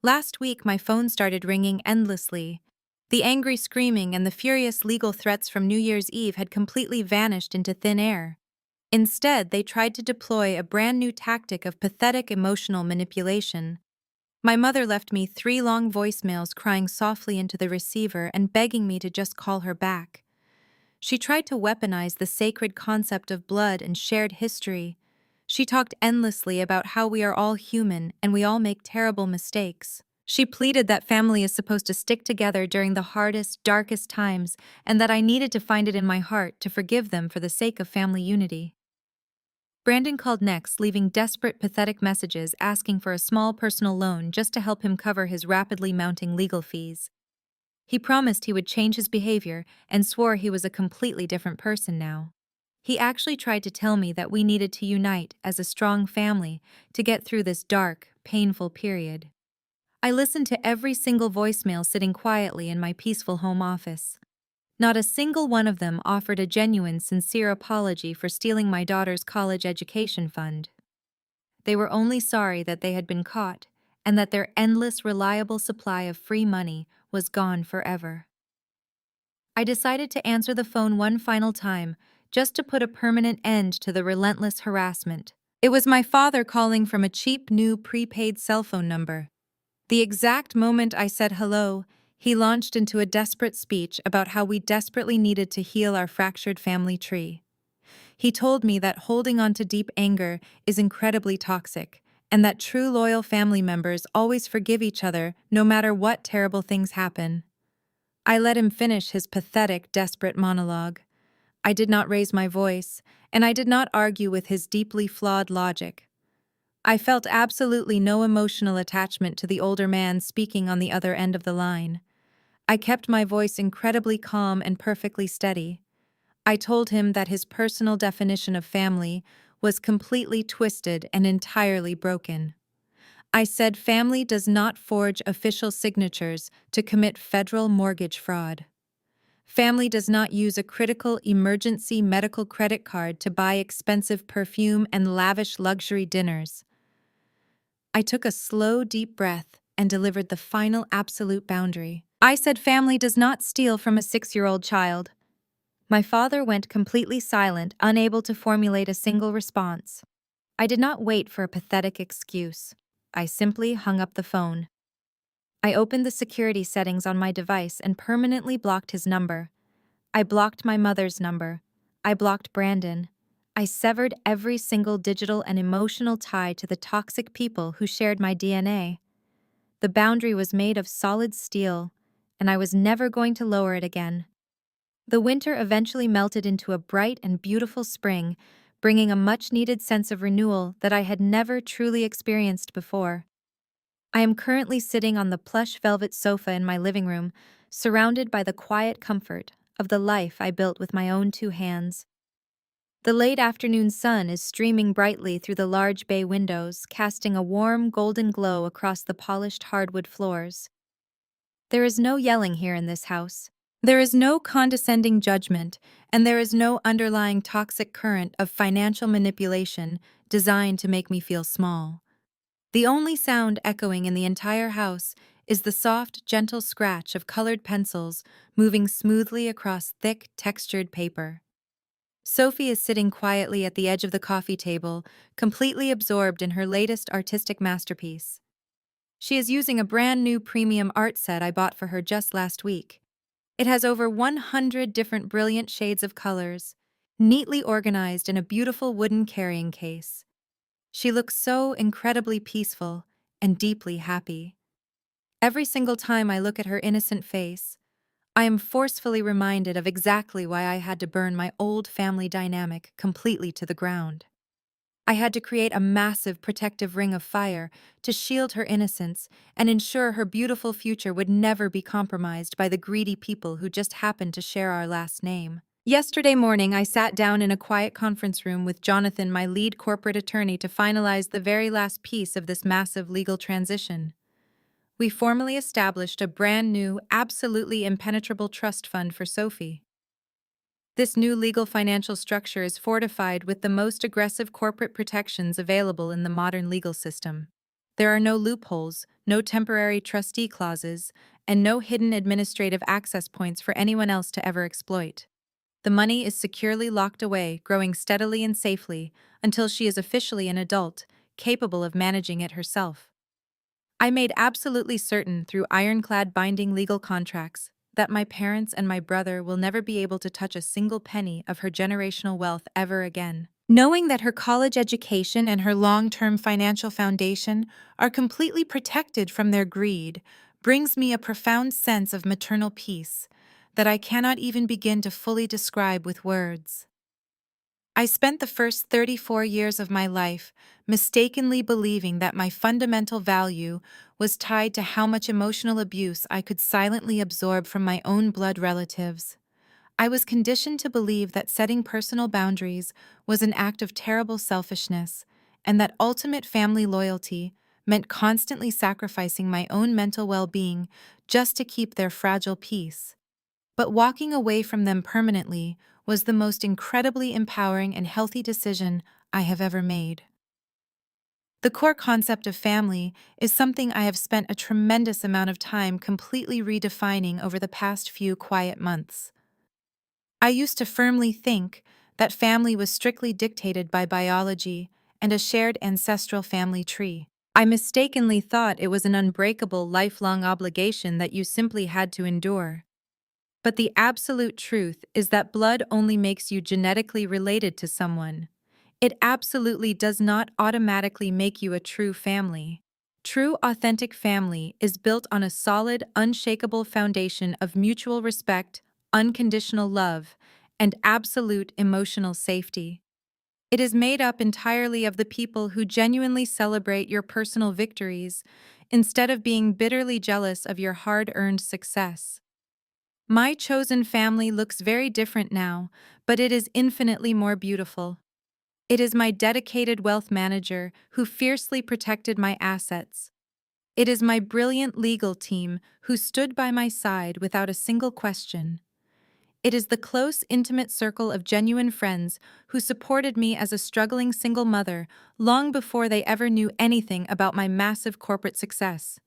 Last week, my phone started ringing endlessly. The angry screaming and the furious legal threats from New Year's Eve had completely vanished into thin air. Instead, they tried to deploy a brand new tactic of pathetic emotional manipulation. My mother left me 3 long voicemails, crying softly into the receiver and begging me to just call her back. She tried to weaponize the sacred concept of blood and shared history. She talked endlessly about how we are all human and we all make terrible mistakes. She pleaded that family is supposed to stick together during the hardest, darkest times, and that I needed to find it in my heart to forgive them for the sake of family unity. Brandon called next, leaving desperate, pathetic messages asking for a small personal loan just to help him cover his rapidly mounting legal fees. He promised he would change his behavior and swore he was a completely different person now. He actually tried to tell me that we needed to unite as a strong family to get through this dark, painful period. I listened to every single voicemail sitting quietly in my peaceful home office. Not a single one of them offered a genuine, sincere apology for stealing my daughter's college education fund. They were only sorry that they had been caught and that their endless, reliable supply of free money was gone forever. I decided to answer the phone one final time, just to put a permanent end to the relentless harassment. It was my father calling from a cheap new prepaid cell phone number. The exact moment I said hello, he launched into a desperate speech about how we desperately needed to heal our fractured family tree. He told me that holding on to deep anger is incredibly toxic, and that true loyal family members always forgive each other no matter what terrible things happen. I let him finish his pathetic, desperate monologue. I did not raise my voice, and I did not argue with his deeply flawed logic. I felt absolutely no emotional attachment to the older man speaking on the other end of the line. I kept my voice incredibly calm and perfectly steady. I told him that his personal definition of family was completely twisted and entirely broken. I said family does not forge official signatures to commit federal mortgage fraud. Family does not use a critical emergency medical credit card to buy expensive perfume and lavish luxury dinners. I took a slow, deep breath and delivered the final absolute boundary. I said family does not steal from a 6-year-old child. My father went completely silent, unable to formulate a single response. I did not wait for a pathetic excuse. I simply hung up the phone. I opened the security settings on my device and permanently blocked his number. I blocked my mother's number. I blocked Brandon. I severed every single digital and emotional tie to the toxic people who shared my DNA. The boundary was made of solid steel, and I was never going to lower it again. The winter eventually melted into a bright and beautiful spring, bringing a much-needed sense of renewal that I had never truly experienced before. I am currently sitting on the plush velvet sofa in my living room, surrounded by the quiet comfort of the life I built with my own 2 hands. The late afternoon sun is streaming brightly through the large bay windows, casting a warm golden glow across the polished hardwood floors. There is no yelling here in this house. There is no condescending judgment, and there is no underlying toxic current of financial manipulation designed to make me feel small. The only sound echoing in the entire house is the soft, gentle scratch of colored pencils moving smoothly across thick, textured paper. Sophie is sitting quietly at the edge of the coffee table, completely absorbed in her latest artistic masterpiece. She is using a brand new premium art set I bought for her just last week. It has over 100 different brilliant shades of colors, neatly organized in a beautiful wooden carrying case. She looks so incredibly peaceful and deeply happy. Every single time I look at her innocent face, I am forcefully reminded of exactly why I had to burn my old family dynamic completely to the ground. I had to create a massive protective ring of fire to shield her innocence and ensure her beautiful future would never be compromised by the greedy people who just happened to share our last name. Yesterday morning, I sat down in a quiet conference room with Jonathan, my lead corporate attorney, to finalize the very last piece of this massive legal transition. We formally established a brand new, absolutely impenetrable trust fund for Sophie. This new legal financial structure is fortified with the most aggressive corporate protections available in the modern legal system. There are no loopholes, no temporary trustee clauses, and no hidden administrative access points for anyone else to ever exploit. The money is securely locked away, growing steadily and safely, until she is officially an adult, capable of managing it herself. I made absolutely certain through ironclad binding legal contracts that my parents and my brother will never be able to touch a single penny of her generational wealth ever again. Knowing that her college education and her long-term financial foundation are completely protected from their greed brings me a profound sense of maternal peace that I cannot even begin to fully describe with words. I spent the first 34 years of my life mistakenly believing that my fundamental value was tied to how much emotional abuse I could silently absorb from my own blood relatives. I was conditioned to believe that setting personal boundaries was an act of terrible selfishness, and that ultimate family loyalty meant constantly sacrificing my own mental well-being just to keep their fragile peace. But walking away from them permanently was the most incredibly empowering and healthy decision I have ever made. The core concept of family is something I have spent a tremendous amount of time completely redefining over the past few quiet months. I used to firmly think that family was strictly dictated by biology and a shared ancestral family tree. I mistakenly thought it was an unbreakable lifelong obligation that you simply had to endure. But the absolute truth is that blood only makes you genetically related to someone. It absolutely does not automatically make you a true family. True, authentic family is built on a solid, unshakable foundation of mutual respect, unconditional love, and absolute emotional safety. It is made up entirely of the people who genuinely celebrate your personal victories instead of being bitterly jealous of your hard-earned success. My chosen family looks very different now, but it is infinitely more beautiful. It is my dedicated wealth manager who fiercely protected my assets. It is my brilliant legal team who stood by my side without a single question. It is the close, intimate circle of genuine friends who supported me as a struggling single mother long before they ever knew anything about my massive corporate success.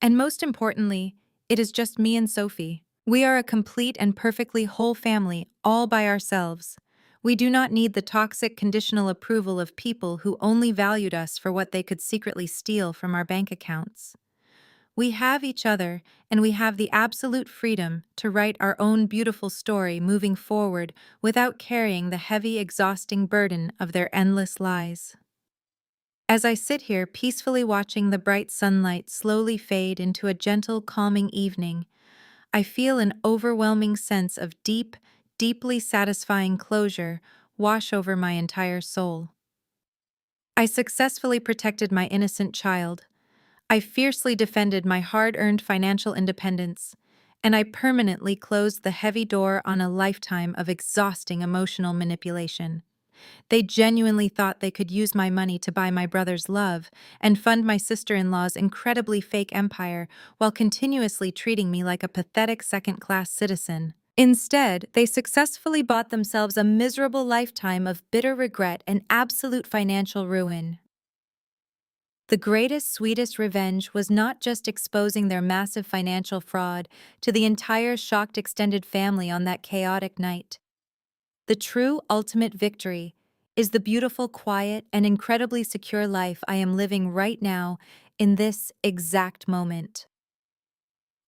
And most importantly, it is just me and Sophie. We are a complete and perfectly whole family, all by ourselves. We do not need the toxic conditional approval of people who only valued us for what they could secretly steal from our bank accounts. We have each other, and we have the absolute freedom to write our own beautiful story moving forward without carrying the heavy, exhausting burden of their endless lies. As I sit here peacefully watching the bright sunlight slowly fade into a gentle, calming evening, I feel an overwhelming sense of deep, deeply satisfying closure wash over my entire soul. I successfully protected my innocent child. I fiercely defended my hard-earned financial independence, and I permanently closed the heavy door on a lifetime of exhausting emotional manipulation. They genuinely thought they could use my money to buy my brother's love and fund my sister-in-law's incredibly fake empire while continuously treating me like a pathetic second-class citizen. Instead, they successfully bought themselves a miserable lifetime of bitter regret and absolute financial ruin. The greatest, sweetest revenge was not just exposing their massive financial fraud to the entire shocked extended family on that chaotic night. The true ultimate victory is the beautiful, quiet, and incredibly secure life I am living right now in this exact moment.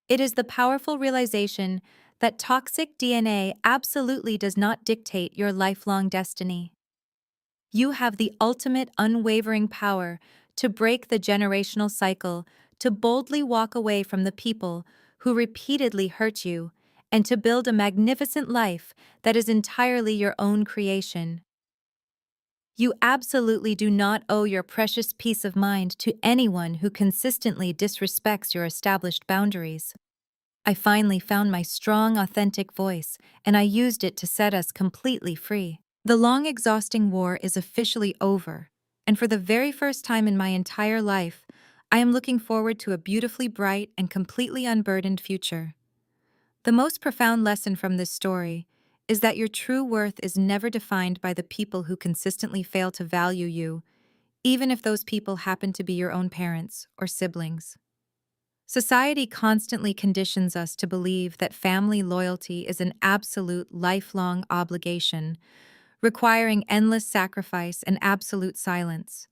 It is the powerful realization that toxic DNA absolutely does not dictate your lifelong destiny. You have the ultimate unwavering power to break the generational cycle, to boldly walk away from the people who repeatedly hurt you, and to build a magnificent life that is entirely your own creation. You absolutely do not owe your precious peace of mind to anyone who consistently disrespects your established boundaries. I finally found my strong, authentic voice, and I used it to set us completely free. The long, exhausting war is officially over, and for the very first time in my entire life, I am looking forward to a beautifully bright and completely unburdened future. The most profound lesson from this story is that your true worth is never defined by the people who consistently fail to value you, even if those people happen to be your own parents or siblings. Society constantly conditions us to believe that family loyalty is an absolute lifelong obligation, requiring endless sacrifice and absolute silence.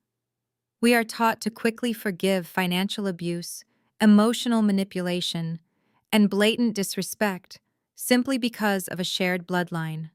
We are taught to quickly forgive financial abuse, emotional manipulation, and blatant disrespect simply because of a shared bloodline.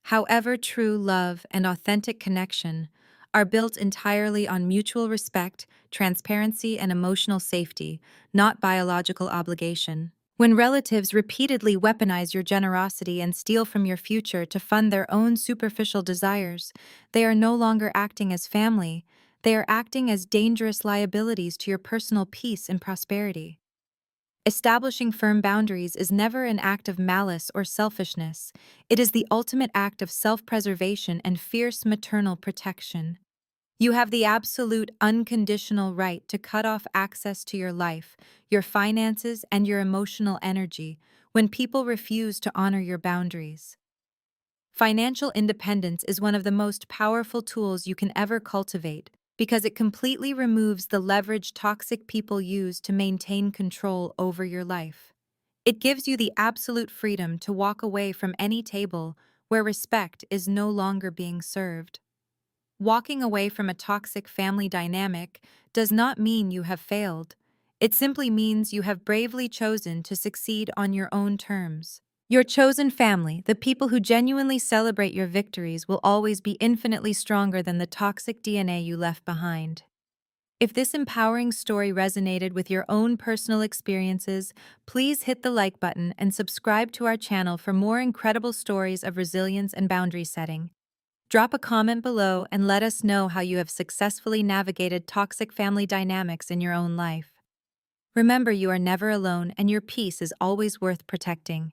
However, true love and authentic connection are built entirely on mutual respect, transparency, and emotional safety, not biological obligation. When relatives repeatedly weaponize your generosity and steal from your future to fund their own superficial desires, they are no longer acting as family, they are acting as dangerous liabilities to your personal peace and prosperity. Establishing firm boundaries is never an act of malice or selfishness. It is the ultimate act of self-preservation and fierce maternal protection. You have the absolute unconditional right to cut off access to your life, your finances, and your emotional energy when people refuse to honor your boundaries. Financial independence is one of the most powerful tools you can ever cultivate because it completely removes the leverage toxic people use to maintain control over your life. It gives you the absolute freedom to walk away from any table where respect is no longer being served. Walking away from a toxic family dynamic does not mean you have failed. It simply means you have bravely chosen to succeed on your own terms. Your chosen family, the people who genuinely celebrate your victories, will always be infinitely stronger than the toxic DNA you left behind. If this empowering story resonated with your own personal experiences, please hit the like button and subscribe to our channel for more incredible stories of resilience and boundary setting. Drop a comment below and let us know how you have successfully navigated toxic family dynamics in your own life. Remember, you are never alone and your peace is always worth protecting.